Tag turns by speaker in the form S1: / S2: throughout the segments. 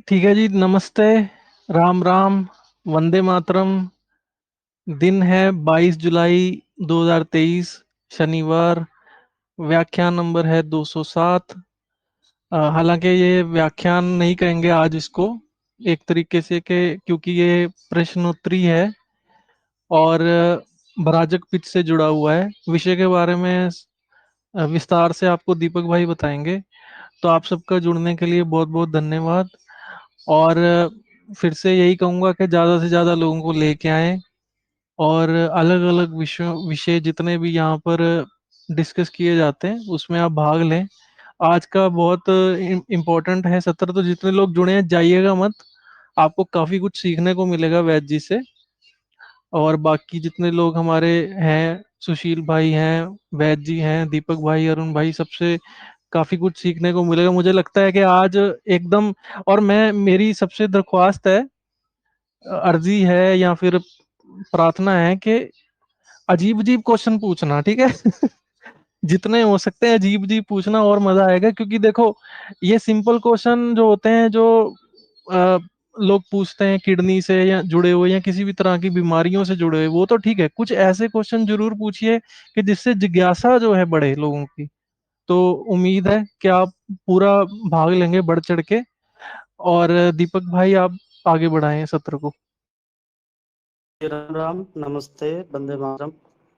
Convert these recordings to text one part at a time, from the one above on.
S1: ठीक है जी, नमस्ते। राम राम। वंदे मातरम। दिन है 22 जुलाई 2023, शनिवार। व्याख्यान नंबर है 207। हालांकि ये व्याख्यान नहीं कहेंगे आज इसको, एक तरीके से कि क्योंकि ये प्रश्नोत्तरी है और भराजक पिच से जुड़ा हुआ है। विषय के बारे में विस्तार से आपको दीपक भाई बताएंगे। तो आप सबका जुड़ने के लिए बहुत बहुत धन्यवाद। और फिर से यही कहूँगा कि ज़्यादा से ज़्यादा लोगों को लेके आएं और अलग अलग विषय विषय जितने भी यहाँ पर डिस्कस किए जाते हैं उसमें आप भाग लें। आज का बहुत इम्पोर्टेंट है सत्र, तो जितने लोग जुड़े हैं जाइएगा मत। आपको काफ़ी कुछ सीखने को मिलेगा वैद जी से। और बाकी जितने लोग हमारे हैं, सुशील भाई हैं, वैद जी हैं, दीपक भाई, अरुण भाई, सबसे काफी कुछ सीखने को मिलेगा। मुझे लगता है कि आज एकदम, और मैं मेरी सबसे दरख्वास्त है, अर्जी है या फिर प्रार्थना है कि अजीब अजीब क्वेश्चन पूछना, ठीक है। जितने हो सकते हैं अजीब अजीब पूछना और मजा आएगा, क्योंकि देखो ये सिंपल क्वेश्चन जो होते हैं, जो अ, लोग पूछते हैं किडनी से या जुड़े हुए या किसी भी तरह की बीमारियों से जुड़े हुए, वो तो ठीक है। कुछ ऐसे क्वेश्चन जरूर पूछिए कि जिससे जिज्ञासा जो है बढ़े लोगों की। तो उम्मीद है कि आप पूरा भाग लेंगे बढ़ चढ़ के। और दीपक भाई आप आगे बढ़ाएं सत्र को।
S2: राम राम, नमस्ते, वंदे मातरम।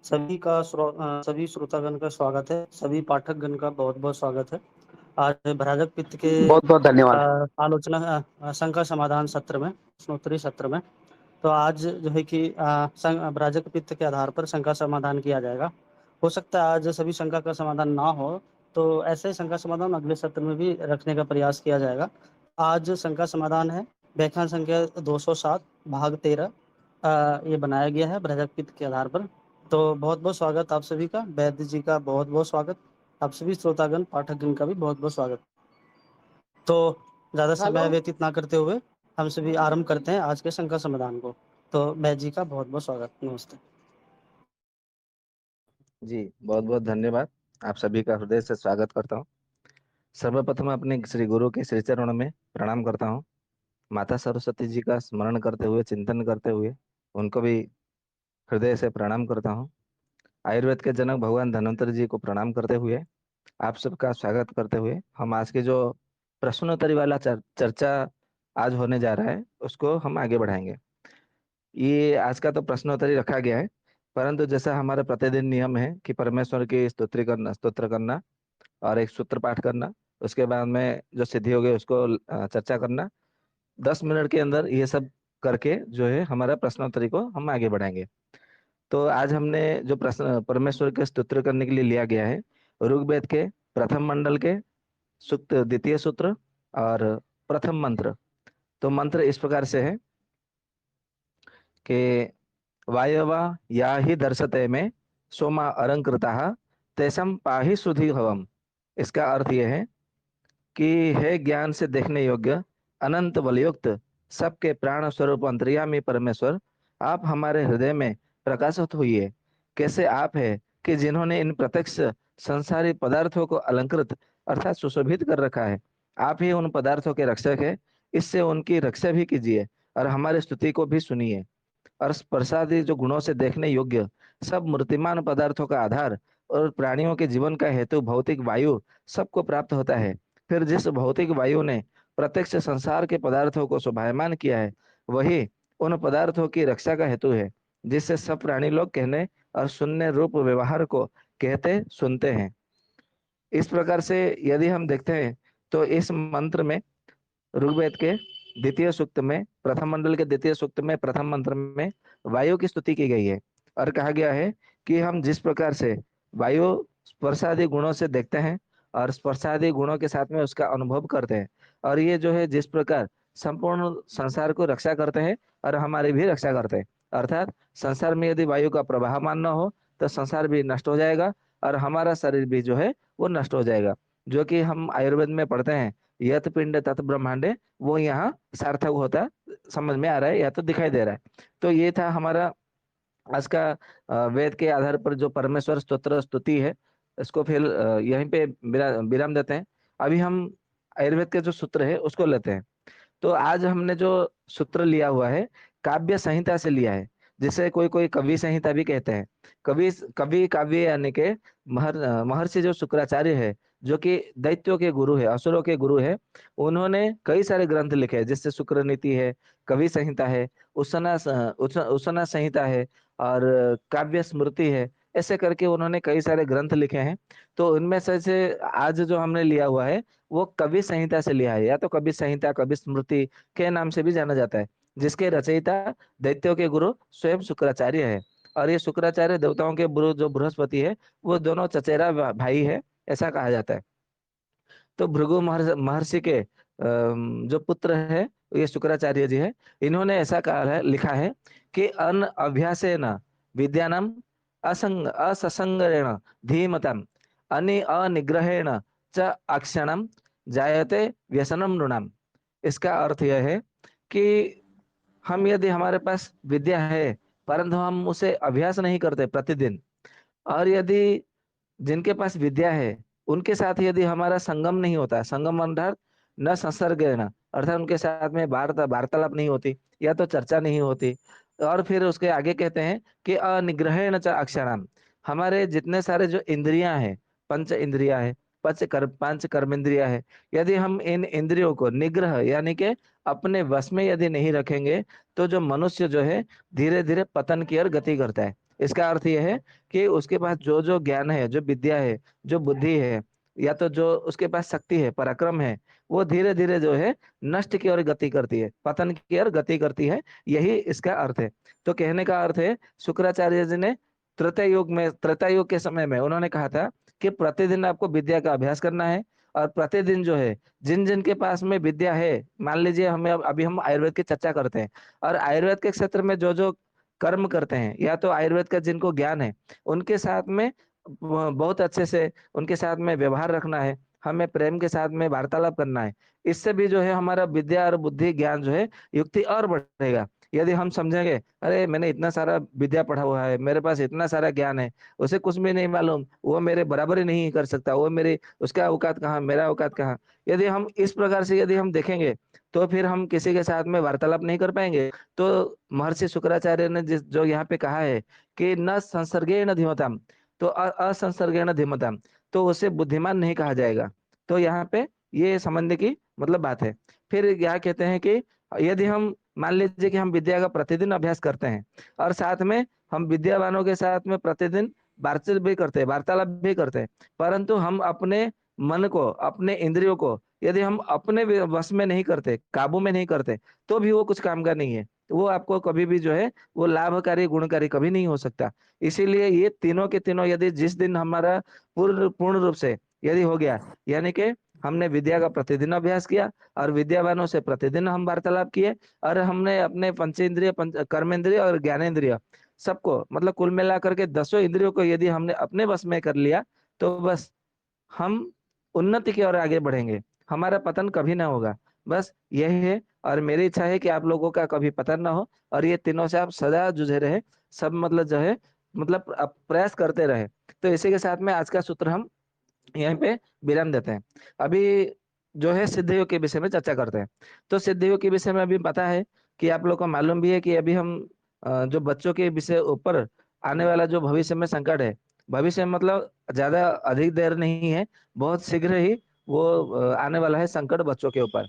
S2: सभी श्रोतागण का स्वागत है। सभी पाठकगण का बहुत बहुत स्वागत है। आज भ्राजक पित्त के
S3: बहुत बहुत धन्यवाद।
S2: आलोचना शंका समाधान सत्र में, प्रश्नोत्तरी सत्र में। तो आज जो है कि भ्राजक पित्त के आधार पर शंका समाधान किया जाएगा। हो सकता है आज सभी शंका का समाधान ना हो, तो ऐसे ही शंका समाधान अगले सत्र में भी रखने का प्रयास किया जाएगा। आज शंका समाधान है व्याख्यान संख्या 207 भाग 13। ये बनाया गया है भ्राजक पित्त के आधार पर। तो बहुत बहुत स्वागत आप सभी का, वैद्य जी का बहुत बहुत स्वागत, आप सभी श्रोतागण पाठकगण का भी बहुत बहुत स्वागत। तो ज्यादा समय व्यतीत ना करते हुए हम सभी आरंभ करते हैं आज के शंका समाधान को। तो वैद्य जी का बहुत बहुत स्वागत, नमस्ते।
S3: जी बहुत बहुत धन्यवाद। आप सभी का हृदय से स्वागत करता हूँ। सर्वप्रथम अपने श्री गुरु के श्री चरणों में प्रणाम करता हूँ। माता सरस्वती जी का स्मरण करते हुए, चिंतन करते हुए उनको भी हृदय से प्रणाम करता हूँ। आयुर्वेद के जनक भगवान धन्वंतरि जी को प्रणाम करते हुए आप सबका स्वागत करते हुए हम आज के जो प्रश्नोत्तरी वाला चर्चा आज होने जा रहा है उसको हम आगे बढ़ाएंगे। ये आज का तो प्रश्नोत्तरी रखा गया है, परंतु जैसा हमारा प्रतिदिन नियम है कि परमेश्वर की स्तोत्र करना और एक सूत्र पाठ करना, उसके बाद में जो सिद्धि हो गई उसको चर्चा करना, 10 मिनट के अंदर ये सब करके जो है हमारा प्रश्नोत्तरी को हम आगे बढ़ाएंगे। तो आज हमने जो प्रश्न परमेश्वर के स्तोत्र करने के लिए लिया गया है, ऋग्वेद के प्रथम मंडल के सूक्त द्वितीय सूत्र और प्रथम मंत्र। तो मंत्र इस प्रकार से है कि वायवा या ही दर्शते में सोमा अलंकृता तेषम पाहि सुधि हवम। इसका अर्थ यह है कि हे ज्ञान से देखने योग्य अनंत बलयुक्त सबके प्राण स्वरूप अंतर्यामी परमेश्वर, आप हमारे हृदय में प्रकाशित हुई। कैसे आप है कि जिन्होंने इन प्रत्यक्ष संसारी पदार्थों को अलंकृत अर्थात सुशोभित कर रखा है। आप ही उन पदार्थों के रक्षक है, इससे उनकी रक्षा भी कीजिए और हमारी स्तुति को भी सुनिए। और प्रसादी जो गुणों से देखने योग्य सब मूर्तिमान पदार्थों का आधार और प्राणियों के जीवन का हेतु भौतिक वायु सबको प्राप्त होता है। फिर जिस भौतिक वायु ने प्रत्यक्ष संसार के पदार्थों को शोभायमान किया है, वही उन पदार्थों की रक्षा का हेतु है, जिससे सब प्राणी लोग कहने और सुनने रूप व्यवहार को कहते सुनते हैं। इस प्रकार से यदि हम देखते हैं तो इस मंत्र में ऋग्वेद के द्वितीय सूक्त में प्रथम मंडल के द्वितीय सूक्त में प्रथम मंत्र में वायु की स्तुति की गई है और कहा गया है कि हम जिस प्रकार से वायु स्पर्शादि गुणों से देखते हैं और स्पर्शादि गुणों के साथ में उसका अनुभव करते हैं, और ये जो है जिस प्रकार संपूर्ण संसार को रक्षा करते हैं और हमारी भी रक्षा करते हैं, अर्थात संसार में यदि वायु का प्रवाहमान न हो तो संसार भी नष्ट हो जाएगा और हमारा शरीर भी जो है वो नष्ट हो जाएगा। जो कि हम आयुर्वेद में पढ़ते हैं, यत पिंड तत् ब्रह्मांडे, वो यहाँ सार्थक होता समझ में आ रहा है या तो दिखाई दे रहा है। तो ये था हमारा आज का वेद के आधार पर जो परमेश्वर स्तोत्र स्तुति है, इसको फिर यहीं पे विराम देते हैं। अभी हम आयुर्वेद के जो सूत्र है उसको लेते हैं। तो आज हमने जो सूत्र लिया हुआ है काव्य संहिता से लिया है, जिसे कोई कोई कवि संहिता भी कहते हैं। कवि कवि काव्य यानी के महर्षि जो शुक्राचार्य है, जो कि दैत्यों के गुरु है, असुरों के गुरु है, उन्होंने कई सारे ग्रंथ लिखे हैं, जिससे शुक्र नीति है, कवि संहिता है, उसना संहिता है, और काव्य स्मृति है। ऐसे करके उन्होंने कई सारे ग्रंथ लिखे हैं। तो उनमें से आज जो हमने लिया हुआ है वो कवि संहिता से लिया है, या तो कवि संहिता, कवि स्मृति के नाम से भी जाना जाता है, जिसके रचयिता दैत्यों के गुरु स्वयं शुक्राचार्य है। और ये शुक्राचार्य देवताओं के गुरु जो बृहस्पति है, वो दोनों चचेरा भाई है, ऐसा कहा जाता है। तो भृगु महर्षि के जो पुत्र है, ये शुक्राचार्य जी है। इन्होंने ऐसा कहा है, लिखा है कि अन अभ्यासेन विद्यानाम अससंगरेण धीमताम अनि अनिग्रहेण च अक्षणम जायते व्यसनम नृणाम। इसका अर्थ यह है कि हम यदि हमारे पास विद्या है, परंतु हम उसे अभ्यास नहीं करते प्रतिदिन, और यदि जिनके पास विद्या है उनके साथ यदि हमारा संगम नहीं होता, संगम अर्थात न संसर्गेण, अर्थात उनके साथ में वार्तालाप नहीं होती, या तो चर्चा नहीं होती। और फिर उसके आगे कहते हैं कि अनिग्रहेण च अक्षराम, हमारे जितने सारे जो इंद्रियां हैं, पंच इंद्रियां हैं, पांच कर्मेंद्रियां हैं, यदि हम इन इंद्रियों को निग्रह यानी कि अपने वश में यदि नहीं रखेंगे, तो जो मनुष्य जो है धीरे धीरे पतन की ओर गति करता है। इसका अर्थ यह है कि उसके पास जो जो ज्ञान है, जो विद्या है, जो बुद्धि है, या तो जो उसके पास शक्ति है, पराक्रम है, वो धीरे धीरे जो है नष्ट की ओर गति करती है, पतन की ओर गति करती है। यही इसका अर्थ है। तो कहने का अर्थ है, शुक्राचार्य जी ने त्रेता युग के समय में उन्होंने कहा था कि प्रतिदिन आपको विद्या का अभ्यास करना है। और प्रतिदिन जो है जिन जिन के पास में विद्या है, मान लीजिए हमें अभी हम आयुर्वेद की चर्चा करते हैं, और आयुर्वेद के क्षेत्र में जो जो कर्म करते हैं, या तो आयुर्वेद का जिनको ज्ञान है, उनके साथ में बहुत अच्छे से उनके साथ में व्यवहार रखना है, हमें प्रेम के साथ में वार्तालाप करना है। इससे भी जो है हमारा विद्या और बुद्धि ज्ञान जो है युक्ति और बढ़ेगा। यदि हम समझेंगे, अरे मैंने इतना सारा विद्या पढ़ा हुआ है, मेरे पास इतना सारा ज्ञान है, उसे कुछ भी नहीं मालूम, वो मेरे बराबरी नहीं कर सकता, वो मेरी उसका औकात कहाँ, मेरा औकात कहाँ, यदि हम इस प्रकार से यदि हम देखेंगे, तो फिर हम किसी के साथ में वार्तालाप नहीं कर पाएंगे। तो महर्षि शुक्राचार्य ने जिस जो यहाँ पे कहा है कि न संसर्गेण धीमताम, तो असंसर्गेण धीमताम, तो उसे बुद्धिमान नहीं कहा जाएगा। तो यहाँ पे ये समझने की मतलब बात है। फिर यहाँ कहते हैं कि यदि हम मान लीजिए कि हम विद्या का प्रतिदिन अभ्यास करते हैं, और साथ में हम विद्यावानों के साथ में प्रतिदिन बातचीत भी करते हैं, वार्तालाप भी करते हैं, परंतु हम अपने मन को, अपने इंद्रियों को यदि हम अपने वश में नहीं करते, काबू में नहीं करते, तो भी वो कुछ काम का नहीं है। वो आपको कभी भी जो है वो लाभकारी गुणकारी कभी नहीं हो सकता। इसीलिए ये तीनों के तीनों यदि जिस दिन हमारा पूर्ण पूर्ण रूप से यदि हो गया, यानी कि हमने विद्या का प्रतिदिन अभ्यास किया, और विद्यावानों से प्रतिदिन हम वार्तालाप किए, और हमने अपने पंचेंद्रिय, कर्मेंद्रिय और ज्ञानेंद्रिय सबको, मतलब कुल मिलाकर के 10 इंद्रियों को यदि हमने अपने वश में कर लिया, तो बस हम उन्नति की ओर आगे बढ़ेंगे, हमारा पतन कभी ना होगा। बस यही है, और मेरी इच्छा है कि आप लोगों का कभी पतन ना हो, और ये तीनों से आप सदा जुझे रहे, सब मतलब जो है, मतलब प्रयास करते रहे। तो इसी के साथ में आज का सूत्र हम यहीं पे विराम देते हैं। अभी जो है सिद्ध योग के विषय में चर्चा करते हैं। तो सिद्ध योग के विषय में अभी पता है कि आप लोग को मालूम भी है कि अभी हम जो बच्चों के विषय ऊपर आने वाला जो भविष्य में संकट है, भविष्य में मतलब ज्यादा अधिक देर नहीं है, बहुत शीघ्र ही वो आने वाला है संकट बच्चों के ऊपर।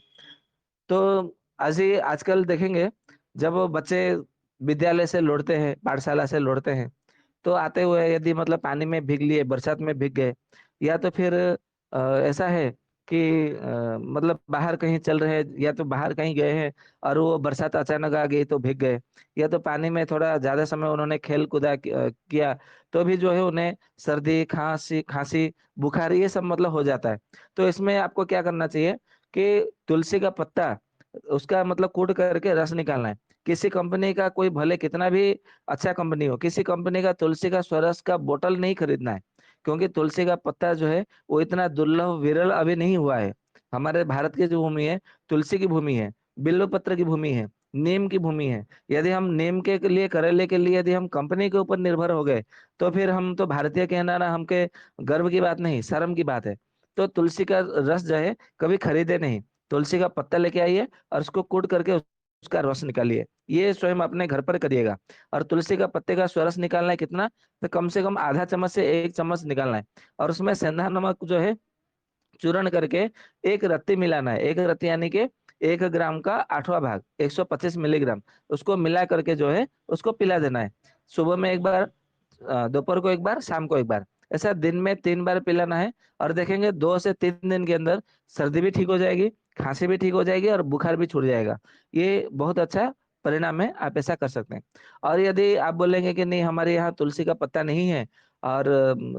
S3: तो आज ही आजकल देखेंगे, जब वो बच्चे विद्यालय से लौटते हैं, पाठशाला से लौटते हैं, तो आते हुए यदि मतलब पानी में भीग लिए, बरसात में भीग गए, या तो फिर ऐसा है कि मतलब बाहर कहीं चल रहे हैं, या तो बाहर कहीं गए हैं और वो बरसात अचानक आ गई तो भीग गए, या तो पानी में थोड़ा ज्यादा समय उन्होंने खेल कूदा किया, तो भी जो है उन्हें सर्दी, खांसी खांसी बुखार ये सब मतलब हो जाता है। तो इसमें आपको क्या करना चाहिए कि तुलसी का पत्ता, उसका मतलब कूट करके रस निकालना है। किसी कंपनी का, कोई भले कितना भी अच्छा कंपनी हो, किसी कंपनी का तुलसी का स्वरस का बोतल नहीं खरीदना है, क्योंकि तुलसी का पत्ता जो है वो इतना दुर्लभ विरल अभी नहीं हुआ है। हमारे भारत की जो भूमि है, तुलसी की भूमि है, बिल्व पत्र की भूमि है, नीम की भूमि है। यदि हम नीम के लिए, करेले के लिए यदि हम कंपनी के ऊपर निर्भर हो गए, तो फिर हम तो भारतीय कहना ना, हमके गर्व की बात नहीं, शर्म की बात है। तो तुलसी का रस जो है कभी खरीदे नहीं। तुलसी का पत्ता लेके आइए और उसको कूट करके उसका रस निकालिए। ये स्वयं अपने घर पर करिएगा। और तुलसी का पत्ते का रस निकालना है कितना, तो कम से कम आधा चम्मच से 1 चम्मच निकालना है। और उसमें सेंधा नमक जो है चूर्ण करके 1 रत्ती मिलाना है। 1 रत्ती यानी कि 1 ग्राम का 8वां भाग, 125 मिलीग्राम। उसको मिला करके जो है उसको पिला देना है। सुबह में एक बार, दोपहर को एक बार, शाम को एक बार, ऐसा दिन में 3 बार पिलाना है। और देखेंगे 2 से 3 दिन के अंदर सर्दी भी ठीक हो जाएगी, खांसी भी ठीक हो जाएगी और बुखार भी छूट जाएगा। ये बहुत अच्छा परिणाम है, आप ऐसा कर सकते हैं। और यदि आप बोलेंगे कि नहीं हमारे यहाँ तुलसी का पत्ता नहीं है और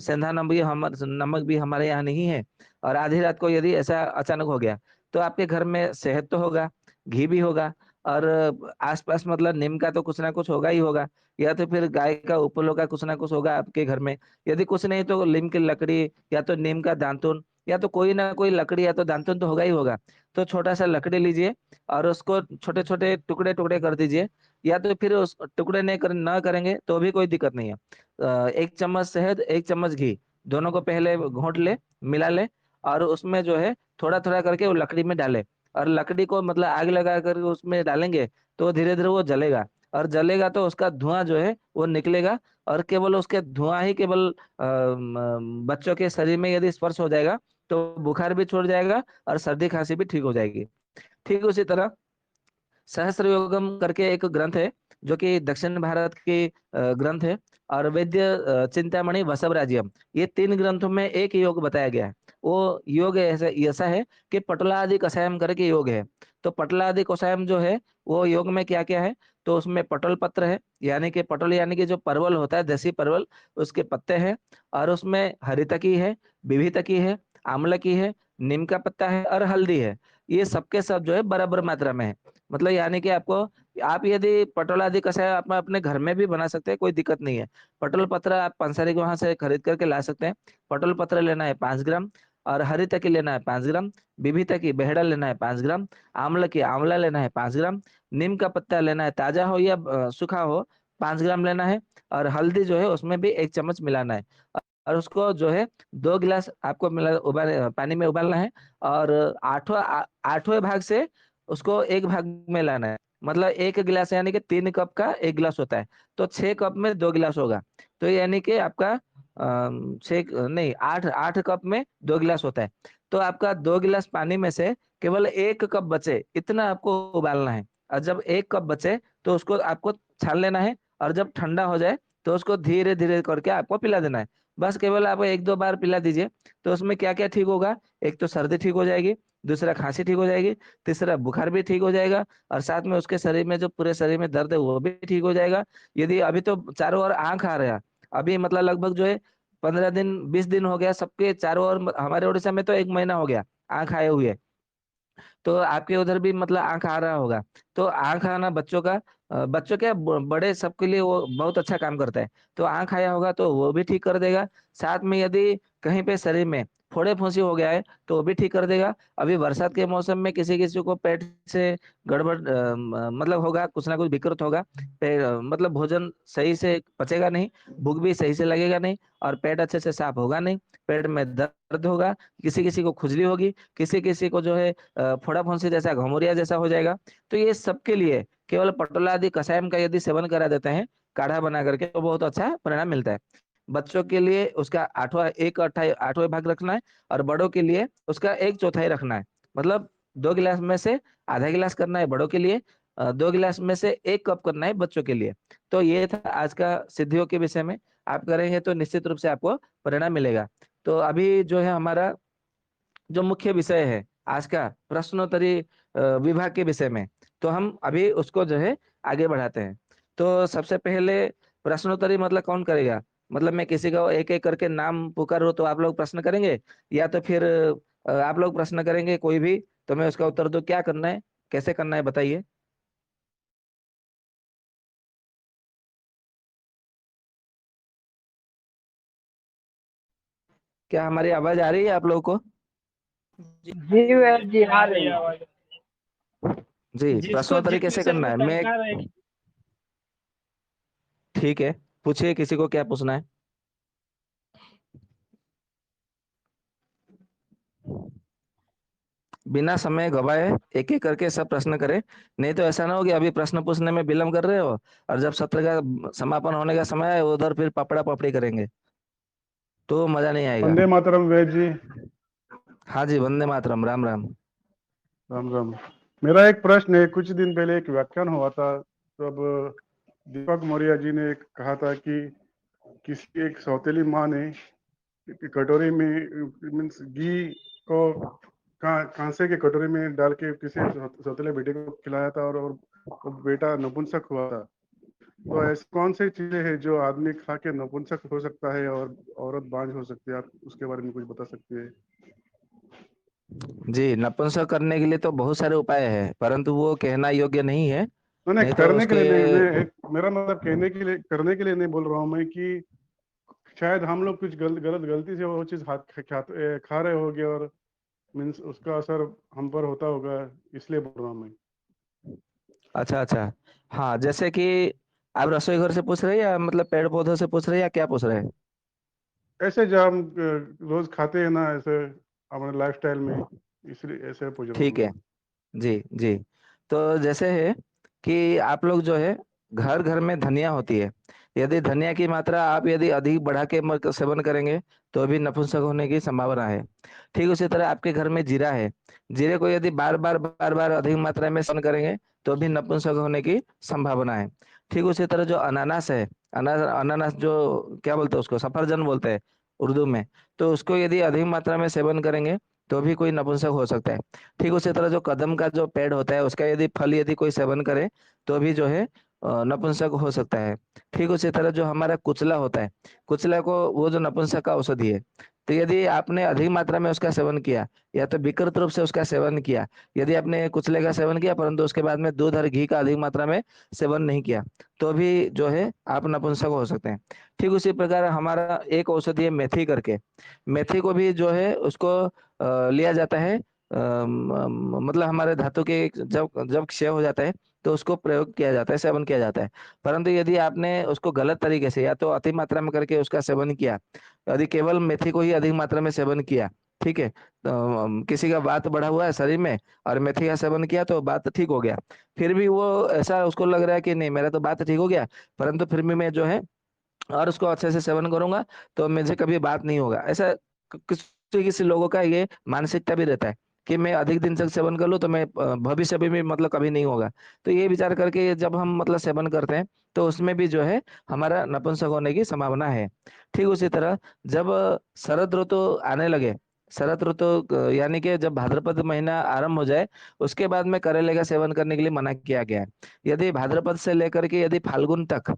S3: सेंधा नमक भी हमारे यहाँ नहीं है, और आधी रात को यदि ऐसा अचानक हो गया, तो आपके घर में शहद तो होगा, घी भी होगा, और आसपास मतलब नीम का तो कुछ ना कुछ होगा ही होगा, या तो फिर गाय का उपलो का कुछ ना कुछ होगा आपके घर में। यदि कुछ नहीं तो नीम की लकड़ी या तो नीम का दातुन, या तो कोई ना कोई लकड़ी या तो दातुन तो होगा ही होगा। तो छोटा सा लकड़ी लीजिए और उसको छोटे छोटे टुकड़े टुकड़े कर दीजिए। या तो फिर उस टुकड़े नहीं कर ना करेंगे तो भी कोई दिक्कत नहीं है। 1 चम्मच शहद, 1 चम्मच घी, दोनों को पहले घोंट ले, मिला ले, और उसमें जो है थोड़ा थोड़ा करके वो लकड़ी में डाले। और लकड़ी को मतलब आग लगा कर उसमें डालेंगे तो धीरे धीरे वो जलेगा। और जलेगा तो उसका धुआं जो है वो निकलेगा। और केवल उसके धुआं ही केवल बच्चों के शरीर में यदि स्पर्श हो जाएगा तो बुखार भी छूट जाएगा और सर्दी खांसी भी ठीक हो जाएगी। ठीक उसी तरह सहस्त्र योगम करके एक ग्रंथ है, जो कि दक्षिण भारत की ग्रंथ है। और वैद्य चिंतामणि वसवराज्यम, ये 3 ग्रंथों में एक योग बताया गया है। वो योग ऐसा ऐसा है कि पटलादि कषायम करके योग है। तो पटलादि कषायम जो है वो योग में क्या क्या है, तो उसमें पटल पत्र है, यानी कि पटल यानी कि जो परवल होता है, देसी परवल, उसके पत्ते हैं। और उसमें हरितकी है, विभितकी है, आमलकी है, नीम का पत्ता है और हल्दी है। ये सबके सब जो है बराबर मात्रा में है। मतलब यानी कि आपको, आप यदि पटोला आदि कषाय आप अपने घर में भी बना सकते हैं, कोई दिक्कत नहीं है। पटोल पत्र आप पंसारी के वहां से खरीद करके ला सकते हैं। पटोल पत्र लेना है 5 ग्राम, और हरी तकी लेना है 5 ग्राम, बिभी की बेहड़ा लेना है 5 ग्राम, आंवला की आंवला लेना है 5 ग्राम, नीम का पत्ता लेना है, ताजा हो या सूखा हो, 5 ग्राम लेना है। और हल्दी जो है उसमें भी 1 चम्मच मिलाना है। और उसको जो है 2 गिलास आपको मिला उबाल पानी में उबालना है। और आठवें भाग से उसको 1 भाग में लाना है। मतलब 1 गिलास यानी कि 3 कप का 1 गिलास होता है, तो 6 कप में 2 गिलास होगा। तो यानी कि आपका 6 नहीं 8 8 कप में 2 गिलास होता है। तो आपका 2 गिलास पानी में से केवल 1 कप बचे इतना आपको उबालना है। और जब 1 कप बचे तो उसको आपको छान लेना है। और जब ठंडा हो जाए तो उसको धीरे धीरे करके आपको पिला देना है। बस केवल आप 1 2 बार पिला दीजिए। तो उसमें क्या क्या ठीक होगा, एक तो सर्दी ठीक हो जाएगी, दूसरा खांसी ठीक हो जाएगी, तीसरा बुखार भी ठीक हो जाएगा, और साथ में उसके शरीर में जो पूरे शरीर में दर्द है वो भी ठीक हो जाएगा। यदि अभी तो चारों ओर आंख आ रहा है, अभी मतलब लगभग जो है 15 दिन 20 दिन हो गया सबके चारों ओर, हमारे उड़ीसा में तो 1 महीना हो गया आंख आए हुए। तो आपके उधर भी मतलब आंख आ रहा होगा। तो आंख आना बच्चों का, बच्चों क्या बड़े सबके लिए वो बहुत अच्छा काम करता है। तो आंख आया होगा तो वो भी ठीक कर देगा। साथ में यदि कहीं पे शरीर में फोड़े फुंसी हो गया है तो वो भी ठीक कर देगा। अभी बरसात के मौसम में किसी किसी को पेट से गड़बड़ मतलब होगा, कुछ ना कुछ विकृत होगा। मतलब भोजन सही से पचेगा नहीं, भूख भी सही से लगेगा नहीं, और पेट अच्छे से साफ होगा नहीं, पेट में दर्द होगा, किसी किसी को खुजली होगी, किसी किसी को जो है फोड़ा फुंसी जैसा, घमौरिया जैसा हो जाएगा। तो ये सबके लिए केवल पटोला आदि कषायम का यदि सेवन करा देते हैं काढ़ा बना करके, तो बहुत अच्छा परिणाम मिलता है। बच्चों के लिए उसका आठवां भाग रखना है, और बड़ों के लिए उसका 1/4 रखना है। मतलब 2 गिलास में से आधा गिलास करना है बड़ों के लिए, 2 गिलास में से 1 कप करना है बच्चों के लिए। तो ये था आज का सिद्धियों के विषय में। आप करेंगे तो निश्चित रूप से आपको परिणाम मिलेगा। तो अभी जो है हमारा जो मुख्य विषय है आज का, प्रश्नोत्तरी विभाग के विषय में, तो हम अभी उसको जो है आगे बढ़ाते हैं। तो सबसे पहले प्रश्नोत्तरी मतलब कौन करेगा, मतलब मैं किसी का एक एक करके नाम पुकारूं तो आप लोग प्रश्न करेंगे, या तो फिर आप लोग प्रश्न करेंगे कोई भी, तो मैं उसका उत्तर दूं? क्या करना है, कैसे करना है, बताइए। क्या हमारी आवाज आ रही है आप लोगों को?
S4: जी वैद जी आ रही है आवाज।
S3: जी,
S4: जिसको
S3: प्रश्नोत्तरी
S4: जिस
S3: कैसे
S4: विषय
S3: करना
S4: में
S3: है मैं,
S4: जानकार है।
S3: ठीक है, पूछिए किसी को क्या पूछना है। बिना समय गवाए एक एक करके सब प्रश्न करें। नहीं तो ऐसा ना हो कि अभी प्रश्न पूछने में विलम्ब कर रहे हो और जब सत्र का समापन होने का समय है उधर फिर पपड़ा पपड़ी करेंगे तो मजा नहीं आएगा।
S5: वंदे मातरम वेद जी।
S3: हाँ जी, वंदे मातरम, राम राम।
S5: राम राम। मेरा एक प्रश्न है, कुछ दिन पहले एक व्याख्यान हुआ था, तब दीपक मौर्य जी ने कहा था कि किसी एक सौतेली माँ ने कटोरी में मीन्स घी को कांसे के कटोरी में डाल के किसी सौतेले बेटे को खिलाया था, और वो बेटा नपुंसक हुआ था। तो ऐसी कौन सी चीजें हैं जो आदमी खा के नपुंसक हो सकता है और औरत बांझ हो सकती है? आप उसके बारे में कुछ बता सकते हैं?
S3: जी, नपुंसक करने के लिए तो बहुत सारे उपाय हैं परंतु वो कहना योग्य नहीं है।
S5: मैंने
S3: नहीं तो
S5: करने के
S3: उसके
S5: लिए नहीं, मेरा मतलब कहने के लिए, करने के लिए नहीं बोल रहा हूँ मैं, कि शायद हम लोग कुछ गलत गलती से वो चीज खा रहे होगे, और मीन्स उसका असर हम पर होता होगा, इसलिए बोल रहा हूँ मैं।
S3: अच्छा अच्छा। हाँ, जैसे कि आप रसोई घर से पूछ रहे हैं या मतलब पेड़ पौधों से पूछ रहे हैं या क्या पूछ रहे हैं?
S5: ऐसे जो हम रोज खाते हैं ना, ऐसे हमारे लाइफस्टाइल में, इसलिए ऐसे पूछ रहा हूँ
S3: ठीक
S5: मैं।
S3: है। जी जी। तो जैसे है कि आप लोग जो है घर घर में धनिया होती है। यदि धनिया की मात्रा आप यदि अधिक बढ़ा के सेवन करेंगे तो भी नपुंसक होने की संभावना है। ठीक उसी तरह आपके घर में जीरा है। जीरे को यदि बार बार अधिक मात्रा में सेवन करेंगे तो भी नपुंसक होने की संभावना है। ठीक उसी तरह जो अनानास है, अनानास जो क्या बोलते हैं उसको, सफरजन बोलते हैं उर्दू में। तो उसको यदि अधिक मात्रा में सेवन करेंगे तो भी कोई नपुंसक हो सकता है। ठीक उसी तरह जो कदम का जो पेड़ होता है उसका यदि फल यदि कोई सेवन करे तो भी जो है नपुंसक हो सकता है। ठीक उसी तरह जो हमारा कुचला होता है, कुचला को वो जो नपुंसक का औषधि है। तो यदि आपने अधिक मात्रा में उसका सेवन किया या तो विकृत रूप से उसका सेवन किया, यदि आपने कुचले का सेवन किया परंतु उसके बाद में दूध और घी का अधिक मात्रा में सेवन नहीं किया तो भी जो है आप नपुंसक हो सकते हैं। ठीक उसी प्रकार हमारा एक औषधि है मेथी करके। मेथी को भी जो है उसको लिया जाता है। मतलब हमारे धातु के जब जब क्षय हो जाता है तो उसको प्रयोग किया जाता है, सेवन किया जाता है। परंतु यदि आपने उसको गलत तरीके से या तो अति मात्रा में करके उसका सेवन किया, यदि केवल मेथी को ही अधिक मात्रा में सेवन किया, ठीक है, तो किसी का वात बढ़ा हुआ है शरीर में और मेथी का सेवन किया तो बात ठीक हो गया, फिर भी वो ऐसा उसको लग रहा है कि नहीं मेरा तो बात ठीक हो गया, परंतु फिर भी मैं जो है और उसको अच्छे से सेवन करूंगा तो मुझे कभी बात नहीं होगा, ऐसा किसी किसी लोगों का ये मानसिकता भी रहता है कि मैं अधिक दिन तक सेवन कर लूं तो मैं भविष्य में भी मतलब कभी नहीं होगा। तो ये विचार करके जब हम मतलब सेवन करते हैं तो उसमें भी जो है हमारा नपुंसक होने की संभावना है। ठीक उसी तरह जब शरद ऋतु आने लगे, शरद ऋतु यानी कि जब भाद्रपद महीना आरंभ हो जाए उसके बाद में करेले का सेवन करने के लिए मना किया गया है। यदि भाद्रपद से लेकर के यदि फाल्गुन तक,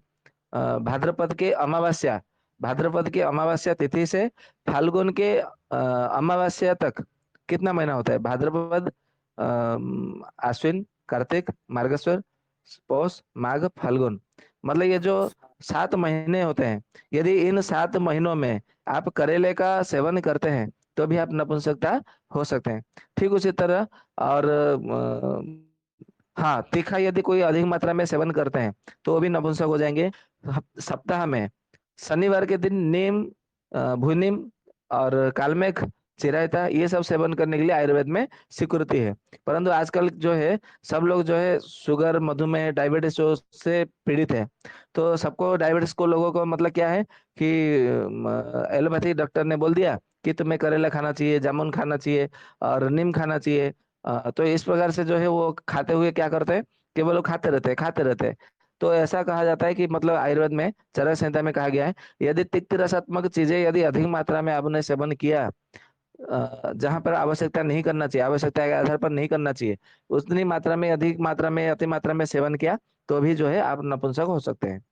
S3: भाद्रपद के अमावस्या, भाद्रपद की अमावस्या तिथि से फाल्गुन के अमावस्या तक कितना महीना होता है? भाद्रपद, आश्विन, कार्तिक, मार्गशीर, पौष, माघ, फाल्गुन, मतलब ये जो 7 महीने होते हैं, यदि इन 7 महीनों में आप करेले का सेवन करते हैं तो भी आप नपुंसकता हो सकते हैं। ठीक उसी तरह और हाँ, तीखा यदि कोई अधिक मात्रा में सेवन करते हैं तो वो भी नपुंसक हो जाएंगे। सप्ताह में शनिवार के दिन नीम, भूनीम और कालमेघ, चिरायता ये सब सेवन करने के लिए आयुर्वेद में स्वीकृति है। परंतु आजकल जो है सब लोग जो है शुगर, मधुमेह, डायबिटीज से पीड़ित है। तो सबको डायबिटीज को लोगों को मतलब क्या है कि एलोपैथिक डॉक्टर ने बोल दिया कि तुम्हें करेला खाना चाहिए, जामुन खाना चाहिए और नीम खाना चाहिए। तो इस प्रकार से जो है वो खाते हुए क्या करते हैं, केवल वो खाते रहते हैं, खाते रहते हैं। तो ऐसा कहा जाता है कि मतलब आयुर्वेद में चरक संहिता में कहा गया है यदि तिक्त रसात्मक चीजें यदि अधिक मात्रा में आपने सेवन किया, जहां पर आवश्यकता नहीं करना चाहिए, आवश्यकता के आधार पर नहीं करना चाहिए, उतनी मात्रा में अधिक मात्रा में अति मात्रा में सेवन किया तो भी जो है आप नपुंसक हो सकते हैं।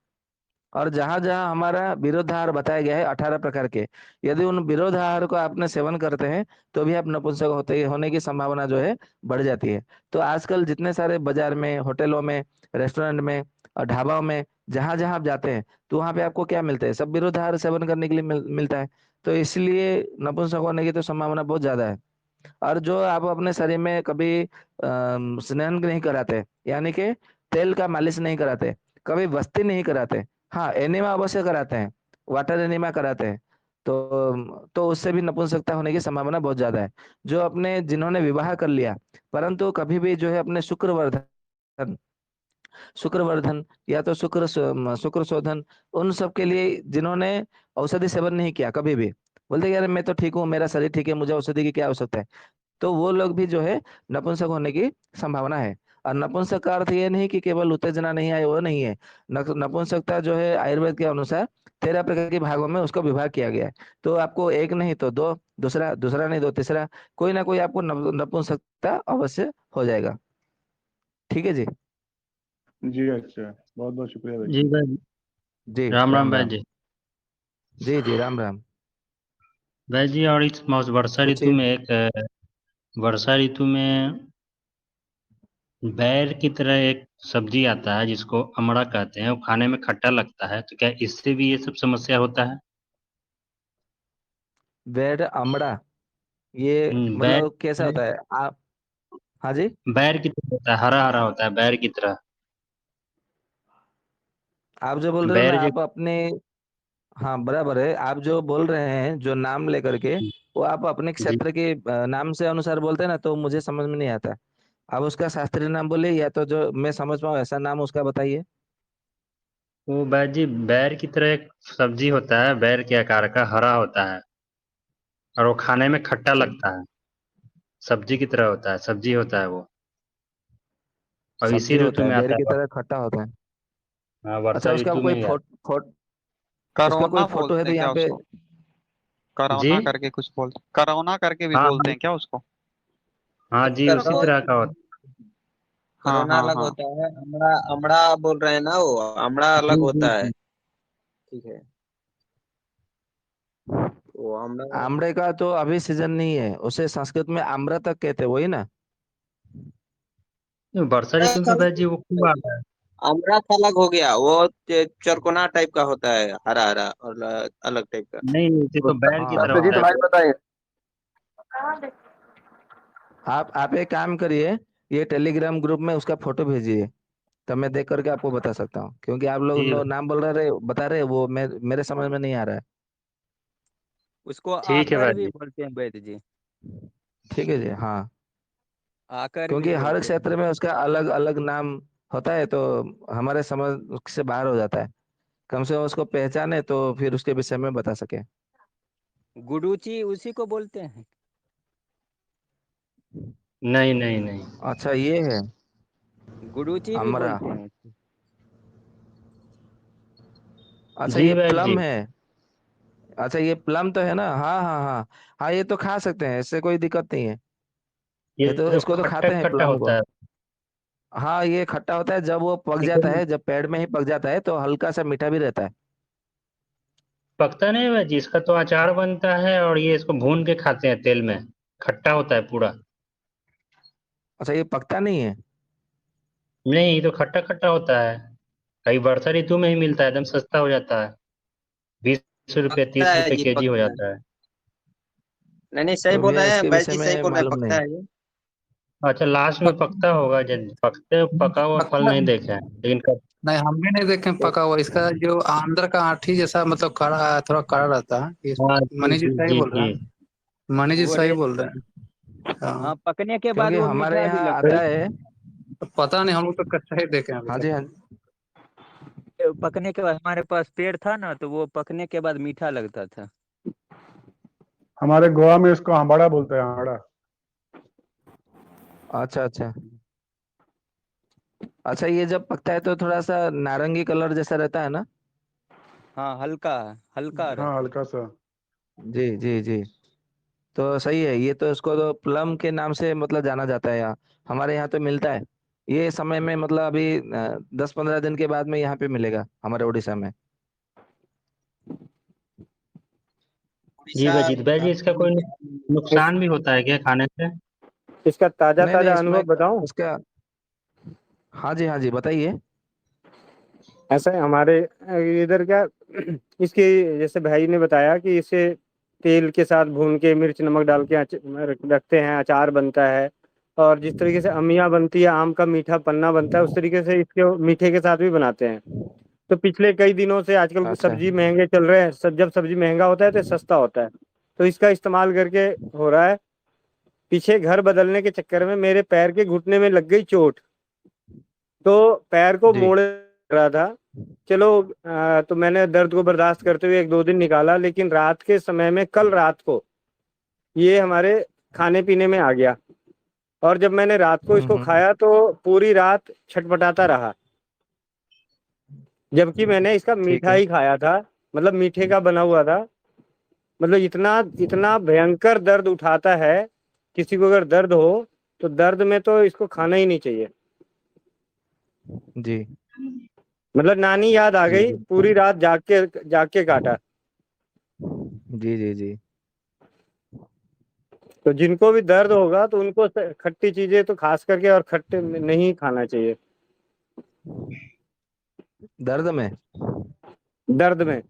S3: और जहां जहां हमारा विरोधाहार बताया गया है 18 प्रकार के, यदि उन विरोधाहार को आपने सेवन करते हैं तो भी आप नपुंसक होते होने की संभावना जो है बढ़ जाती है। तो आजकल जितने सारे बाजार में, होटलों में, रेस्टोरेंट में और ढाबाओं में जहां जहां आप जाते हैं तो वहां पे आपको क्या मिलता है? सब विरोधाहार सेवन करने के लिए मिलता है। तो इसलिए नपुंसक होने की तो संभावना बहुत ज्यादा है। और जो आप अपने शरीर में कभी स्नान नहीं कराते, यानी कि तेल का मालिश नहीं कराते, कभी वस्ती नहीं कराते, हाँ एनिमा अवश्य कराते हैं, वाटर एनिमा कराते हैं, तो उससे भी नपुंसकता होने की संभावना बहुत ज्यादा है। जो अपने जिन्होंने विवाह कर लिया परंतु कभी भी जो है अपने शुक्रवर्धन शुक्रवर्धन या तो शुक्र शोधन, उन सब के लिए जिन्होंने औषधि सेवन नहीं किया कभी भी, बोलते कि यार मैं तो ठीक हूँ, मेरा शरीर ठीक है, मुझे औषधि की क्या आवश्यकता है, तो वो लोग भी जो है नपुंसक होने की संभावना है। और नपुंसक का अर्थ ये नहीं कि केवल उत्तेजना नहीं आए, वो नहीं है। नपुंसकता जो है आयुर्वेद के अनुसार 13 प्रकार के भागों में उसका विभाग किया गया है। तो आपको एक नहीं तो दो, दूसरा दूसरा नहीं तो तीसरा, कोई ना कोई आपको नपुंसकता अवश्य हो जाएगा। ठीक है जी।
S5: जी अच्छा, बहुत बहुत शुक्रिया भाई।
S2: जी भाई,
S3: जी
S2: राम राम
S3: राम
S2: भाई
S3: राम।
S2: जी।
S3: जी जी राम राम।
S2: भाई जी, और इस वर्षा ऋतु
S3: पूछिए।
S2: में वर्षा ऋतु में बैर की तरह एक सब्जी आता है जिसको अमड़ा कहते हैं, वो खाने में खट्टा लगता है, तो क्या इससे भी ये सब समस्या होता है?
S3: बेड अमड़ा, ये
S2: बैर
S3: मतलब कैसा होता है आप? हाँ जी।
S2: बैर की तरह होता है, हरा हरा होता है, बैर की तरह।
S3: आप जो बोल रहे हो ना,
S2: बैर जो
S3: आप अपने, हाँ बराबर है, आप जो बोल रहे हैं जो नाम लेकर के, वो आप अपने
S2: जी,
S3: क्षेत्र के नाम से अनुसार बोलते हैं ना, तो मुझे समझ में नहीं आता। आप उसका शास्त्रीय नाम बोलिए या तो जो मैं समझ पाऊँ ऐसा नाम उसका बताइए।
S2: वो भाई जी बैर की तरह एक सब्जी होता है, बैर के आकार का, हरा होता है और वो खाने में खट्टा
S3: सब
S2: लगता है। सब्जी की तरह होता है, सब्जी होता है वो, और इसी
S3: सब्जी
S2: ऋतु
S3: होता है,
S2: में
S3: बेर
S2: आता
S3: की
S2: है।
S3: तरह खट्टा होता है।
S2: हाँ, वर्षा
S3: अच्छा, उसका
S2: ऋतु में
S3: कोई
S2: ही आता
S3: उसका कोई
S6: करोना
S3: फोटो है
S6: बोलते
S3: तो
S6: हैं
S3: यहाँ
S6: क्या
S3: पे?
S6: उसको?
S2: है। जी।
S6: करोना करके कुछ बोलते, करोना करके भी
S2: हाँ
S6: बोलते
S2: हाँ।
S6: हैं क्या उसको?
S2: हाँ जी,
S7: सर
S2: उसी
S7: वो
S2: तरह का होता
S6: हाँ
S7: कोरोना
S6: हाँ
S7: अलग
S6: हाँ।
S7: होता है, अमड़ा अमड़ा बोल रहे हैं ना, वो अमड़ा
S2: है।
S7: अलग
S2: जी जी
S7: होता है।
S2: जी।
S7: ठीक है, वो अमड़ा
S3: आमड़े का तो अभी सीजन नहीं है, उसे संस्कृत में आम्र तक कहते हैं, वही ना?
S2: वर्षा ऋतु में तो भाई जी वो खूब आता है।
S7: अमड़ा का अलग हो गया, वो चरकोना टाइप का होता है, हरा हरा और अलग टाइप का।
S2: नहीं, ये तो बैर की
S3: हाँ,
S2: तरह होता है।
S3: आप एक काम करिए, ये टेलीग्राम ग्रुप में उसका फोटो भेजिए, तब मैं देख करके आपको बता सकता हूँ, क्योंकि आप लोग
S2: जी,
S3: नाम बोल रहे बता रहे, वो मेरे समझ में नहीं आ रहा है।
S7: उसको
S2: ठीक है
S7: आकर
S2: भाई
S7: भी
S2: जी।
S7: बोलते हैं वैद्य जी,
S3: ठीक है जी, हाँ।
S7: आकर भी
S3: क्योंकि हर
S7: बोलते हैं।
S3: क्षेत्र में उसका अलग अलग नाम होता है, तो हमारे समझ से बाहर हो जाता है। कम से कम उसको पहचाने तो फिर उसके विषय में बता सके।
S7: गुडूची उसी को बोलते हैं।
S2: नहीं नहीं नहीं।
S3: अच्छा, ये है
S7: गुडूची भी
S3: अमरा।
S7: बोलते हैं।
S3: अच्छा,
S2: जी
S3: ये
S2: भाई जी,
S3: प्लम है। अच्छा, ये प्लम तो है ना, हाँ हाँ हाँ। हाँ, ये तो खा सकते हैं, इससे कोई दिक्कत नहीं है।
S2: ये
S3: ये तो
S2: तो
S3: इसको तो
S2: खट्टा
S3: खाते हैं
S2: खट्टा
S3: प्लम
S2: होता
S3: को।
S2: है।
S3: हाँ, ये खट्टा होता है, जब वो पक जाता
S2: लेकिन
S3: है, जब पेड़ में ही पक जाता है तो हल्का सा मीठा भी रहता है।
S2: पकता नहीं है भाई जी, इसका तो अचार बनता है और ये इसको भून के खाते हैं तेल में। खट्टा होता है पूरा।
S3: अच्छा, ये पकता नहीं है?
S2: नहीं, ये तो खट्टा खट्टा होता है। कई वर्षा ऋतु में ही मिलता है, एकदम सस्ता हो जाता है। 20 रुपये
S7: पकता
S2: 30 रुपये
S7: है जी,
S2: केजी हो
S7: पकता है।
S2: जाता है।
S7: नहीं नहीं, सही
S3: तो
S7: बोल
S3: भैया
S7: रहे हैं
S3: इसके
S7: वैद्य
S3: विषय
S7: जी, सही
S3: में
S7: बोल रहे हैं,
S3: मालूम
S7: पकता
S3: नहीं।
S7: है ये।
S2: अच्छा, लास्ट में
S1: पक,
S2: पकता होगा जब पकते पका हुआ फल
S1: पकता
S2: नहीं देखे हैं, लेकिन
S1: नहीं, हम भी नहीं देखे पका हुआ। इसका जो अंदर का आठी जैसा मतलब कड़ा, थोड़ा कड़ा रहता है
S2: हाँ जी
S1: मनीष जी
S2: जी
S1: सही
S2: जी
S1: बोल रहे
S2: जी।
S1: हैं, मनीष जी
S7: वो
S1: सही
S7: रेड,
S1: बोल रहे हैं।
S7: हाँ,
S1: हाँ,
S7: पकने के बाद
S3: क्योंकि
S7: वो
S3: हमारे
S7: मीठा भी
S3: यहाँ
S7: लगता
S3: आता
S7: है।
S3: है।
S1: तो पता नहीं, हम लोग तो कच्चा ही देखे हैं अभी
S3: हाँ जी,
S1: तक।
S3: हाँ जी।
S7: पकने के बाद हमारे पास पेड़ था ना, तो वो पकने के बाद मीठा लगता था।
S5: हमारे गोवा में इसको हमाड़ा बोलते हैं, हमाड़ा।
S3: अच्छा अच्छा। अच्छा, ये जब पकता है तो थोड़ा सा नारंगी कलर जैसा रहता है ना?
S7: हाँ, हल्का हल्का
S5: हाँ,
S7: रहता है।
S5: हल्का सा।
S3: जी जी जी। तो सही है, ये तो इसको तो प्लम के नाम से मतलब जाना जाता है यहाँ। हमारे यहाँ तो मिलता है ये समय में, मतलब अभी 10-15 दिन के बाद में यहाँ पे मिलेगा हमारे उड़ीसा में।
S2: जी
S7: उड़ीसा,
S2: भाई जी, भाई जी इसका कोई
S6: इस,
S2: नुकसान भी होता है क्या खाने से?
S6: इसका ताजा
S3: नहीं नहीं,
S6: ताजा
S3: इसमें
S6: अनुभव बताऊं?
S3: इसका, हाँ जी हाँ जी, बताइए।
S6: ऐसा है हमारे इधर क्या, इसके जैसे भाई ने बताया कि इसे तेल के साथ भून के मिर्च नमक डाल के रखते हैं, अचार बनता है। और जिस तरीके से अमिया बनती है, आम का मीठा पन्ना बनता है, उस तरीके से इसके मीठे के साथ भी बनाते हैं। तो पिछले कई दिनों से आजकल
S3: अच्छा।
S6: सब्जी महंगे चल रहे हैं, जब सब्जी महंगा होता है तो सस्ता होता है, तो इसका इस्तेमाल करके हो रहा है। पीछे घर बदलने के चक्कर में मेरे पैर के घुटने में लग गई चोट, तो पैर को
S3: जी।
S6: मोड़ रहा था। चलो तो मैंने दर्द को बर्दाश्त करते हुए 1-2 दिन निकाला, लेकिन रात के समय में, कल रात को ये हमारे खाने पीने में आ गया, और जब मैंने रात को इसको खाया तो पूरी रात छटपटाता रहा, जबकि मैंने इसका
S3: ठीक
S6: मीठा
S3: है।
S6: ही खाया था, मतलब मीठे का बना हुआ था। मतलब इतना इतना भयंकर दर्द उठाता है, किसी को अगर दर्द हो तो दर्द में तो इसको खाना ही नहीं चाहिए।
S3: जी
S6: मतलब नानी याद आ
S3: जी
S6: गई, पूरी रात जाग के काटा।
S3: जी जी जी।
S6: तो जिनको भी दर्द होगा तो उनको खट्टी चीजें तो खास करके और खट्टे नहीं खाना चाहिए
S3: दर्द में
S6: दर्द में।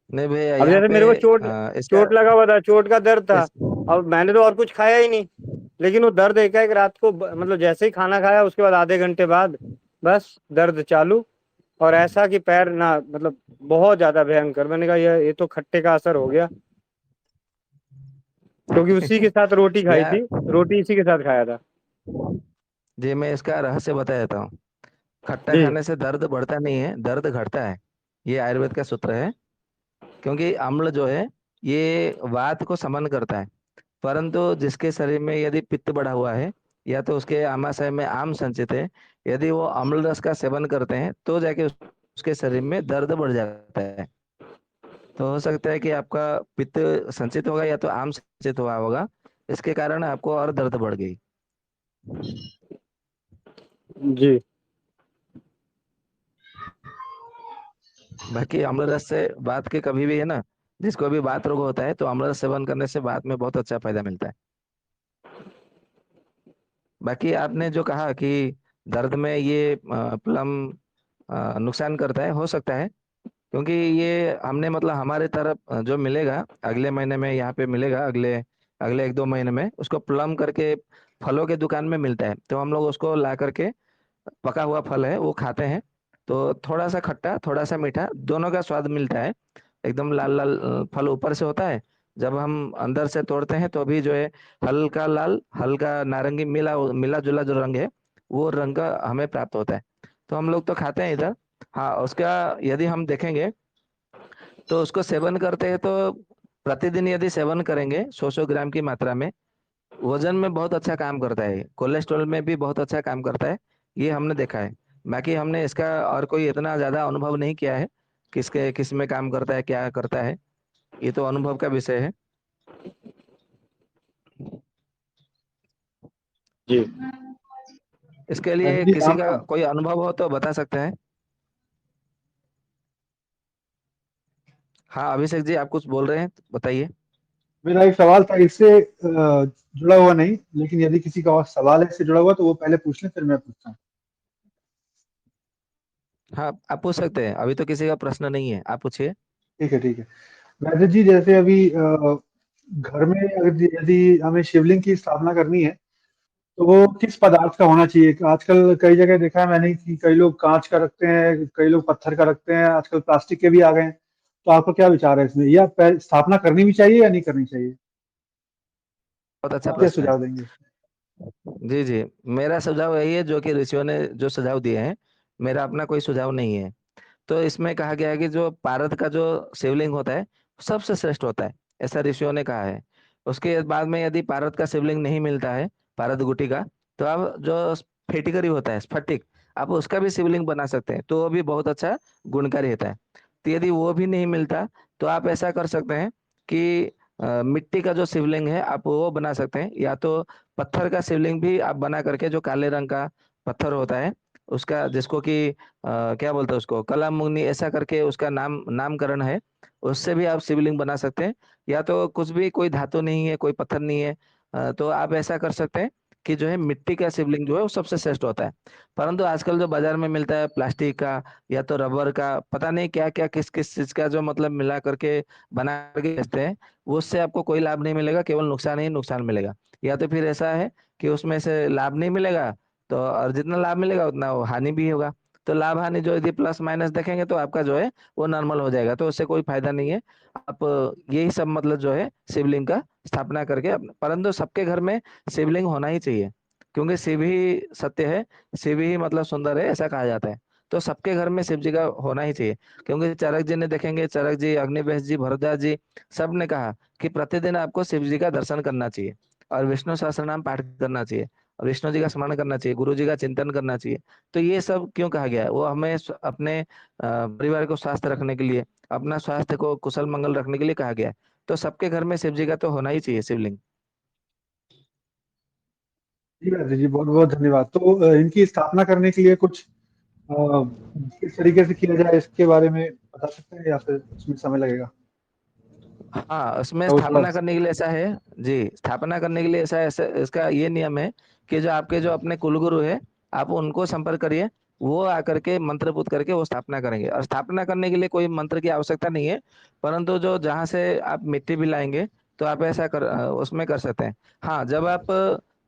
S3: नहीं भैया,
S6: अब
S3: यहाँ
S6: जैसे
S3: पे
S6: मेरे को
S3: इसका
S6: चोट लगा हुआ था, चोट का दर्द था।
S3: इस
S6: अब मैंने तो और कुछ खाया ही नहीं, लेकिन वो दर्द एकाएक रात को मतलब जैसे ही खाना खाया उसके बाद आधे घंटे बाद बस दर्द चालू। और ऐसा कि पैर ना, मतलब बहुत ज्यादा भयंकर। मैंने कहा ये तो खट्टे का असर हो गया, क्योंकि उसी के साथ रोटी खाई
S3: या
S6: थी, रोटी इसी के साथ खाया था।
S3: जी, मैं इसका रहस्य बता देता हूँ। खट्टा
S6: जी
S3: खाने से दर्द बढ़ता नहीं है, दर्द घटता है। ये आयुर्वेद का सूत्र है। क्योंकि अम्ल जो है ये वात को समन करता है। परंतु जिसके शरीर में यदि पित्त बढ़ा हुआ है, या तो उसके आमाशय में आम संचित है, यदि वो अम्ल रस का सेवन करते हैं तो जाके उसके शरीर में दर्द बढ़ जाता है। तो हो सकता है कि आपका पित्त संचित होगा या तो आम संचित हुआ होगा, इसके कारण आपको और दर्द बढ़ गई।
S6: जी।
S3: बाकी अम्ल रस से बात के कभी भी है ना, जिसको भी बात रोग होता है तो अम्ल रस सेवन करने से बात में बहुत अच्छा फायदा मिलता है। बाकी आपने जो कहा कि दर्द में ये प्लम नुकसान करता है, हो सकता है। क्योंकि ये हमने मतलब हमारे तरफ जो मिलेगा अगले महीने में, यहाँ पे मिलेगा अगले अगले 1-2 महीने में, उसको प्लम करके फलों के दुकान में मिलता है। तो हम लोग उसको ला करके, पका हुआ फल है वो खाते हैं। तो थोड़ा सा खट्टा थोड़ा सा मीठा दोनों का स्वाद मिलता है। एकदम लाल लाल फल ऊपर से होता है, जब हम अंदर से तोड़ते हैं तो भी जो है हल्का लाल हल्का नारंगी मिला मिला जुला जो रंग है, वो रंग का हमें प्राप्त होता है। तो हम लोग तो खाते हैं इधर। हाँ, उसका यदि हम देखेंगे तो उसको सेवन करते हैं तो प्रतिदिन यदि सेवन करेंगे 100-100 ग्राम की मात्रा में, वजन में बहुत अच्छा काम करता है, कोलेस्ट्रॉल में भी बहुत अच्छा काम करता है। ये हमने देखा है। बाकी हमने इसका और कोई इतना ज्यादा अनुभव नहीं किया है, किसके किस में काम करता है क्या करता है, ये तो अनुभव का विषय है।
S6: जी
S3: इसके
S5: दादा
S3: लिए
S5: जी
S3: किसी
S5: राम
S3: का
S5: राम।
S3: कोई अनुभव हो तो बता सकते हैं। हाँ अभिषेक जी, आप कुछ बोल रहे हैं, बताइए।
S5: मेरा एक सवाल था इससे जुड़ा हुआ नहीं, लेकिन यदि किसी का और सवाल है इससे जुड़ा हुआ तो वो पहले पूछ लें फिर मैं पूछता हूँ।
S3: हाँ आप पूछ सकते हैं, अभी तो किसी का प्रश्न नहीं है, आप पूछिए।
S5: ठीक है ठीक है। वैद्य जी जैसे अभी घर में अगर यदि हमें शिवलिंग की स्थापना करनी है तो वो किस पदार्थ का होना चाहिए? आजकल कई जगह देखा है मैंने कि कई लोग कांच का रखते हैं, कई लोग पत्थर का रखते हैं, आजकल प्लास्टिक के भी आ गए हैं। तो आपका क्या विचार है इसमें, या स्थापना करनी भी चाहिए या नहीं करनी चाहिए?
S3: बहुत अच्छा
S5: आप क्या
S3: प्रश्न है।
S5: सुझाव देंगे?
S3: जी जी, मेरा सुझाव यही है जो कि ऋषियों ने जो सुझाव दिए हैं, मेरा अपना कोई सुझाव नहीं है। तो इसमें कहा गया है कि जो पारद का जो शिवलिंग होता है सबसे श्रेष्ठ होता है, ऐसा ऋषियों ने कहा है। उसके बाद में यदि पारद का शिवलिंग नहीं मिलता है, पारद गुटी का, तो आप जो फेटिकरी होता है स्फटिक, आप उसका भी शिवलिंग बना सकते हैं, तो वो भी बहुत अच्छा गुणकारी होता है। तो यदि वो भी नहीं मिलता तो आप ऐसा कर सकते हैं कि मिट्टी का जो शिवलिंग है आप वो बना सकते हैं, या तो पत्थर का शिवलिंग भी आप बना करके, जो काले रंग का पत्थर होता है उसका, जिसको कि क्या बोलते हैं उसको, कला मुगनी ऐसा करके उसका नामकरण है, उससे भी आप शिवलिंग बना सकते हैं। या तो कुछ भी, कोई धातु नहीं है कोई पत्थर नहीं है, तो आप ऐसा कर सकते हैं कि जो है मिट्टी का शिवलिंग जो है वो सबसे श्रेष्ठ होता है। परंतु आजकल जो बाजार में मिलता है प्लास्टिक का या तो रबर का, पता नहीं क्या क्या किस किस चीज का जो मतलब मिला करके बना करके बेचते हैं, वो उससे आपको कोई लाभ नहीं मिलेगा, केवल नुकसान ही नुकसान मिलेगा। या तो फिर ऐसा है कि उसमें से लाभ नहीं मिलेगा, तो और जितना लाभ मिलेगा उतना वो हानि भी होगा। तो लाभ हानि जो यदि प्लस माइनस देखेंगे तो आपका जो है वो नॉर्मल हो जाएगा, तो उससे कोई फायदा नहीं है। आप यही सब मतलब जो है शिवलिंग का स्थापना करके परंतु सबके घर में शिवलिंग होना ही चाहिए, क्योंकि शिव ही सत्य है, शिव ही मतलब सुंदर है, ऐसा कहा जाता है। तो सबके घर में शिव जी का होना ही चाहिए, क्योंकि चरक जी ने देखेंगे, चरक जी, अग्निवेश जी, भरद्वाज जी, सब ने कहा कि प्रतिदिन आपको शिव जी का दर्शन करना चाहिए और विष्णु सहस्त्र नाम पाठ करना चाहिए और विष्णु जी का स्मरण करना चाहिए, गुरु जी का चिंतन करना चाहिए। तो ये सब क्यों कहा गया है? वो हमें अपने परिवार को स्वस्थ रखने के लिए, अपना स्वास्थ्य को कुशल मंगल रखने के लिए कहा गया है। तो सबके घर में शिव जी का तो होना ही चाहिए शिवलिंग।
S8: जी वैद्य जी, बहुत बहुत धन्यवाद। तो इनकी स्थापना करने के लिए कुछ अ, किस तरीके से किया जाए, इसके बारे में बता सकते हैं या फिर उसमें समय लगेगा?
S3: हाँ, उसमें
S8: तो थोड़ा
S3: स्थापना करने के लिए ऐसा है जी, स्थापना करने के लिए ऐसा ऐसा इसका ये नियम है कि जो आपके जो अपने कुलगुरु है, आप उनको संपर्क करिए, वो आकर के मंत्रपुत करके वो स्थापना करेंगे। और स्थापना करने के लिए कोई मंत्र की आवश्यकता नहीं है, परंतु जो जहाँ से आप मिट्टी भी लाएंगे तो आप ऐसा उसमें कर सकते हैं। हाँ, जब आप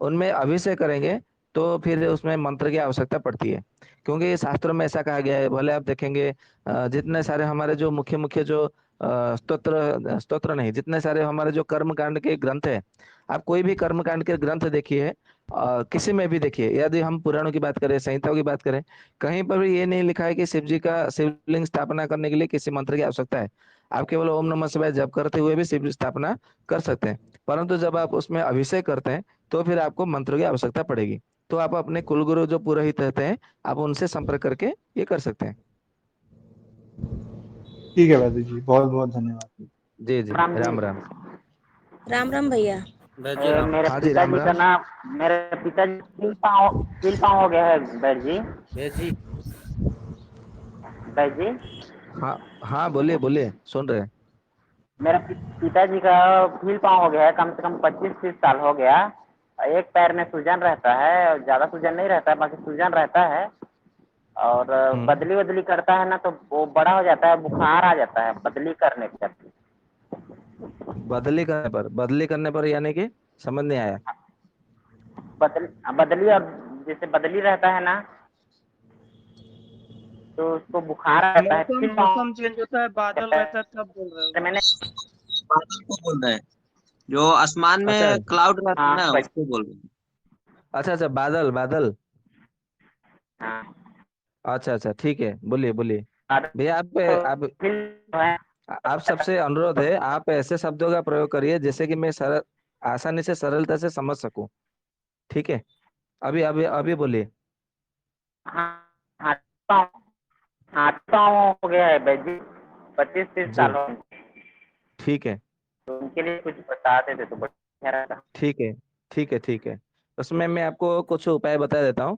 S3: उनमें अभिषेक करेंगे तो फिर उसमें मंत्र की आवश्यकता पड़ती है, क्योंकि शास्त्रों में ऐसा कहा गया है। भले आप देखेंगे जितने सारे हमारे जो मुख्य मुख्य जो स्तोत्र स्तोत्र नहीं, जितने सारे हमारे जो कर्म कांड के ग्रंथ है, आप कोई भी कर्म कांड के ग्रंथ देखिए, किसी में भी देखिए, यदि हम पुराणों की बात करें, संहिताओं की बात करें, कहीं पर भी ये नहीं लिखा है कि शिव जी का शिवलिंग स्थापना करने के लिए किसी मंत्र की आवश्यकता है। आप केवल ओम नमः शिवाय जप करते हुए भी शिव स्थापना कर सकते हैं, परंतु जब आप उसमें अभिषेक करते हैं तो फिर आपको मंत्र की आवश्यकता पड़ेगी। तो आप अपने कुलगुरु जो पुरोहित रहते हैं, आप उनसे संपर्क करके ये कर सकते हैं।
S8: ठीक है वैद्य जी, बहुत बहुत धन्यवाद।
S3: जी जी,
S6: राम जी।
S3: राम राम।
S9: राम राम भैया।
S2: बैठ जी राम।
S6: मेरे
S3: हाँ जी, राम
S6: पिताजी का
S3: राम।
S6: नाम, मेरे पिताजी तिल पाँव हो गया है बैठ जी।
S2: बैठ जी।
S6: बैठ जी,
S3: हाँ हाँ, बोलिए बोलिए, सुन रहे हैं।
S6: मेरा पिताजी का फील पाँव हो गया है, कम से कम 25-30 साल हो गया। एक पैर में सूजन रहता है, ज्यादा सूजन नहीं रहता है, बाकी सूजन रहता है। और
S3: हम्म।
S6: बदली बदली करता है ना तो वो बड़ा हो जाता है, बुखार आ जाता है बदली करने पर।
S3: बदली करने पर यानी कि समझ नहीं आया।
S6: बदली और जैसे बदली रहता है ना तो उसको बुखार आता है,
S4: मौसम
S6: फिर
S4: मौसम चेंज होता है, बादल रहता है, तब बोल रहे हो?
S6: मैंने
S7: बादल को बोल रहे हैं, जो आसमान
S3: अच्छा
S7: में क्लाउड रहता है
S6: हाँ
S7: ना, उसको बोल रहे हैं।
S3: अच्छा अच्छा, बादल बादल।
S6: हाँ
S3: अच्छा अच्छा, ठीक है, बोलिए बोलिए।
S6: बादल
S3: भैया
S6: तो
S3: आप
S6: फिर है।
S3: आप सबसे अनुरोध है, आप ऐसे शब्दों का प्रयोग करिए जैसे कि मैं सरल, आसानी से सरलता से समझ सकूं। ठीक है, अभी अभी अभी बोलिए।
S6: हाँ, हाथ पाँव, हाथ पाँव हो गया है भाई जी, 25-30
S3: जी,
S6: सालों में।
S3: ठीक है
S6: तो उनके लिए कुछ बता देते तो बढ़िया रहता।
S3: ठीक है ठीक है ठीक है। उसमें मैं आपको कुछ उपाय बता देता हूँ,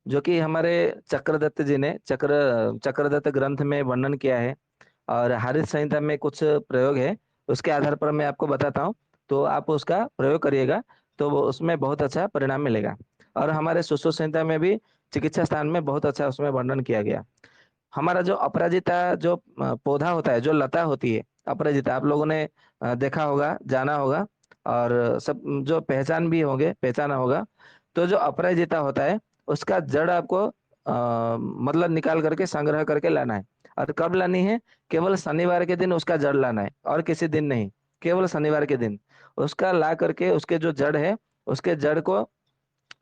S3: जो कि हमारे चक्रदत्त जी ने चक्रदत्त ग्रंथ में वर्णन किया है, और हरित संहिता में कुछ प्रयोग है, उसके आधार पर मैं आपको बताता हूँ। तो आप उसका प्रयोग करिएगा, तो उसमें बहुत अच्छा परिणाम मिलेगा। और हमारे सुश्रुत संहिता में भी चिकित्सा स्थान में बहुत अच्छा उसमें वर्णन किया गया। हमारा जो अपराजिता जो पौधा होता है, जो लता होती है अपराजिता, आप लोगों ने देखा होगा, जाना होगा, और सब जो पहचाना होगा। तो जो अपराजिता होता है, उसका जड़ आपको मतलब निकाल करके संग्रह करके लाना है। और कब लानी है? केवल शनिवार के दिन उसका जड़ लाना है, और किसी दिन नहीं, केवल शनिवार के दिन उसका ला करके, उसके जो जड़ है, उसके जड़ को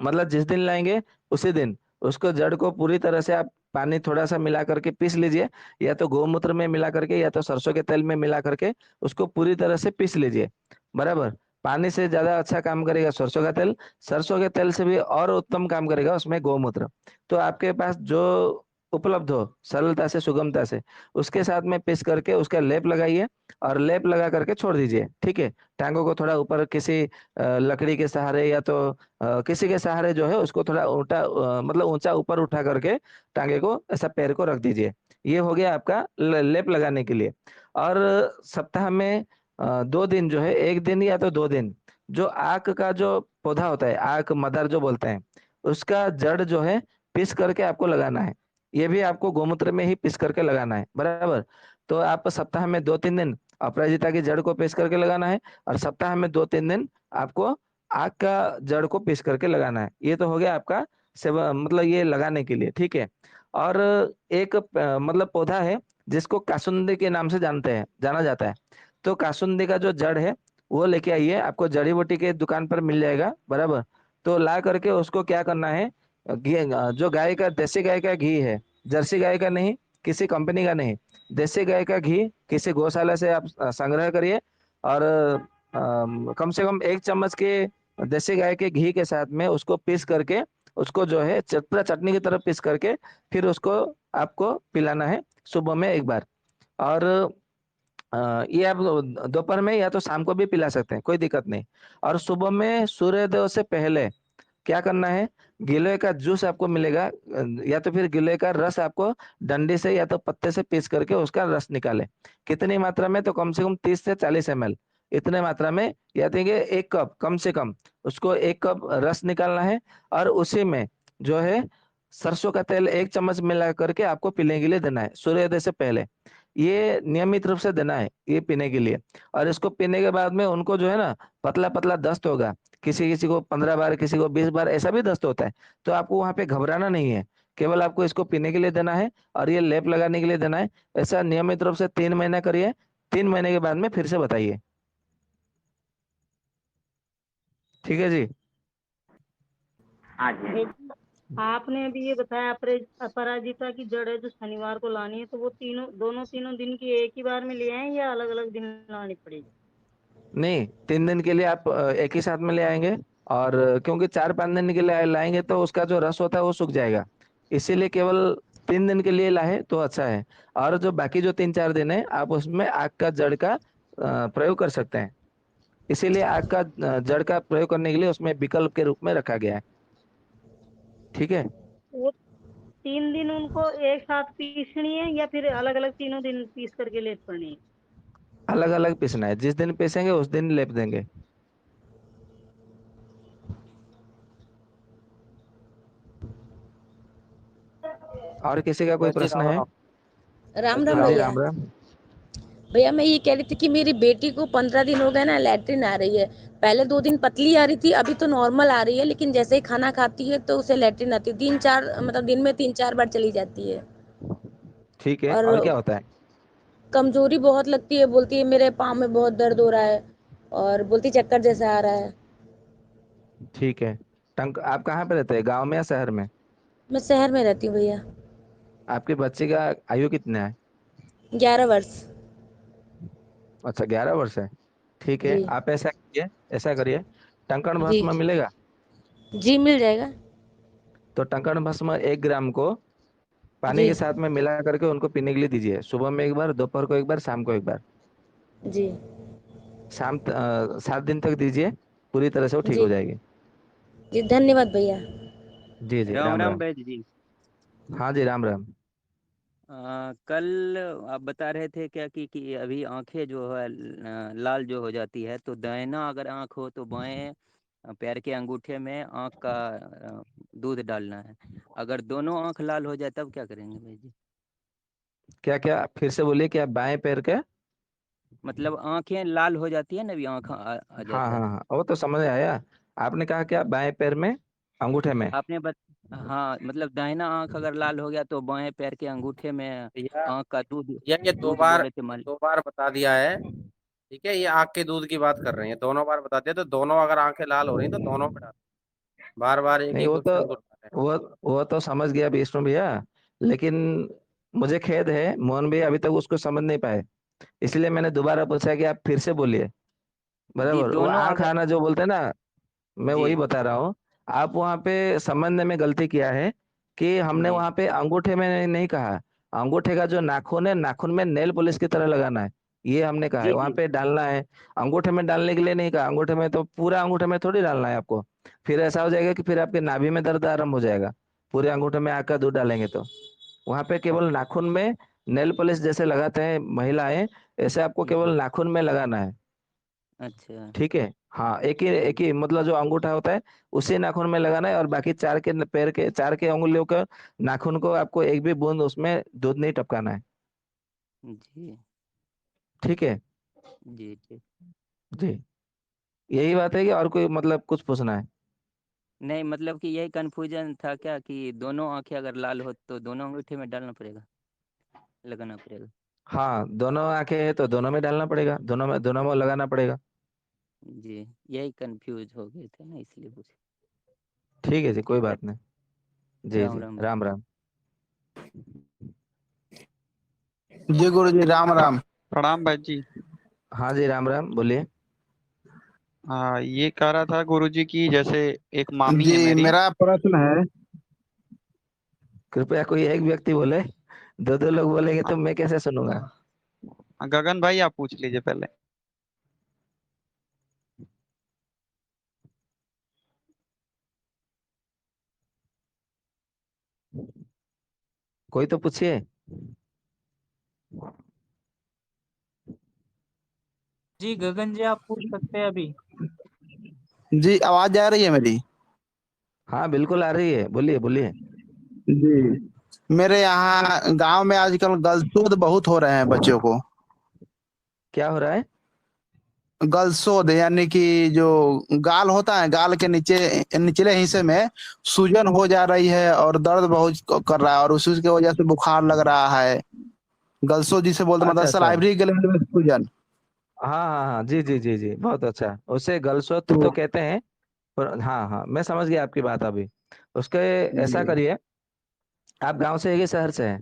S3: मतलब जिस दिन लाएंगे उसी दिन उसको जड़ को पूरी तरह से आप पानी थोड़ा सा मिला करके पीस लीजिए, या तो गोमूत्र में मिला करके या तो सरसों के तेल में मिला करके उसको पूरी तरह से पीस लीजिए। बराबर। पानी से ज्यादा अच्छा काम करेगा सरसों का तेल, सरसों के तेल से भी और उत्तम काम करेगा उसमें गोमूत्र। तो आपके पास जो उपलब्ध हो सरलता से, सुगमता से, उसके साथ में पीस करके उसका लेप लगाइए, और लेप लगा करके छोड़ दीजिए। ठीक है, टांगों को थोड़ा ऊपर किसी लकड़ी के सहारे या तो किसी के सहारे जो है उसको थोड़ा मतलब ऊंचा ऊपर उठा करके टांगे को ऐसा पैर को रख दीजिए। ये हो गया आपका लेप लगाने के लिए। और सप्ताह में 2 दिन जो है, एक दिन या तो 2 दिन, जो आक का जो पौधा होता है, आक मदर जो बोलते हैं, उसका जड़ जो है पीस करके आपको लगाना है। ये भी आपको गोमूत्र में ही पीस करके लगाना है। बराबर। तो आप सप्ताह में 2-3 दिन अपराजिता की जड़ को पीस करके लगाना है, और सप्ताह में 2-3 दिन आपको आग का जड़ को पीस करके लगाना है। ये तो हो गया आपका सेवा, मतलब ये लगाने के लिए। ठीक है। और एक मतलब पौधा है जिसको कासुंदी के नाम से जाना जाता है। तो कासुंदी का जो जड़ है वो लेके आइए, आपको जड़ी बूटी के दुकान पर मिल जाएगा, बराबर। तो ला करके उसको क्या करना है, घी, जो गाय का देसी गाय का घी है, जर्सी गाय का नहीं, किसी कंपनी का नहीं, देसी गाय का घी किसी गौशाला से आप संग्रह करिए। और कम से कम 1 चम्मच के देसी गाय के घी के साथ में उसको पीस करके, उसको जो है पूरा चटनी की तरह पीस करके, फिर उसको आपको पिलाना है सुबह में एक बार। और ये आप दोपहर में या तो शाम को भी पिला सकते हैं, कोई दिक्कत नहीं। और सुबह में सूर्योदय से पहले क्या करना है, गिलोय का जूस आपको मिलेगा, या तो फिर गिलोय का रस आपको डंडी से या तो पत्ते से पीस करके उसका रस निकाले। कितनी मात्रा में, तो कम से कम 30 से 40 ml, इतने मात्रा में, या तो ये 1 कप कम से कम, उसको 1 कप रस निकालना है। और उसी में जो है सरसों का तेल 1 चम्मच मिला करके आपको पीने के लिए देना है सूर्योदय से पहले। ये नियमित रूप से देना है ये पीने के लिए। और इसको पीने के बाद में उनको जो है ना, पतला पतला दस्त होगा, किसी किसी को 15 बार, किसी को 20 बार ऐसा भी दस्त होता है। तो आपको वहां पे घबराना नहीं है, केवल आपको इसको पीने के लिए देना है और ये लेप लगाने के लिए देना है। ऐसा नियमित रूप से 3 महीना करिए। 3 महीने के बाद में फिर से बताइए। ठीक है जी।
S10: जी, आपने अभी ये बताया अपराजिता की जड़ है जो शनिवार को लानी है, तो वो तीनों दिन की एक ही बार में ले आए या अलग अलग दिन लानी पड़ेगी?
S3: नहीं, 3 दिन के लिए आप एक ही साथ में ले आएंगे। और क्योंकि 4-5 दिन के लिए लाएंगे तो उसका जो रस होता है वो सूख जाएगा, इसीलिए केवल 3 दिन के लिए लाए तो अच्छा है। और जो बाकी जो 3-4 दिन है आप उसमें आग का जड़ का प्रयोग कर सकते हैं। इसीलिए आग का जड़ का प्रयोग करने के लिए उसमें विकल्प के रूप में रखा गया है। ठीक है।
S10: वो 3 दिन उनको एक साथ पीसनी है या फिर अलग अलग तीनों दिन पीस करके लेट पड़नी है?
S3: अलग अलग पीसना है, जिस दिन पीसेंगे उस दिन लेप देंगे। और किसी का कोई
S2: बस जी,
S3: प्रश्न
S2: राम
S3: है?
S2: राम।
S9: राम
S2: बस जी,
S9: राम
S3: हाँ
S2: राम
S3: जी,
S9: भैया।
S3: राम राम।
S9: भैया मैं ये कह रही थी कि मेरी बेटी को 15 दिन हो गए ना, लैट्रिन आ रही है। पहले 2 दिन पतली आ रही थी, अभी तो नॉर्मल आ रही है, लेकिन जैसे ही खाना खाती है तो उसे लैट्रिन आती है। 3-4 मतलब दिन में 3-4 बार चली जाती है।
S3: ठीक है,
S9: और
S3: और क्या होता है?
S9: कमजोरी बहुत लगती है, बोलती है मेरे पाँव में बहुत दर्द हो रहा है, और बोलती चक्कर जैसा आ रहा है।
S3: ठीक है। आप कहाँ पे रहते हैं, गांव में या शहर में?
S9: मैं शहर में रहती हूँ भैया।
S3: आपके बच्चे का आयु कितना है?
S9: 11 वर्ष।
S3: अच्छा, 11 वर्ष है। ठीक है,
S9: जी।
S3: आप ऐसा करिए, टंकण
S9: जी।
S3: भस्म मिलेगा?
S9: जी मिल जाएगा।
S3: तो टंकण भस्म 1 ग्राम को पानी
S9: जी।
S3: के साथ में मिला करके उनको पीने के लिए दीजिए, सुबह में एक बार, दोपहर को एक बार, शाम को एक बार।
S9: जी।
S3: 7 दिन तक दीजिए, पूरी तरह से वो ठीक
S9: जी।
S3: हो जाएगी।
S9: जी धन्यवाद भैया।
S3: जी जी,
S11: राम
S3: राम
S11: राम
S3: राम।
S11: वैद्य जी।
S3: हाँ जी, राम राम।
S11: कल आप बता रहे थे क्या कि अभी आंखें जो है लाल जो हो जाती है, तो दाहिना अगर आंख हो तो बाएं पैर के अंगूठे में आंख का दूध डालना है। अगर दोनों आंख लाल हो जाए तब क्या करेंगे भाई जी?
S3: क्या क्या फिर से बोलिए, क्या बाएं पैर का?
S11: मतलब आंखें लाल हो जाती है ना, अभी आंख आ
S3: हाँ
S11: जाता
S3: हाँ
S11: है।
S3: हाँ, वो तो समझ आया। आपने कहा क्या, बाएं पैर में अंगूठे में?
S11: आपने हाँ, मतलब दाहिना आंख अगर लाल हो गया तो बाएं पैर के अंगूठे में
S12: भैया
S11: आंख का दूध
S12: भैया ये दो
S11: दूध
S12: बार
S11: बोले थे मान।
S12: 2 बार बता दिया है। ठीक है, ये आग के दूध की बात कर रहे हैं, दोनों बार बता दिया, तो दोनों अगर आंखें लाल हो रही तो दोनों पे डाल, बार बार एक
S3: नहीं,
S12: एक
S3: वो तो
S12: क्वेश्चन को डालें।
S3: वो वो तो समझ गया विष्णु भैया, लेकिन मुझे खेद है, मोहन भैया अभी तक उसको समझ नहीं पाए। इसलिए मैंने दोबारा पूछा कि आप फिर से बोलिए।
S11: जी
S3: बराबर, वो
S11: दोनों
S3: आँख
S11: अगर।
S3: आना जो बोलते हैं ना, मैं
S11: जी
S3: वही बता रहा हूँ। आप वहाँ पे समझने में गलती किया है कि हमने
S11: जी
S3: वहाँ पे अंगूठे में नहीं कहा। अंगूठे का जो नाखून है, नाखून में नेल पॉलिश की तरह लगाना है, ये हमने कहा है,
S11: जी
S3: वहाँ
S11: जी
S3: पे डालना है। अंगूठे में डालने के लिए नहीं कहा, अंगूठे में तो पूरा अंगूठे में थोड़ी डालना है आपको। फिर ऐसा हो जाएगा कि फिर आपके नाभि में दर्द आरंभ हो जाएगा, पूरे अंगूठे में आग का दूध डालेंगे तो। वहाँ पे केवल नाखून में नेल पॉलिश जैसे लगाते हैं महिलाएं, ऐसे आपको केवल
S11: जी।
S3: नाखून में लगाना है।
S11: अच्छा।
S3: ठीक है। हाँ, एक ही मतलब जो अंगूठा होता है उसी नाखून में लगाना है, और बाकी पैर के 4 के उंगलियों का नाखून को आपको एक भी बूंद उसमें दूध नहीं टपकाना है।
S11: जी
S3: ठीक है।
S11: जी जी।
S3: जी, यही बात है कि और कोई मतलब कुछ पूछना है?
S11: नहीं मतलब कि यही कंफ्यूजन था क्या कि दोनों आंखें अगर लाल हो तो दोनों अंगूठे में डालना पड़ेगा, लगाना पड़ेगा।
S3: हाँ, दोनों आंखें हैं तो दोनों में डालना पड़ेगा, दोनों में लगाना पड़ेगा।
S11: जी यही कंफ्यूज हो गए थे ना, इसलिए पूछे।
S3: ठीक है जी, कोई
S11: ठीक है।
S3: बात नहीं। जी
S11: राम
S3: जी,
S11: राम।
S3: राम राम।
S13: जी गुरु जी, राम राम।
S14: प्रणाम भाई जी।
S3: हाँ जी, राम राम, बोलिए।
S14: हाँ, ये कह रहा था गुरुजी की जैसे एक मामी है
S13: जी
S14: मेरी।
S13: मेरा प्रश्न है।
S3: कृपया कोई एक व्यक्ति बोले, दो दो लोग बोलेंगे तो मैं कैसे सुनूंगा।
S14: गगन भाई आप पूछ लीजिए पहले।
S3: कोई तो पूछिए।
S15: जी गगन जी आप पूछ सकते हैं अभी।
S13: जी आवाज आ रही है मेरी?
S3: हाँ बिल्कुल आ रही है, बोलिए बोलिए।
S13: जी मेरे यहाँ गांव में आजकल गलशोध बहुत हो रहे हैं बच्चों को।
S3: क्या हो रहा है?
S13: गलशोध यानी कि जो गाल होता है, गाल के नीचे निचले हिस्से में सूजन हो जा रही है और दर्द बहुत कर रहा है, और उसी की वजह से बुखार लग रहा है। गलशोध जिसे बोलते मतलब
S3: अच्छा अच्छा।
S13: सलाइवरी ग्लैंड में सूजन।
S3: हाँ हाँ हाँ, जी जी जी जी, बहुत अच्छा। उसे गलसोत
S13: तो
S3: तो कहते हैं। पर हाँ हाँ, मैं समझ गया आपकी बात अभी। उसके ऐसा
S13: जी
S3: करिए, आप गांव से है कि शहर से है?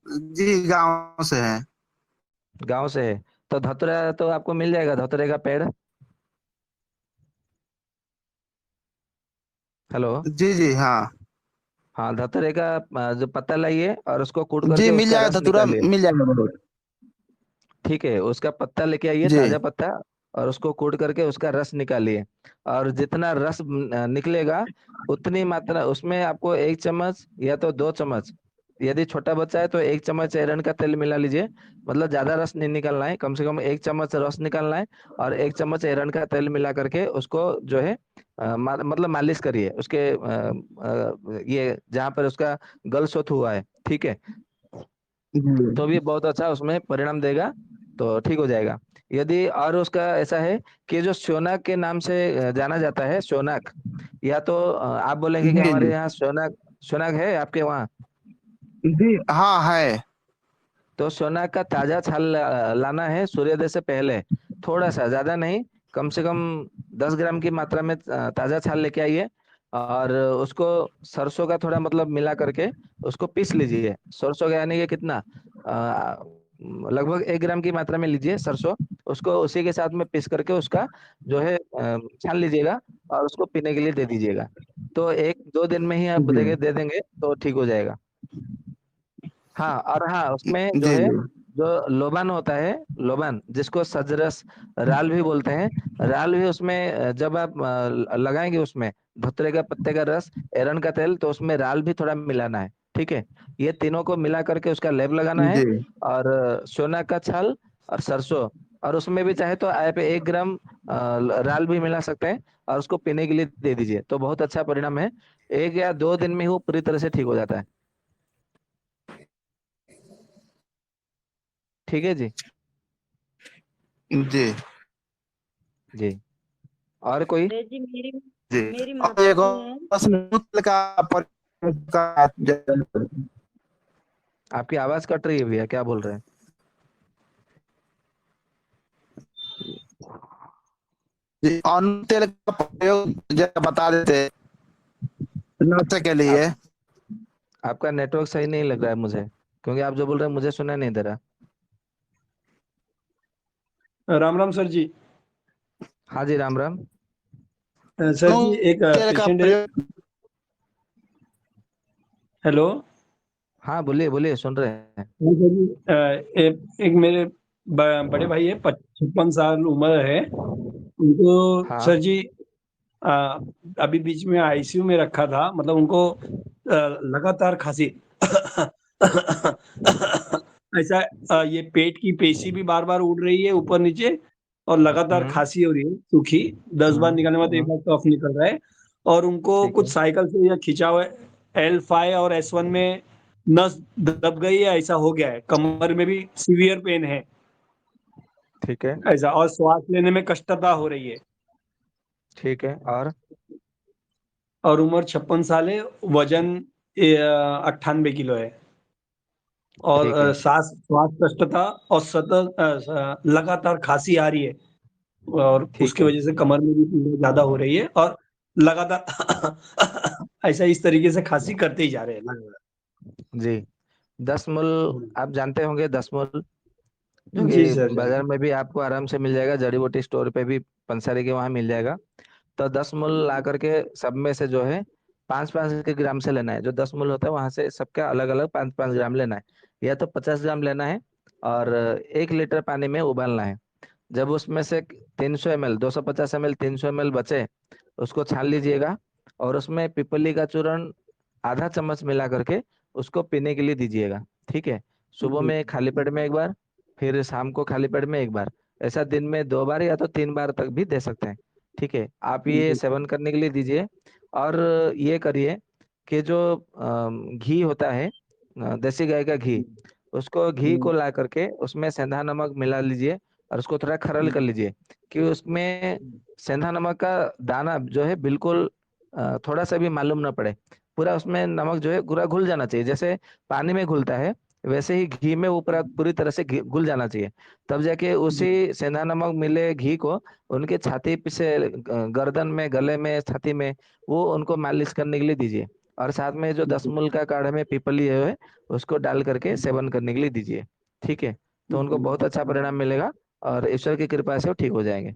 S13: जी गांव से है।
S3: गांव से है तो धतूरा तो आपको मिल जाएगा, धतूरे का पेड़। हेलो।
S13: जी जी हाँ।
S3: हाँ, धतूरे का जो पत्ता लाइए और उसको कूट
S13: जी
S3: करके
S13: मिल
S3: उसका
S13: जाएगा,
S3: रस
S13: धतूरा
S3: निकालिए।
S13: मिल जाएगा बहुत।
S3: ठीक है, उसका पत्ता लेके आइए,
S13: जी
S3: ताजा पत्ता। और उसको कूट करके उसका रस निकालिए। और जितना रस निकलेगा, उतनी मात्रा उसमें आपको 1 चम्मच या तो 2 चम्मच, यदि छोटा बच्चा है तो 1 चम्मच एरंड का तेल मिला लीजिए। मतलब ज्यादा रस नहीं निकालना है, कम से कम 1 चम्मच रस निकालना है। और 1 चम्मच एरंड का तेल मिला करके उसको जो है मतलब मालिश करिए उसके ये जहाँ पर उसका गल शोथ हुआ है। ठीक है, तो
S13: जी
S3: भी बहुत अच्छा उसमें परिणाम देगा। तो ठीक हो जाएगा। यदि और उसका ऐसा है कि जो शोनाक के नाम से जाना जाता है, शोनाक, या तो आप बोलेंगे कि
S13: जी
S3: हमारे
S13: जी
S3: यहाँ शोनाक, शोनाक है आपके वहाँ?
S13: जी हाँ है।
S3: तो शोनाक का ताजा छाल लाना है सूर्योदय से पहले। थोड़ा सा, ज्यादा नहीं, कम से कम 10 ग्राम की मात्रा में ताजा छाल लेके आइए। और उसको सरसों का थोड़ा मतलब मिला करके उसको पीस लीजिए। सरसों का यानी कि कितना, लगभग 1 ग्राम की मात्रा में लीजिए सरसों। उसको उसी के साथ में पीस करके उसका जो है छान लीजिएगा। और उसको पीने के लिए दे दीजिएगा। तो 1-2 दिन में ही आप
S13: जी
S3: दे देंगे तो ठीक हो जाएगा। हाँ, और हाँ, उसमें जो
S13: जी
S3: है,
S13: जी
S3: जो लोबान होता है, लोबान जिसको सजरस राल भी बोलते हैं, राल भी उसमें जब आप लगाएंगे उसमें धुतरे का पत्ते का रस, एरंड का तेल, तो उसमें राल भी थोड़ा मिलाना है। ठीक है, ये तीनों को मिला करके उसका लेप लगाना है।
S13: जी
S3: और सोना का छाल और सरसों, और उसमें भी चाहे तो आप 1 ग्राम राल भी मिला सकते हैं। और उसको पीने के लिए दे दीजिए तो बहुत अच्छा परिणाम है। 1 या 2 दिन में ही वो पूरी तरह से ठीक हो जाता है। ठीक है जी।
S13: जी
S3: जी, और कोई?
S10: अरे जी मेरी
S13: जी।
S10: मेरी
S13: और
S10: माता
S13: एक
S10: जी
S13: और
S10: हैं।
S13: प्रश्न, मूत्र का
S3: आपकी आवाज कट रही है भैया, क्या बोल रहे हैं?
S13: जी अन्न तेल का प्रयोग जरा बता देते नशे के
S3: आप
S13: लिए।
S3: आपका नेटवर्क सही नहीं लग रहा है मुझे, क्योंकि आप जो बोल रहे हैं मुझे सुना नहीं दे रहा।
S16: राम राम सर जी।
S3: हाँ जी, राम राम।
S16: सर जी एक
S13: तेल का
S16: पेशेंट है।
S13: प्रयोग।
S16: हेलो।
S3: हाँ बोलिए बोलिए, सुन रहे हैं।
S16: हाँ सर जी, एक मेरे बड़े भाई है, 56 साल उम्र है उनको।
S3: हाँ।
S16: सर जी अ, अभी बीच में आईसीयू में रखा था, मतलब उनको लगातार खांसी ऐसा ये पेट की पेशी भी बार बार उड़ रही है ऊपर नीचे, और लगातार
S3: हम्म
S16: खांसी हो रही है सूखी। 10 बार निकलने के बाद एक
S3: हम्म।
S16: बार कफ निकल रहा है। और उनको
S3: ठीक
S16: कुछ
S3: है।
S16: साइकिल से या खिंचाव L5 और S1 में नस दब गई है, ऐसा हो गया है। कमर में भी सीवियर पेन है
S3: ठीक है।
S16: ऐसा, और श्वास लेने में कष्टता हो रही है।
S3: ठीक है, और?
S16: और उम्र 56 साल है, वजन 98 किलो है और
S3: ठीक है।
S16: श्वास कष्टता और सतत लगातार खांसी आ रही है और
S3: ठीक
S16: उसकी
S3: है।
S16: वजह से कमर में भी पीड़ा ज्यादा हो रही है और लगातार ऐसा इस तरीके से खांसी करते ही जा रहे हैं लगातार।
S3: जी, 10 मूल आप जानते होंगे, 10 मूल जो
S16: जी
S3: कि
S16: सर जी।
S3: बाजार में भी आपको आराम से मिल जाएगा, जड़ी बूटी स्टोर पे भी पंसारी के वहां मिल जाएगा। तो 10 मूल ला करके सब में से जो है 5-5 ग्राम से लेना है। जो 10 मूल होता है वहां से सबका अलग अलग 5-5 ग्राम लेना है, या तो 50 ग्राम लेना है, और 1 लीटर पानी में उबालना है। जब उसमें से 300 ml, 250 ml, 300 ml बचे, उसको छान लीजिएगा, और उसमें पिपली का चूर्ण आधा चम्मच मिला करके उसको पीने के लिए दीजिएगा। ठीक है। सुबह
S16: जी
S3: में खाली पेट में एक बार, फिर शाम को खाली पेट में एक बार, ऐसा दिन में 2 बार या तो 3 बार तक भी दे सकते हैं। ठीक है, आप ये
S16: जी
S3: सेवन करने के लिए दीजिए। और ये करिए कि जो घी होता है, देसी गाय का घी, उसको घी को ला करके उसमें सेंधा नमक मिला लीजिए, और उसको थोड़ा खरल कर लीजिए, कि उसमें सेंधा नमक का दाना जो है बिल्कुल थोड़ा सा भी मालूम ना पड़े। पूरा उसमें नमक जो है पूरा घुल जाना चाहिए, जैसे पानी में घुलता है वैसे ही घी में वो पूरा पूरी तरह से घुल जाना चाहिए। तब जाके उसी सेंधा नमक मिले घी को उनके छाती पे से गर्दन में, गले में, छाती में, वो उनको मालिश करने के लिए दीजिए। और साथ में जो 10 मूल का काढ़े में पीपली है उसको डाल करके सेवन करने के लिए दीजिए। ठीक है, तो उनको बहुत अच्छा परिणाम मिलेगा, और ईश्वर की कृपा से वो ठीक हो जाएंगे।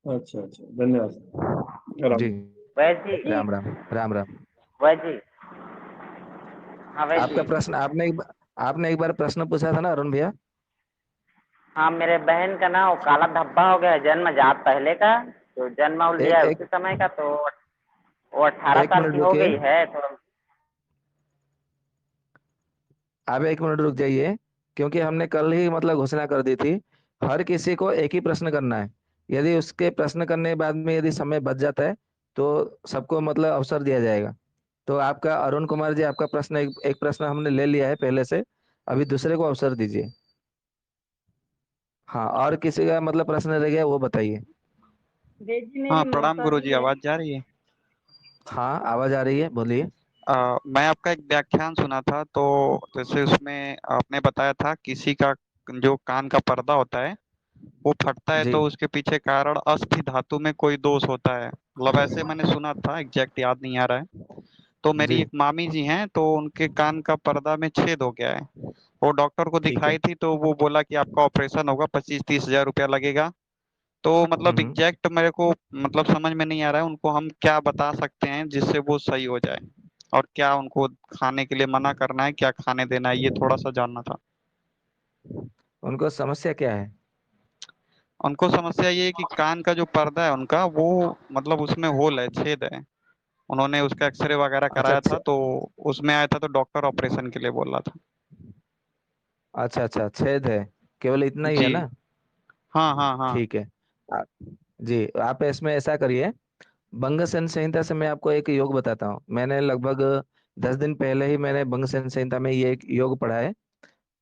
S16: अच्छा अच्छा, धन्यवाद। राम
S3: जी,
S17: वैसे जी,
S3: राम राम। राम राम।
S17: वैसे हाँ वैसे
S3: आपका प्रश्न, आपने एक बार प्रश्न पूछा था ना अरुण भैया।
S17: हाँ, मेरे बहन का ना वो काला धब्बा हो गया है जन्मजात पहले का, तो जन्म हो
S3: एक
S17: लिया है
S3: एक
S17: उसी समय का, तो वो 18
S3: एक
S17: साल
S3: मिनट
S17: की हो
S3: रुकिए,
S17: गई है तो।
S3: आप 1 मिनट रुक जाइए, क्योंकि हमने कल ही मतलब घोषणा कर दी थी, हर किसी को एक ही प्रश्न करना है। यदि उसके प्रश्न करने के बाद में यदि समय बच जाता है तो सबको मतलब अवसर दिया जाएगा। तो आपका अरुण कुमार जी, आपका प्रश्न एक प्रश्न हमने ले लिया है पहले से, अभी दूसरे को अवसर दीजिए। हाँ, और किसी का मतलब प्रश्न रह गया वो बताइए।
S10: जी
S14: हाँ,
S10: मेरी
S14: प्रणाम
S10: मौसा
S14: गुरुजी,
S10: जी है।
S14: आवाज जा रही है?
S3: हाँ, आवाज आ रही है, बोलिए।
S14: मैं आपका एक व्याख्यान सुना था, तो जैसे उसमें आपने बताया था किसी का जो कान का पर्दा होता है वो फटता है,
S3: जी
S14: तो उसके पीछे कारण अस्थि धातु में कोई दोष होता है, मतलब ऐसे मैंने सुना था, एग्जैक्ट याद नहीं आ रहा है। तो मेरी
S3: जी।
S14: एक मामी जी हैं, तो उनके कान का पर्दा में छेद हो गया है। वो डॉक्टर को
S3: ठीक है।
S14: दिखाई थी, तो वो बोला कि आपका ऑपरेशन होगा, 25-30 हजार रुपया लगेगा। तो मतलब
S3: हम्म।
S14: एग्जैक्ट मेरे को मतलब समझ में नहीं आ रहा है, उनको हम क्या बता सकते हैं जिससे वो सही हो जाए, और क्या उनको खाने के लिए मना करना है, क्या खाने देना है, ये थोड़ा सा जानना था।
S3: उनको समस्या क्या है?
S14: उनको समस्या ये है कि कान का जो पर्दा है उनका, वो मतलब उसमें होल है, छेद है। उन्होंने उसका एक्सरे वगैरह
S3: अच्छा
S14: कराया
S3: अच्छा।
S14: था, तो उसमें आया था, तो डॉक्टर ऑपरेशन के लिए बोल रहा था।
S3: अच्छा अच्छा, छेद है, केवल इतना ही है
S14: जी।
S3: ना?
S14: हाँ हाँ हाँ।
S3: ठीक है। आ, जी, आप इसमें ऐसा करिए, भंग सेन संहिता से मैं आपको एक योग बताता हूँ। मैंने लगभग 10 दिन पहले ही मैंने भंग सेन संहिता में ये एक योग पढ़ा है।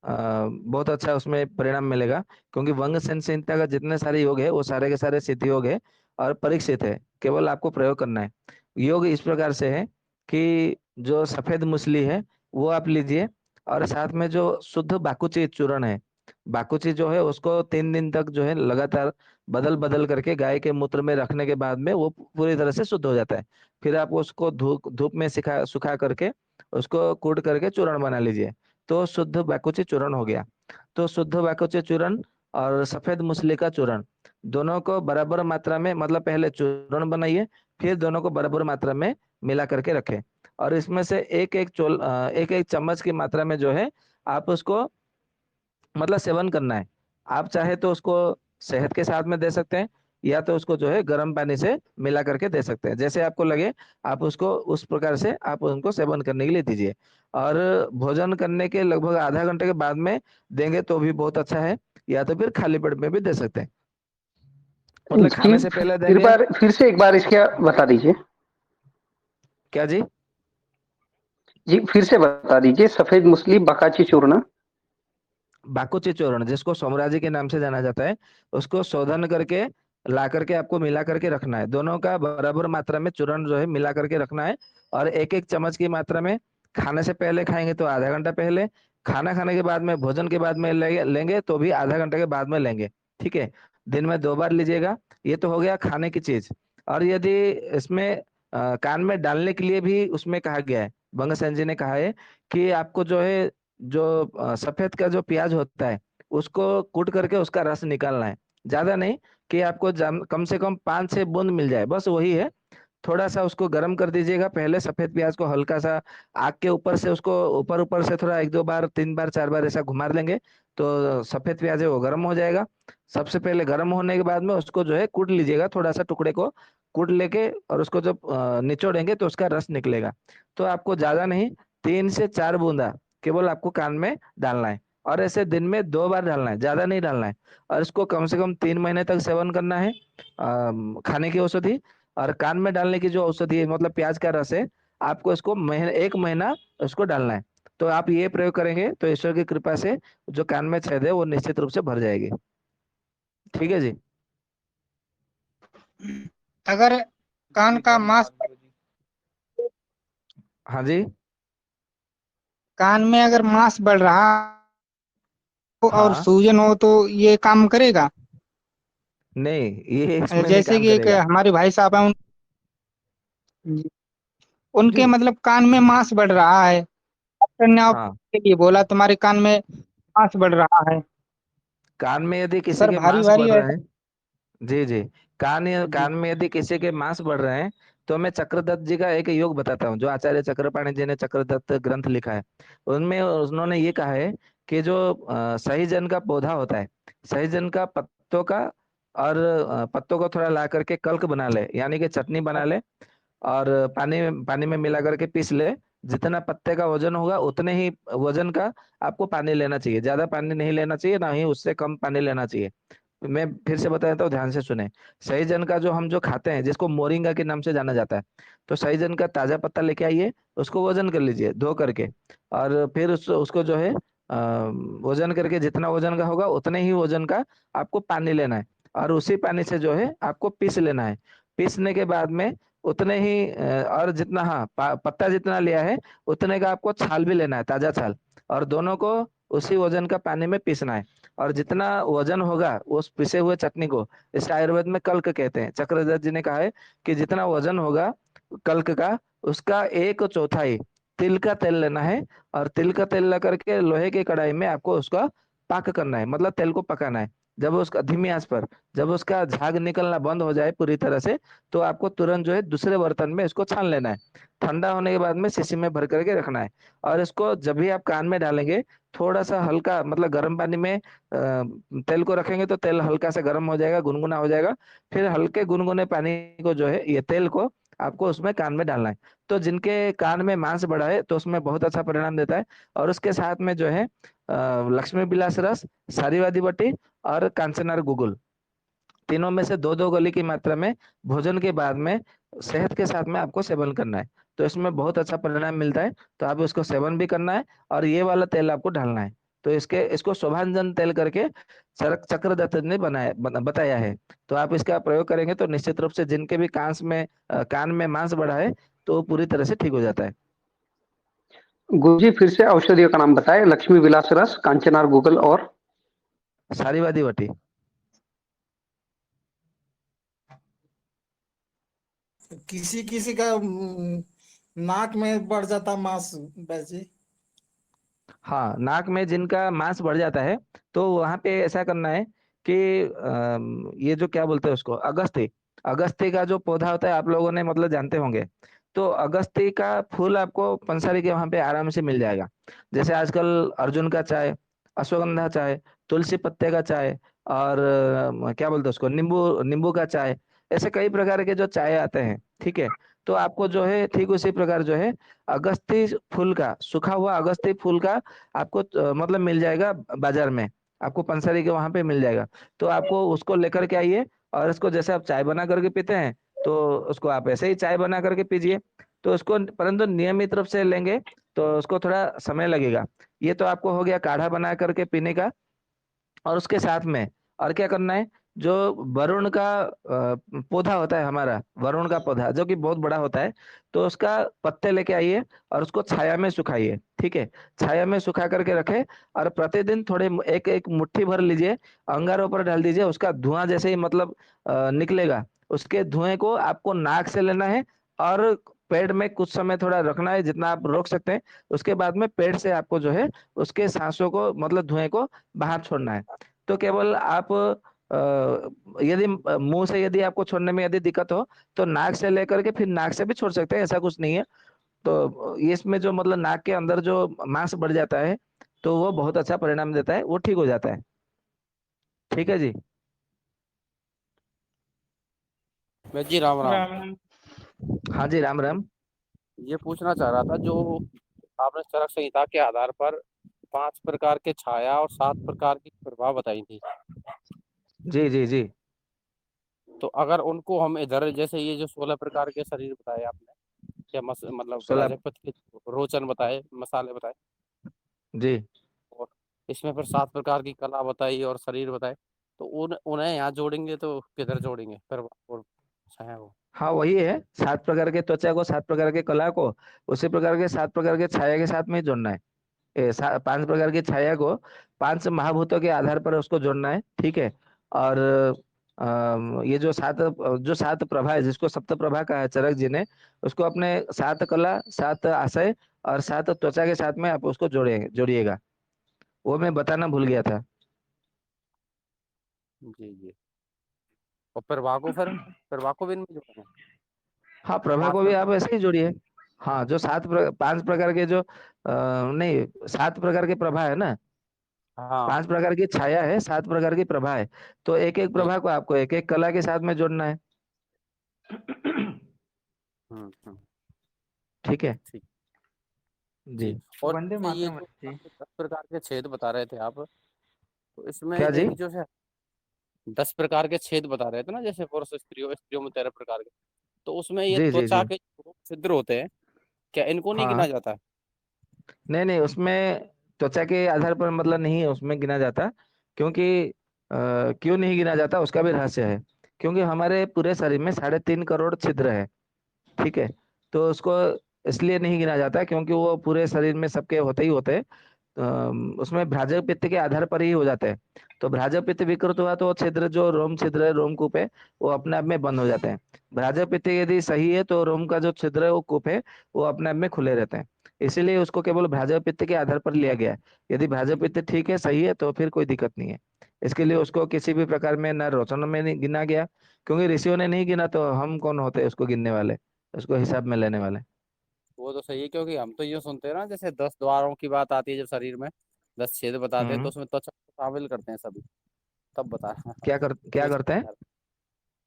S3: बहुत अच्छा उसमें परिणाम मिलेगा, क्योंकि भंग सेन संहिता का जितने सारे योग है वो सारे के सारे सिद्ध योग है, और परीक्षित है, केवल आपको प्रयोग करना है। योग इस प्रकार से है कि जो सफेद मूसली है वो आप लीजिए, और साथ में जो शुद्ध बाकुची चूर्ण है, बाकुची जो है उसको 3 दिन तक जो है लगातार बदल बदल करके गाय के मूत्र में रखने के बाद में वो पूरी तरह से शुद्ध हो जाता है। फिर आप उसको धूप धूप में सुखा करके उसको कूट करके चूर्ण बना लीजिए, तो शुद्ध बाकुची चूर्ण हो गया। तो शुद्ध बाकुची चूर्ण और सफेद मूसली का चूर्ण, दोनों को बराबर मात्रा में, मतलब पहले चूर्ण बनाइए, फिर दोनों को बराबर मात्रा में मिला करके रखें। और इसमें से एक एक चम्मच की मात्रा में जो है आप उसको मतलब सेवन करना है। आप चाहे तो उसको शहद के साथ में दे सकते हैं, या तो उसको जो है गर्म पानी से मिला करके दे सकते हैं, जैसे आपको लगे आप उसको उस प्रकार से आप उनको सेवन करने के लिए दीजिए। और भोजन करने के लगभग आधा घंटे के बाद में देंगे तो भी बहुत अच्छा है, या तो फिर खाली पेट में भी दे सकते हैं, मतलब खाने से पहले देंगे।
S18: फिर से एक बार इसका बता दीजिए।
S3: क्या जी?
S18: जी फिर से बता दीजिए, सफेद मूसली, बकाची चूर्ण।
S3: बाकुची चूर्ण, जिसको सोमराजी के नाम से जाना जाता है, उसको शोधन करके ला करके आपको मिला करके रखना है। दोनों का बराबर मात्रा में चूर्ण जो है मिला करके रखना है। और एक एक चम्मच की मात्रा में खाने से पहले खाएंगे तो आधा घंटा पहले, खाना खाने के बाद में, भोजन के बाद में लेंगे तो भी आधा घंटे के बाद में लेंगे। ठीक है, दिन में 2 बार लीजिएगा। ये तो हो गया खाने की चीज। और यदि इसमें कान में डालने के लिए भी उसमें कहा गया है, बंगसेन जी ने कहा है कि आपको जो है, जो सफेद का जो प्याज होता है उसको कूट करके उसका रस निकालना है। ज्यादा नहीं, कि आपको कम से कम 5 से 6 बूंद मिल जाए, बस वही है। थोड़ा सा उसको गर्म कर दीजिएगा पहले, सफेद प्याज को हल्का सा आग के ऊपर से, उसको ऊपर ऊपर से थोड़ा 1 2 बार 3 बार 4 बार ऐसा घुमा लेंगे तो सफेद प्याज है वो गर्म हो जाएगा। सबसे पहले गर्म होने के बाद में उसको जो है कूट लीजिएगा, थोड़ा सा टुकड़े को कूट लेके, और उसको जब निचोड़ेंगे तो उसका रस निकलेगा। तो आपको ज्यादा नहीं, 3 से 4 बूंदा केवल आपको कान में डालना है। और ऐसे दिन में 2 बार डालना है, ज्यादा नहीं डालना है। और इसको कम से कम 3 महीने तक सेवन करना है, खाने की औषधि। और कान में डालने की जो औषधि है, मतलब प्याज का रस है, आपको इसको 1 महीना उसको डालना है। तो आप ये प्रयोग करेंगे तो ईश्वर की कृपा से जो कान में छेद है वो निश्चित रूप से भर जाएगी। ठीक है जी।
S4: अगर कान का मांस
S3: हाँ जी।
S4: कान में अगर मांस बढ़ रहा हो और
S3: हाँ,
S4: सूजन हो तो ये काम करेगा?
S3: नहीं, ये इसमें नहीं
S4: जैसे
S3: काम
S4: कि एक
S3: करेगा।
S4: हमारे भाई साहब हैं उनके
S3: जी।
S4: मतलब कान में मांस बढ़ रहा है, डॉक्टर ने
S3: हाँ,
S4: ऑपरेशन के लिए बोला तुम्हारे कान में मांस बढ़ रहा है।
S3: कान में यदि किसी
S4: सर
S3: के
S4: भारी
S3: मांस
S4: भारी
S3: बढ़
S4: है।
S3: रहे हैं, जी जी,
S4: जी
S3: कान में यदि किसी के मांस बढ़ रहे हैं, तो मैं चक्रदत्त जी का एक योग बताता हूँ, जो आचार्य चक्रपाणि जी ने चक्रदत्त ग्रंथ लिखा है। उनमें उन्होंने ये कहा है कि जो सहीजन का पौधा होता है, सहीजन का पत्तों का, और पत्तों को थोड़ा ला करके कल्क बना ले, यानी कि चटनी बना ले, और पानी में मिला करके पीस ले। जितना पत्ते का वजन होगा उतने ही वजन का आपको पानी लेना चाहिए, ज्यादा पानी नहीं लेना चाहिए, ना ही उससे कम पानी लेना चाहिए। मैं फिर से बता देता हूँ, ध्यान से सुने। सहजन का जो हम जो खाते हैं, जिसको मोरिंगा के नाम से जाना जाता है, तो सहजन का ताजा पत्ता लेके आइए, उसको वजन कर लीजिए धो करके। और फिर उसको जो है वजन करके, जितना वजन का होगा उतने ही वजन का आपको पानी लेना है। और उसी पानी से जो है आपको पीस लेना है। पीसने के बाद में उतने ही और जितना, हाँ, पत्ता जितना लिया है उतने का आपको छाल भी लेना है, ताजा छाल। और दोनों को उसी वजन का पानी में पीसना है। और जितना वजन होगा उस पिसे हुए चटनी को, इसे आयुर्वेद में कल्क कहते हैं। चक्रधर जी ने कहा है कि जितना वजन होगा कल्क का, उसका 1/4 तिल का तेल लेना है। और तिल का तेल ला करके लोहे की कढ़ाई में आपको उसका पाक करना है, मतलब तेल को पकाना है। जब उसका धीमी आंच पर, जब उसका झाग निकलना बंद हो जाए पूरी तरह से, तो आपको तुरंत जो है दूसरे बर्तन में इसको छान लेना है। ठंडा होने के बाद में शीशी में भर करके रखना है। और इसको जब भी आप कान में डालेंगे, थोड़ा सा हल्का, मतलब गर्म पानी में तेल को रखेंगे तो तेल हल्का सा गर्म हो जाएगा, गुनगुना हो जाएगा। फिर हल्के गुनगुने पानी को जो है, ये तेल को आपको उसमें कान में डालना है। तो जिनके कान में मांस बढ़ा है तो उसमें बहुत अच्छा परिणाम देता है। और उसके साथ में जो है लक्ष्मी विलास रस, सारीवादी बटी और कांचनार गुगुल, तीनों में से 2 2 गोली की मात्रा में भोजन के बाद में शहद के साथ में आपको सेवन करना है। तो इसमें बहुत अच्छा परिणाम मिलता है। तो आप इसको सेवन भी करना है, और ये वाला तेल आपको ढालना है। तो इसको शोभांजन तेल करके चक्रदत्त ने बताया है। तो आप इसका प्रयोग करेंगे तो निश्चित रूप से जिनके भी कान में मांस बढ़ा है तो वो पूरी तरह से ठीक हो जाता है।
S18: गुरुजी फिर से औषधियों का नाम बताएं। लक्ष्मी विलास रस, कांचनार गूगल और
S3: सारीवादी बटी।
S19: किसी किसी का नाक में बढ़ जाता मांस वैसे।
S3: हाँ, नाक में जिनका मांस बढ़ जाता है तो वहां पे ऐसा करना है कि ये जो क्या बोलते हैं उसको, अगस्ती, अगस्ती का जो पौधा होता है आप लोगों ने मतलब जानते होंगे। तो अगस्ती का फूल आपको पंसारी के वहां पे आराम से मिल जाएगा। जैसे आजकल अर्जुन का चाय, अश्वगंधा चाय, तुलसी पत्ते का चाय, और क्या बोलते हैं उसको, नींबू नींबू का चाय, ऐसे कई प्रकार के जो चाय आते हैं। ठीक है, तो आपको जो है ठीक उसी प्रकार जो है अगस्ती फूल का, सूखा हुआ अगस्ती फूल का आपको मतलब मिल जाएगा बाजार में, आपको पंसारी के वहां पे मिल जाएगा। तो आपको उसको लेकर के आइए, और इसको जैसे आप चाय बना करके पीते हैं, तो उसको आप ऐसे ही चाय बना करके पीजिए। तो उसको परंतु नियमित रूप से लेंगे तो उसको थोड़ा समय लगेगा। ये तो आपको हो गया काढ़ा बना करके पीने का। और उसके साथ में और क्या करना है, जो वरुण का पौधा होता है, हमारा वरुण का पौधा जो कि बहुत बड़ा होता है, तो उसका पत्ते लेके आइए और उसको छाया में सुखाइए। ठीक है, छाया में सुखा करके रखे और प्रतिदिन थोड़े एक एक मुट्ठी भर लीजिए, अंगारों पर डाल दीजिए। उसका धुआं जैसे ही मतलब निकलेगा, उसके धुएं को आपको नाक से लेना है और पेट में कुछ समय थोड़ा रखना है, जितना आप रोक सकते हैं। उसके बाद में पेट से आपको जो है उसके सांसों को मतलब धुएं को बाहर छोड़ना है। तो केवल आप यदि मुंह से यदि आपको छोड़ने में यदि दिक्कत हो तो नाक से लेकर के फिर नाक से भी छोड़ सकते हैं, ऐसा कुछ नहीं है। तो इसमें जो मतलब नाक के अंदर जो मांस बढ़ जाता है तो वो बहुत अच्छा परिणाम देता है, वो ठीक हो जाता है। ठीक है जी।
S12: मैं जी राम राम।
S15: राम
S3: हाँ जी, राम राम।
S12: ये पूछना चाह रहा था, जो आपने चरक संहिता के आधार पर 5 प्रकार के छाया और 7 प्रकार की प्रभाव बताई थी,
S3: जी जी जी।
S12: तो अगर उनको हम इधर जैसे ये जो 16 प्रकार के शरीर बताए आपने, या मतलब
S3: सोलह।
S12: प्राजैपत के रोचन बताए, मसाले बताए,
S3: जी।
S12: और इसमें फिर 7 प्रकार की कला बताई और शरीर बताए, तो उन्हें यहाँ जोड़ेंगे तो किधर जोड़ेंगे फिर, और छाया को?
S3: हाँ वही है, 7 प्रकार के त्वचा को, 7 प्रकार के कला को उसी प्रकार के 7 प्रकार के छाया के साथ में ही जोड़ना है। 5 प्रकार की छाया को 5 महाभूतों के आधार पर उसको जोड़ना है। ठीक है। और ये जो सात प्रभा है, जिसको सप्त प्रभा कहा है चरक जी ने, उसको अपने 7 कला, 7 आशय और 7 त्वचा के साथ में आप उसको जोड़िएगा। वो मैं बताना भूल गया था।
S12: जी जी। और प्रभा को प्रभा को भी इनमें जोड़ना है?
S3: हाँ, प्रभा
S12: पांच
S3: को भी आप
S12: प्रकार।
S3: ऐसे ही जोड़िए। हाँ, जो 5 प्रकार के जो नहीं, 7 प्रकार के प्रभा है ना,
S12: हाँ
S3: 5 प्रकार की छाया है, 7 प्रकार की प्रभा है। तो एक एक
S12: जी।
S3: प्रभा को आपको एक एक कला के साथ में जोड़ना है।
S12: हम्म।
S3: ठीक है
S12: ठीक। जी।
S3: जी।
S12: और
S15: वंदे
S12: जैसे ये
S15: मातरम
S12: जो
S15: अच्छी।
S12: 10 प्रकार के छेद बता रहे थे आप, तो इसमें
S3: क्या जी?
S12: एक जो है 10 प्रकार के छेद बता रहे थे ना, जैसे पुरुष स्त्रियों स्त्रियों में 13 प्रकार के, तो उसमें ये
S3: जी जी
S12: त्वचा
S3: जी।
S12: के जो छिद्र होते हैं, क्या इनको नहीं गिना
S3: हाँ,
S12: जाता है?
S3: नहीं नहीं, उसमें त्वचा के आधार पर मतलब नहीं है उसमें गिना जाता। क्योंकि क्यों नहीं गिना जाता उसका भी रहस्य है। क्योंकि हमारे पूरे शरीर में 3.5 करोड़ छिद्र है। ठीक है। तो उसको इसलिए नहीं गिना जाता क्योंकि वो पूरे शरीर में सबके होते ही होते हैं। उसमें भ्राजक पित्त के आधार पर ही हो जाते हैं। तो भ्राजक पित्त विकृत हुआ तो वो छिद्र, जो रोम छिद्र है, रोमकूप है, वो अपने आप में बंद हो जाते हैं। भ्राजक पित्त यदि सही है तो रोम का जो छिद्र है, वो कूप है, वो अपने आप में खुले रहते हैं। इसीलिए उसको केवल भ्राजक पित्त के आधार पर लिया गया है। यदि भ्राजक पित्त ठीक है, सही है, तो फिर कोई दिक्कत नहीं है। इसके लिए उसको किसी भी प्रकार में न रोचन में नहीं गिना गया। क्योंकि ऋषियों ने नहीं गिना तो हम कौन होते उसको गिनने वाले, उसको हिसाब में लेने वाले।
S12: वो तो सही है, क्योंकि हम तो ये सुनते हैं ना, जैसे 10 द्वारों की बात आती है जब शरीर में 10 छेद बताते हैं, तो
S3: हम्म।
S12: उसमें त्वचा को शामिल करते हैं सभी, तब बता रहा
S3: क्या
S12: तो
S3: करते हैं?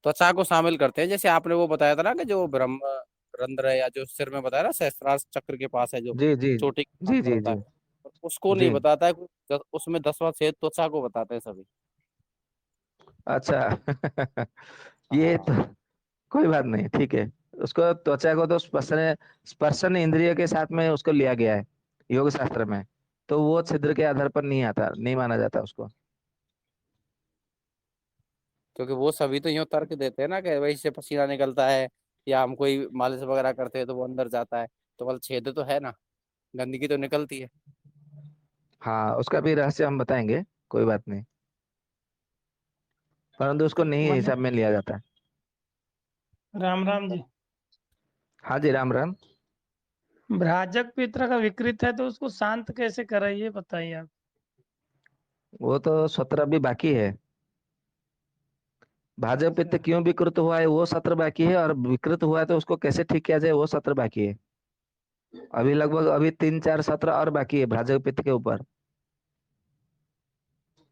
S12: त्वचा को शामिल करते हैं। जैसे आपने वो बताया था ना कि जो ब्रह्म रंध्र है, या जो सिर में बताया ना सहस्त्रार चक्र के पास है, जो
S3: जी जी
S12: चोटी के
S3: जी
S12: स्थान पर
S3: जी
S12: होता
S3: जी
S12: है, और उसको
S3: जी।
S12: नहीं बताता है उसमें 10वां छेद त्वचा को बताते हैं सभी।
S3: अच्छा। ये
S12: हाँ।
S3: तो कोई बात नहीं, ठीक है। उसको त्वचा को तो स्पर्शन स्पर्शन इंद्रिय के साथ में उसको लिया गया है योग शास्त्र में। तो वो छिद्र के आधार पर नहीं आता, नहीं माना जाता उसको।
S12: क्योंकि वो सभी तो यूं तर्क देते हैं ना कि वही से पसीना निकलता है, या हम कोई मालिश वगैरह करते हैं तो वो अंदर जाता है, तो मतलब छेद तो है ना, गंदगी तो निकलती है।
S3: हाँ, उसका भी रहस्य हम बताएंगे, कोई बात नहीं। परंतु उसको नहीं
S15: वंदे
S3: हिसाब में लिया जाता।
S15: राम राम जी।
S3: हाँ जी, राम राम।
S15: भ्राजक पित्र का विकृत है तो उसको शांत कैसे कराइए बताइए आप।
S3: वो तो सत्र अभी बाकी है। भाजपा पित्त
S15: अच्छा
S3: क्यों विकृत हुआ है वो सत्र बाकी है, और विकृत हुआ है तो उसको कैसे ठीक किया जाए वो सत्र बाकी है। अभी लगभग अभी 3-4 सत्र और बाकी है भाजपा पित्त के ऊपर।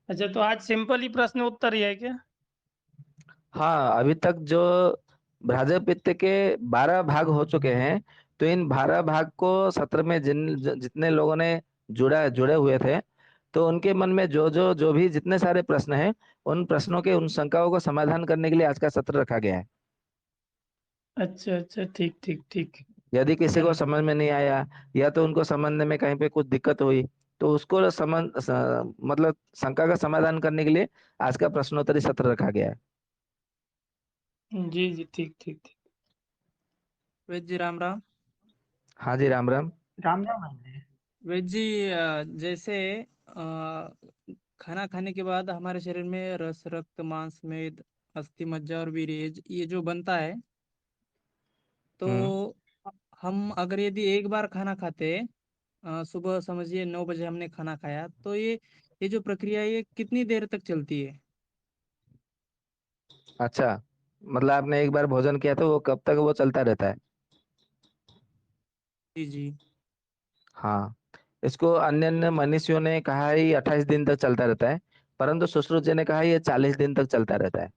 S15: अच्छा, तो आज सिंपल ही प्रश्न उत्तर ही है क्या?
S3: हाँ, अभी तक जो भ्राजक पित्त के 12 भाग हो चुके हैं। तो इन 12 भाग को सत्र में जितने लोगों ने जुड़े हुए थे, तो उनके मन में जो भी जितने सारे प्रश्न हैं, उन प्रश्नों के, उन शंकाओं को समाधान करने के लिए आज का सत्र रखा गया है।
S15: अच्छा अच्छा, ठीक ठीक ठीक।
S3: यदि किसी को
S15: चलो।
S3: समझ में नहीं आया, या तो उनको समझने में कहीं पे कुछ दिक्कत हुई, तो उसको मतलब शंका का समाधान करने के लिए आज का प्रश्नोत्तरी सत्र रखा गया है।
S15: जी जी, ठीक ठीक ठीक।
S20: वेद जी राम राम।
S3: हाँ जी, राम राम।
S20: राम राम वेद जी, जैसे खाना खाने के बाद हमारे शरीर में रस, रक्त, मांस, मेद, अस्थि, मज्जा और वीर्य ये जो बनता है,
S3: हम्म।
S20: तो हम अगर यदि एक बार खाना खाते, सुबह समझिए 9 बजे हमने खाना खाया, तो ये जो प्रक्रिया है, ये कितनी देर तक चलती है?
S3: अच्छा, मतलब आपने एक बार भोजन किया तो वो कब तक वो चलता रहता है?
S20: जी जी।
S3: हाँ, इसको अन्य अन्य मनीषियों ने कहा है ये 28 दिन तक चलता रहता है, परंतु सुश्रुत जी ने कहा ये 40 दिन तक चलता रहता है।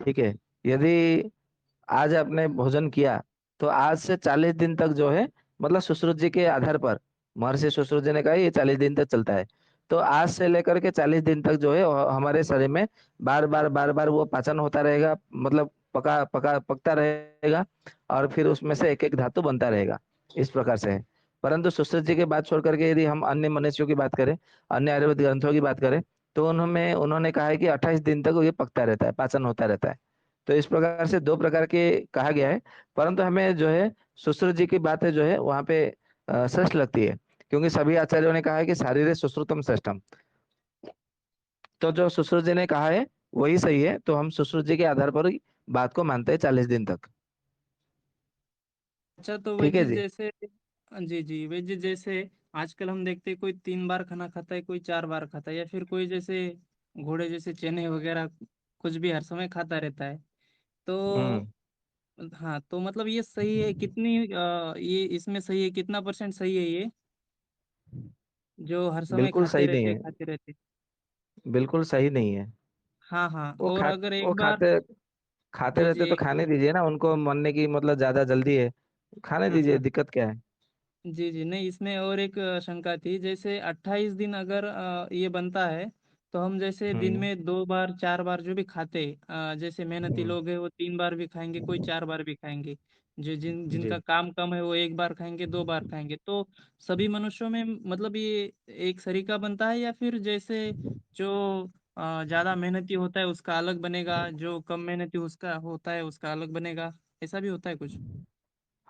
S3: ठीक है। यदि आज आपने भोजन किया तो आज से 40 दिन तक जो है, मतलब सुश्रुत जी के आधार पर महर्षि सुश्रुत जी ने कहा ये 40 दिन तक चलता है। तो आज से लेकर के 40 दिन तक जो है हमारे शरीर में बार बार वो पाचन होता रहेगा, मतलब पका पका पकता रहेगा, और फिर उसमें से एक एक धातु बनता रहेगा। इस प्रकार से है। परंतु सुश्रुत जी की बात छोड़ करके यदि हम अन्य मनुष्यों की बात करें, अन्य आयुर्वेद ग्रंथों की बात करें, तो उन्होंने उन्होंने कहा है कि 28 दिन तक ये पकता रहता है, पाचन होता रहता है। तो इस प्रकार से दो प्रकार के कहा गया है। परंतु हमें जो है सुश्रुत जी की बातें जो है वहां पे श्रेष्ठ लगती है, क्योंकि सभी आचार्यों ने कहा है कि शारीर सुश्रुतम श्रेष्ठम। तो जो सुश्रुत जी ने कहा है वही सही है, तो हम सुश्रुत जी के आधार पर ही बात को मानते हैं 40 दिन तक।
S20: अच्छा, तो
S3: ठीक है
S20: वैद्य
S3: जी।
S20: जैसे, जी जी, वैद्य जैसे आजकल हम देखते हैं कोई 3 बार खाना खाता है, कोई 4 बार खाता है, या फिर कोई जैसे घोड़े जैसे चने वगैरह कुछ भी हर समय खाता रहता है। तो
S3: हम्म।
S20: हाँ, तो मतलब ये सही है कितनी, ये इसमें सही है कितना परसेंट सही है ये, जो हर समय
S3: बिल्कुल सही नहीं है,
S20: खाते रहते?
S3: बिल्कुल सही नहीं है।
S20: हाँ हाँ,
S3: वो
S20: और
S3: खा
S20: अगर
S3: वो
S20: एक बार,
S3: खाते खाते
S20: जी
S3: रहते
S20: जी,
S3: तो खाने दीजिए ना उनको, मरने की मतलब ज्यादा जल्दी है, खाने
S20: हाँ
S3: दीजिए,
S20: हाँ,
S3: दिक्कत क्या है?
S20: जी जी, नहीं इसमें और एक शंका थी, जैसे 28 दिन अगर ये बनता है, तो हम जैसे दिन
S3: हम्म।
S20: में 2 बार 4 बार जो भी खाते, जैसे मेहनती
S3: हम्म।
S20: लोग हैं वो 3 बार भी खाएंगे, कोई 4 बार भी खाएंगे, जो जिनका
S3: जी।
S20: काम कम है वो 1 बार खाएंगे, 2 बार खाएंगे, तो सभी मनुष्यों में मतलब ये एक सरीका बनता है, या फिर जैसे जो ज्यादा मेहनती होता है उसका अलग बनेगा, जो कम मेहनती उसका होता है उसका अलग बनेगा, ऐसा भी होता है कुछ?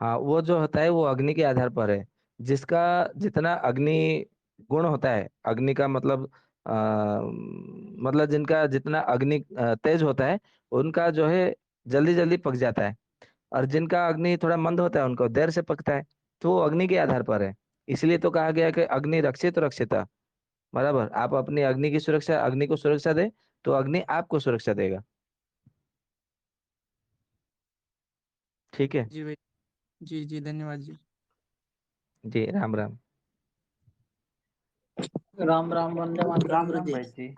S3: हाँ, वो जो होता है वो अग्नि के आधार पर है। जिसका जितना अग्नि गुण होता है, अग्नि का मतलब मतलब जिनका जितना अग्नि तेज होता है, उनका जो है जल्दी जल्दी पक जाता है। और जिनका अग्नि थोड़ा मंद होता है उनको देर से पकता है। तो वो अग्नि के आधार पर है। इसलिए तो कहा गया कि अग्नि रक्षित रक्षिता। बराबर, आप अपनी अग्नि की सुरक्षा, अग्नि को सुरक्षा दे तो अग्नि आपको सुरक्षा देगा। ठीक है।
S20: जी भाई, जी जी, धन्यवाद जी।
S3: जी, राम राम।
S21: राम राम, वंदे मातरम
S22: राम
S21: गुरु
S22: राम
S21: जी।
S22: वैद्य जी।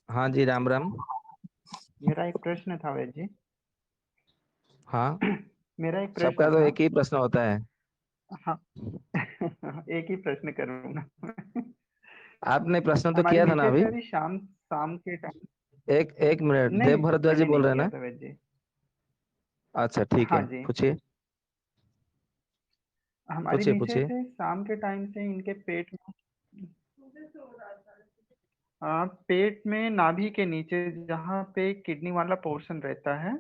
S3: हाँ जी, राम राम।
S22: मेरा एक प्रश्न था वैद्य जी।
S3: हाँ,
S22: मेरा एक
S3: सबका
S22: प्रश्न
S3: तो
S22: था।
S3: एक ही प्रश्न होता है।
S22: हाँ। एक ही प्रश्न करूंगा।
S3: आपने प्रश्न तो
S22: हमारी
S3: किया था ना
S22: मिसेज
S3: अभी।
S22: है अभी शाम शाम के टाइम।
S3: एक एक मिनट, देव
S22: नहीं,
S3: भरद्वाज जी
S22: मैंने
S3: बोल
S22: नहीं
S3: रहे हैं
S22: किया
S3: ना?
S22: था वैद्य जी।
S3: अच्छा ठीक
S22: हाँ
S3: है,
S22: जी।
S3: पूछिए।
S22: हमारी
S3: पूछिए
S22: मिसेज
S3: पूछिए।
S22: है शाम के टाइम से इनके पेट में, हाँ, पेट में नाभि के नीचे जहाँ पे किडनी वाला पोर्शन रहता है,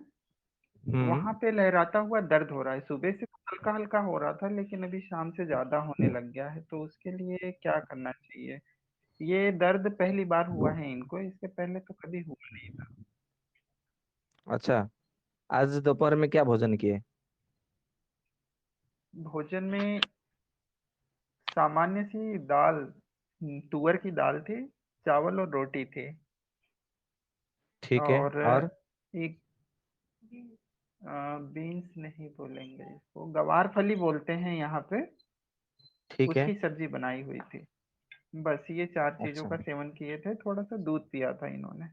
S3: हम्म।
S22: वहां पे लहराता हुआ दर्द हो रहा है। सुबह से हल्का हल्का हो रहा था, लेकिन अभी शाम से ज्यादा होने लग गया है। तो उसके लिए क्या करना चाहिए? ये दर्द पहली बार हुआ है इनको, इसके पहले तो कभी हुआ नहीं था।
S3: अच्छा, आज दोपहर में क्या भोजन किए?
S22: भोजन में सामान्य सी दाल, तुअर की दाल थी, चावल और रोटी थी।
S3: ठीक है।
S22: और
S3: और?
S22: एक बीन्स नहीं बोलेंगे इसको, गवार फली बोलते हैं यहाँ पे,
S3: ठीक है।
S22: उसकी सब्जी बनाई हुई थी। बस ये 4 चीजों
S3: अच्छा।
S22: का सेवन किए थे, थोड़ा सा दूध पिया था इन्होंने।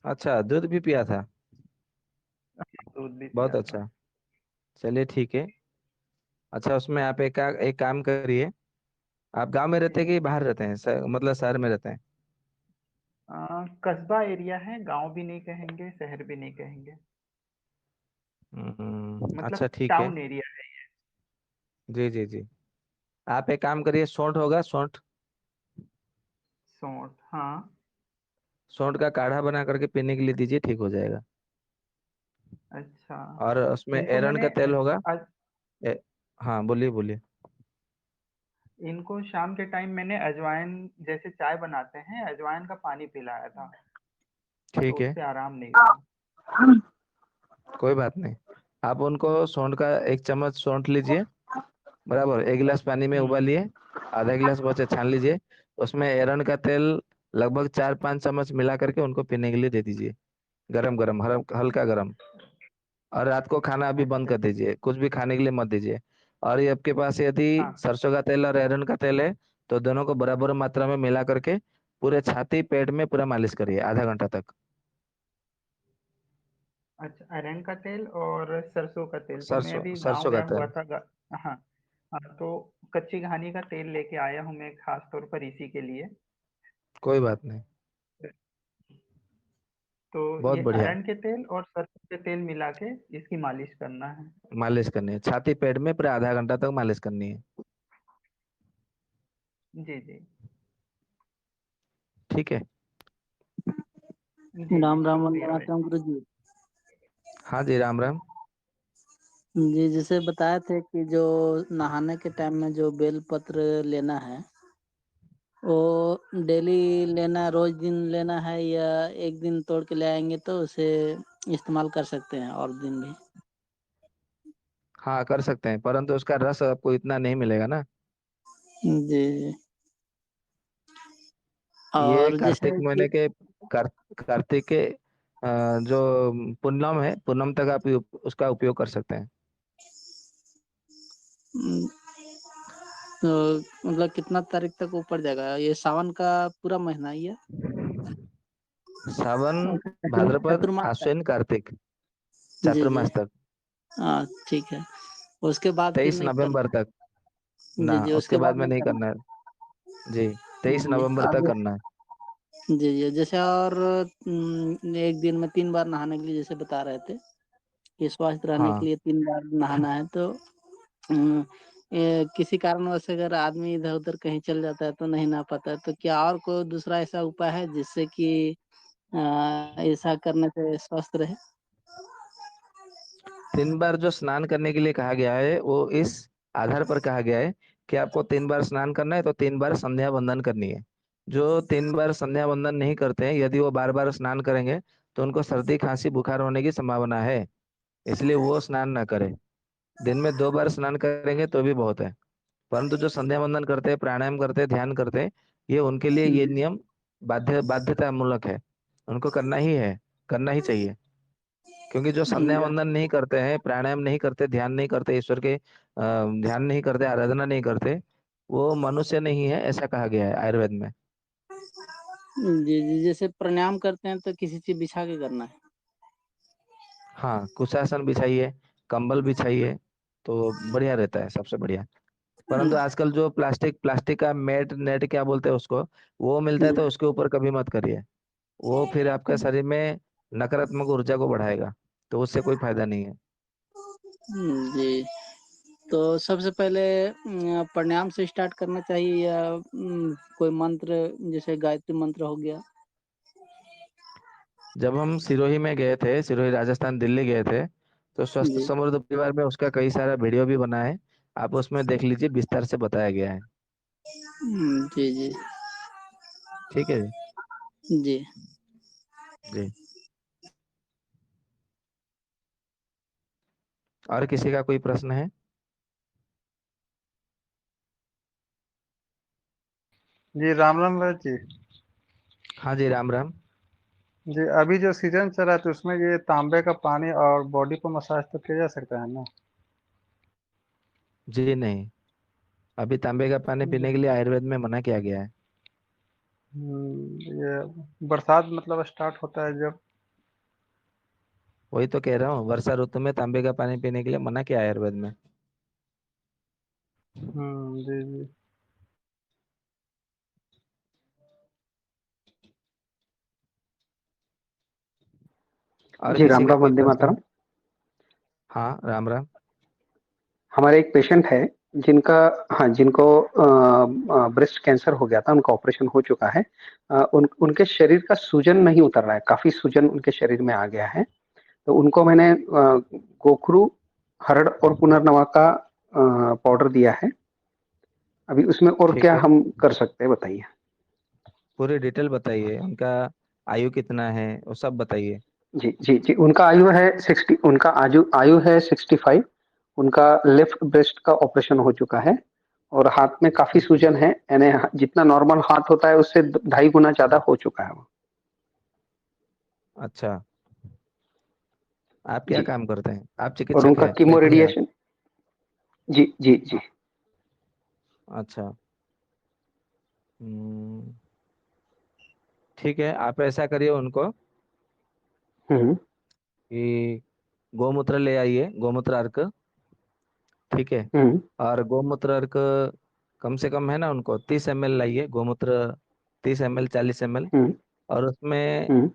S3: अच्छा, दूध भी पिया था?
S22: दूध भी
S3: बहुत
S22: पिया था।
S3: अच्छा। चलिए ठीक है। अच्छा, उसमें आप एक काम करिए। आप गांव में रहते हैं
S22: जी।
S3: कि बाहर रहते हैं, मतलब शहर में रहते हैं?
S22: कस्बा एरिया है, गांव भी नहीं कहेंगे, शहर भी नहीं कहेंगे,
S3: अच्छा
S22: मतलब
S3: ठीक है।
S22: टाउन एरिया है ये।
S3: जी जी जी। आप एक काम करिए, सौंठ होगा, सौंठ
S22: सौंठ, हाँ।
S3: सौंठ का काढ़ा बना करके पीने के लिए दीजिए, ठीक हो जाएगा।
S22: अच्छा।
S3: और उसमें
S22: इनको
S3: एरंड
S22: मैंने
S3: का तेल होगा।
S22: आज
S3: ए, हाँ बोलिए बोलिए।
S22: इनको शाम के टाइम मैंने अजवाइन, जैसे चाय बनाते हैं, अजवाइन का पानी पिलाया था, तो
S3: ठीक है,
S22: उससे आराम नहीं हुआ।
S3: कोई बात नहीं। आप उनको सौंठ का 1 चम्मच सौंठ लीजिए, बराबर 1 गिलास पानी में उबालिए, आधा गिलास बचे छान लीजिए। उसमें एरंड का तेल लगभग 4-5 चम्मच मिला करके उनको पीने के लिए दे दीजिए, गरम गरम, हल्का गरम। और रात को खाना अभी बंद
S22: अच्छा।
S3: कर दीजिए, कुछ भी खाने के लिए मत दीजिए। और ये आपके पास यदि
S22: हाँ।
S3: सरसों का तेल और एरंड का तेल है तो दोनों को बराबर मात्रा में मिला करके पूरे छाती पेट में पूरा मालिश करिए आधा घंटा तक।
S22: अच्छा, अरंड का तेल और सरसों का तेल, तो मैं
S3: सरसों
S22: अभी गांव
S3: सरसों का
S22: गया हुआ
S3: तेल।
S22: था हाँ। हाँ, तो कच्ची घानी का तेल लेके आया हूँ मैं, खास तौर पर इसी के लिए।
S3: कोई बात नहीं,
S22: तो
S3: बहुत
S22: ये
S3: बढ़िया।
S22: अरंड के तेल और सरसों के तेल मिला के इसकी मालिश करना है।
S3: मालिश करनी है छाती पेट में, पूरा आधा घंटा तक मालिश करनी है।
S22: जी जी।
S3: ठीक है।
S22: जी जी,
S21: राम राम, वंदे
S22: शुक्रिया भाई।
S21: मातरम गुरु जी।
S3: हाँ जी, राम राम।
S21: जी, जैसे बताए थे कि जो नहाने के टाइम में जो बेल पत्र लेना है, वो डेली लेना, रोज दिन लेना है, या एक दिन तोड़ के ले आएंगे तो उसे इस्तेमाल कर सकते हैं और दिन भी?
S3: हाँ कर सकते हैं, परंतु उसका रस आपको इतना नहीं मिलेगा ना।
S21: जी जी।
S3: ये
S21: और
S3: कार्तिक
S21: जैसे कि
S3: महीने के कार्तिक के जो पूनम है, पूनम तक आप उसका उपयोग कर सकते हैं।
S21: उम, तो मतलब कितना तारीख तक ऊपर जाएगा? ये सावन का पूरा महीना ही है?
S3: सावन, भाद्रपद,
S21: चतुर्मास का?
S3: आश्विन, कार्तिक,
S21: जी जी।
S3: चातुर्मास तक।
S21: हाँ ठीक है। उसके बाद फिर
S3: 23
S21: नहीं
S3: नवंबर
S21: करना?
S3: तक ना,
S21: जी जी,
S3: उसके
S21: उसके
S3: बाद
S21: बाद
S3: में
S21: नहीं
S3: नहीं
S21: करना?
S3: करना है। जी, 23 नवंबर तक
S21: जी।
S3: करना है।
S21: जी जी, जैसे और एक दिन में 3 बार नहाने के लिए जैसे बता रहे थे कि स्वस्थ रहने के
S3: हाँ,
S21: लिए 3 बार नहाना है, तो किसी कारणवश अगर आदमी इधर उधर कहीं चल जाता है तो नहीं नहा पाता है, तो क्या और कोई दूसरा ऐसा उपाय है जिससे कि ऐसा करने से स्वस्थ रहे?
S3: 3 बार जो स्नान करने के लिए कहा गया है वो इस आधार पर कहा गया है कि आपको 3 बार स्नान करना है तो 3 बार संध्या वंदन करनी है। जो 3 बार संध्या वंदन नहीं करते हैं, यदि वो बार बार स्नान करेंगे तो उनको सर्दी खांसी बुखार होने की संभावना है, इसलिए वो स्नान ना करें। दिन में 2 बार स्नान करेंगे तो भी बहुत है। परंतु जो संध्या वंदन करते हैं, प्राणायाम करते हैं, ध्यान करते हैं, ये उनके लिए ये नियम बाध्यतामूलक है, उनको करना ही है, करना ही चाहिए। क्योंकि जो संध्या
S21: जी
S3: वंदन नहीं करते हैं, प्राणायाम नहीं करते, ध्यान नहीं करते, ईश्वर के ध्यान नहीं करते, आराधना नहीं करते, वो मनुष्य नहीं है, ऐसा कहा गया है आयुर्वेद में।
S21: जी जी, जैसे प्राणायाम करते हैं तो किसी चीज बिछा के करना है?
S3: हाँ, कुशासन बिछाइए, कंबल बिछाइए, तो बढ़िया रहता है, सबसे बढ़िया। परंतु आजकल जो प्लास्टिक प्लास्टिक का मैट नेट क्या बोलते हैं उसको, वो मिलता है,
S21: जी
S3: तो उसके ऊपर कभी मत करिए। वो फिर आपका शरीर में नकारात्मक ऊर्जा को बढ़ाएगा, तो उससे कोई फायदा नहीं है।
S21: जी। तो सबसे पहले प्राणायाम से स्टार्ट करना चाहिए, या कोई मंत्र जैसे गायत्री मंत्र हो गया?
S3: जब हम सिरोही में गए थे, सिरोही राजस्थान, दिल्ली गए थे, तो स्वस्थ
S21: जी
S3: समृद्ध परिवार में उसका कई सारा वीडियो भी बना है, आप उसमें देख लीजिए, विस्तार से बताया गया है।
S21: जी जी।
S3: ठीक है जी।
S21: जी।
S3: जी, और किसी का कोई प्रश्न है?
S8: जी राम राम राज जी।
S3: हाँ जी, राम राम।
S8: जी अभी जो सीजन चल रहा है तो उसमें ये तांबे का पानी और बॉडी को मसाज तो किया जा सकता है ना?
S3: जी नहीं, अभी तांबे का पानी पीने के लिए आयुर्वेद में मना किया गया है।
S8: ये बरसात मतलब स्टार्ट होता है जब।
S3: वही तो कह रहा हूँ, वर्षा ऋतु में तांबे का पानी पीने के लिए मना किया है आयुर्वेद में।
S8: जी जी।
S3: और
S18: जी
S3: किसी
S18: राम
S3: का
S18: राम,
S3: कोई
S18: वंदे
S3: प्रश्न है?
S18: मातरम।
S3: हाँ, राम राम।
S18: हमारे एक पेशेंट है, जिनका, हाँ, जिनको ब्रेस्ट कैंसर हो गया था, उनका ऑपरेशन हो चुका है, उनके शरीर का सूजन नहीं उतर रहा है, काफी सूजन उनके शरीर में आ गया है। तो उनको मैंने गोखरू, हरड़ और पुनर्नवा का पाउडर दिया है। अभी उसमें और
S3: ठीक
S18: क्या
S3: है,
S18: हम कर सकते हैं, बताइए।
S3: पूरी डिटेल बताइए, उनका आयु कितना है वो सब बताइए।
S18: जी जी जी, उनका आयु है 60, उनका आयु है 65। उनका लेफ्ट ब्रेस्ट का ऑपरेशन हो चुका है और हाथ में काफी सूजन है, यानी जितना नॉर्मल हाथ होता है उससे 2.5 गुना ज्यादा हो चुका है वो।
S3: अच्छा, आप क्या
S18: जी,
S3: काम करते हैं? आप
S18: और
S3: चिकित्सक
S18: उनका
S3: है,
S18: कीमो
S3: वैद्य हैं आप?
S18: रेडिएशन। जी जी जी।
S3: अच्छा। हम्म, ठीक है, आप ऐसा करिए उनको
S18: हम्म
S3: कि गोमूत्र ले आइए, गोमूत्र अर्क। ठीक है,
S18: हम्म
S3: और गोमूत्र अर्क कम से कम है ना, उनको 30 ml लाइए गोमूत्र, 30 ml 40 ml।
S18: हम्म
S3: और उसमें
S18: हम्म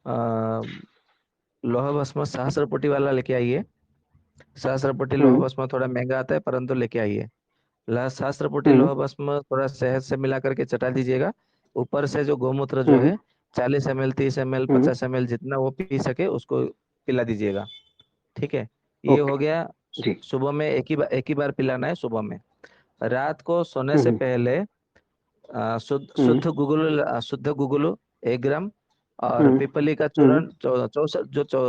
S3: अ, लोह भस्म सहस्रपुटी वाला लेके आइए। सहस्रपुटी लोह
S18: हम्म
S3: भस्म थोड़ा महंगा आता है, परंतु लेके आइए। सहस्रपुटी
S18: हम्म
S3: लोह भस्म थोड़ा शहद से मिला करके चटा दीजिएगा। ऊपर से जो गोमूत्र जो
S18: हम्म
S3: है 40 ml 30 ml
S18: हम्म
S3: 50 ml जितना वो पी सके उसको पिला दीजिएगा। ठीक है, ये
S18: ओके।
S3: हो गया।
S18: जी।
S3: सुबह में एक ही बार पिलाना है, सुबह में। रात को सोने से
S18: हम्म
S3: पहले
S18: हम्म
S3: शुद्ध गुगुलु 1 ग्राम, और
S18: हम्म
S3: पीपली का
S18: हम्म
S3: चूर्ण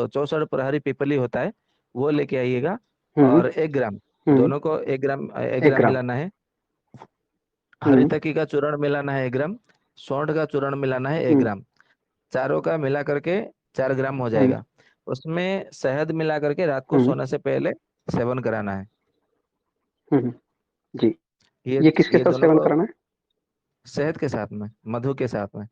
S3: 64 प्रहरी पीपली होता है वो लेके आइएगा।
S18: हम्म
S3: और 1 ग्राम,
S18: हम्म
S3: दोनों को 1 ग्राम
S18: 1 ग्राम।
S3: मिलाना है।
S18: हम्म
S3: हरितकी का चूर्ण मिलाना है 1 ग्राम। सौंठ का चूर्ण मिलाना है एक
S18: हम्म
S3: ग्राम चारों का मिला करके 4 ग्राम हो
S18: हम्म
S3: जाएगा। उसमें शहद मिला करके रात को
S18: हम्म
S3: सोने से पहले सेवन कराना है।
S18: हम्म, जी।
S3: ये
S18: ये किसके
S3: ये
S18: साथ
S3: दोनों
S18: सेवन
S3: को
S18: कराना है?
S3: शहद के साथ में, मधु के साथ में।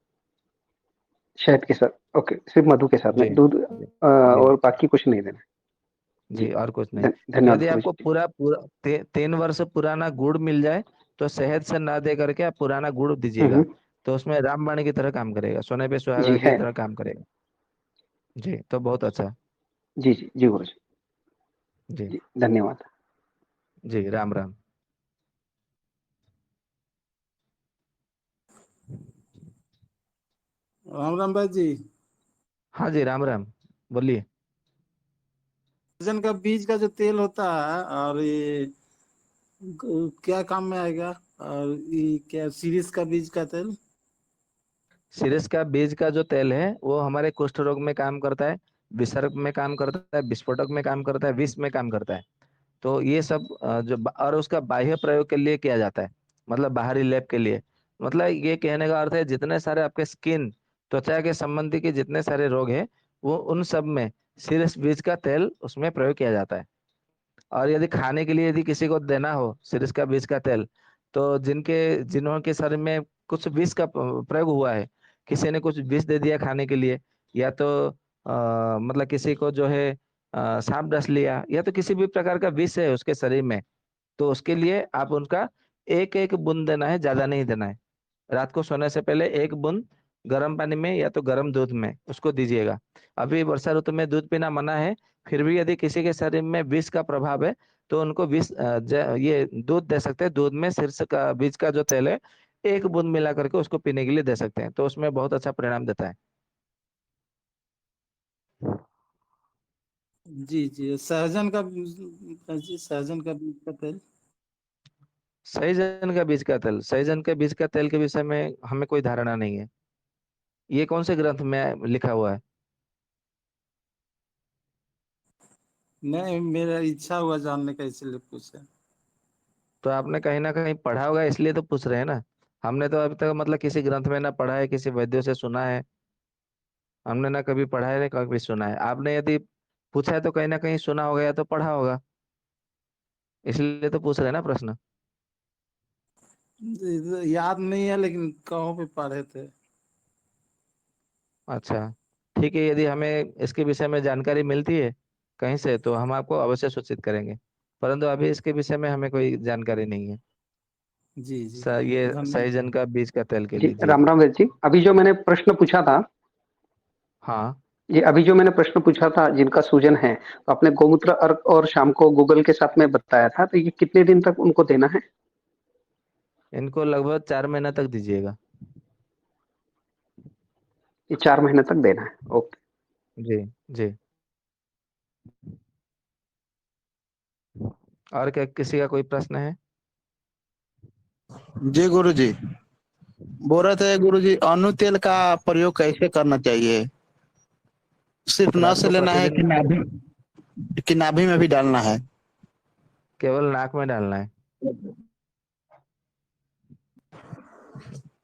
S18: शहद के साथ, ओके, सिर्फ मधु के साथ
S3: जी
S18: में, दूध
S3: जी जी
S18: और बाकी कुछ नहीं देना। जी,
S3: जी, और कुछ नहीं।
S18: धन्यवाद
S3: यदि
S18: गुरु
S3: आपको
S18: जी।
S3: पूरा पूरा 3 वर्ष पुराना गुड़ मिल जाए तो शहद से ना दे करके आप पुराना गुड़ दीजिएगा।
S18: हम्म,
S3: तो उसमें रामबाण की तरह काम करेगा, सोने पे
S18: जी
S3: सुहागा की
S18: है।
S3: तरह काम करेगा। जी, तो बहुत अच्छा।
S18: जी जी जी गुरु जी।
S3: जी
S18: जी, धन्यवाद।
S3: जी, राम राम।
S19: राम राम भाई जी।
S3: हाँ जी, राम राम, बोलिए।
S19: सहजन का बीज का जो तेल होता है, और ये क्या काम में आएगा? और ये क्या सीरीज का बीज का तेल?
S3: सिरस का बीज का जो तेल है वो हमारे कुष्ठ रोग में काम करता है, विसर्ग में काम करता है, विस्फोटक में काम करता है, विष में काम करता है। तो ये सब और उसका बाह्य प्रयोग के लिए किया जाता है, मतलब बाहरी लेप के लिए। मतलब ये कहने का अर्थ है जितने सारे आपके स्किन, त्वचा के संबंधी के जितने सारे रोग हैं वो उन सब में सिरस बीज का तेल उसमें प्रयोग किया जाता है। और यदि खाने के लिए यदि किसी को देना हो सिरस का बीज का तेल, तो जिन्होंने शरीर में कुछ विष का प्रयोग हुआ है, किसी ने कुछ विष दे दिया खाने के लिए, या तो मतलब किसी को जो है सांप डस लिया, या तो किसी भी प्रकार का विष है उसके शरीर में, तो उसके लिए आप उनका एक एक बूंद देना है, ज्यादा नहीं देना है। रात को सोने से पहले एक बूंद गर्म पानी में या तो गर्म दूध में उसको दीजिएगा। अभी वर्षा ऋतु में दूध पीना मना है, फिर भी यदि किसी के शरीर में विष का प्रभाव है तो उनको ये दूध दे सकते हैं। दूध में शीर्ष का बीज का जो तेल है एक बूंद मिला करके उसको पीने के लिए दे सकते हैं, तो उसमें बहुत अच्छा परिणाम देता है।
S19: जी जी, सहजन का जी, सहजन का बीज का तेल।
S3: सहजन का बीज का तेल, सहजन के बीज का तेल के विषय में हमें कोई धारणा नहीं है। ये कौन से ग्रंथ में लिखा हुआ है?
S19: नहीं, मेरा इच्छा हुआ जानने का, इसलिए पूछा।
S3: तो आपने कहीं ना कहीं पढ़ा होगा इसलिए तो पूछ रहे हैं ना। हमने तो अभी तक मतलब किसी ग्रंथ में ना पढ़ा है, किसी वैद्य से सुना है। हमने ना कभी पढ़ा है ना कभी सुना है। आपने यदि पूछा है तो कहीं ना कहीं सुना होगा या तो पढ़ा होगा, इसलिए तो पूछ रहे हैं ना प्रश्न।
S19: याद नहीं है, लेकिन कहीं पे पढ़े थे।
S3: अच्छा, ठीक है, यदि हमें इसके विषय में जानकारी मिलती है कहीं से तो हम आपको अवश्य सूचित करेंगे, परंतु अभी इसके विषय में हमें कोई जानकारी नहीं है।
S19: जी जी,
S3: ये
S19: धन्यवाद।
S3: सहजन का बीज का तेल के
S18: जी,
S3: लिए। जी
S18: राम राम वैद्य जी। अभी जो मैंने प्रश्न पूछा था,
S3: हाँ
S18: ये अभी जो मैंने प्रश्न पूछा था जिनका सूजन है, तो आपने गोमूत्र अर्क और शाम को गूगल के साथ में बताया था, तो ये कितने दिन तक उनको देना है?
S3: इनको लगभग 4 महीना तक दीजिएगा।
S18: ये 4 महीने तक देना है। ओके।
S3: जी जी। और क्या किसी का कोई प्रश्न है?
S13: जी गुरु जी, बोल रहे थे गुरु जी, अनु तेल का प्रयोग कैसे करना चाहिए? सिर्फ नस
S3: रात
S13: से
S3: को
S13: लेना है
S3: प्रतिदिन
S13: कि नाभि में भी डालना है?
S3: केवल नाक में डालना है।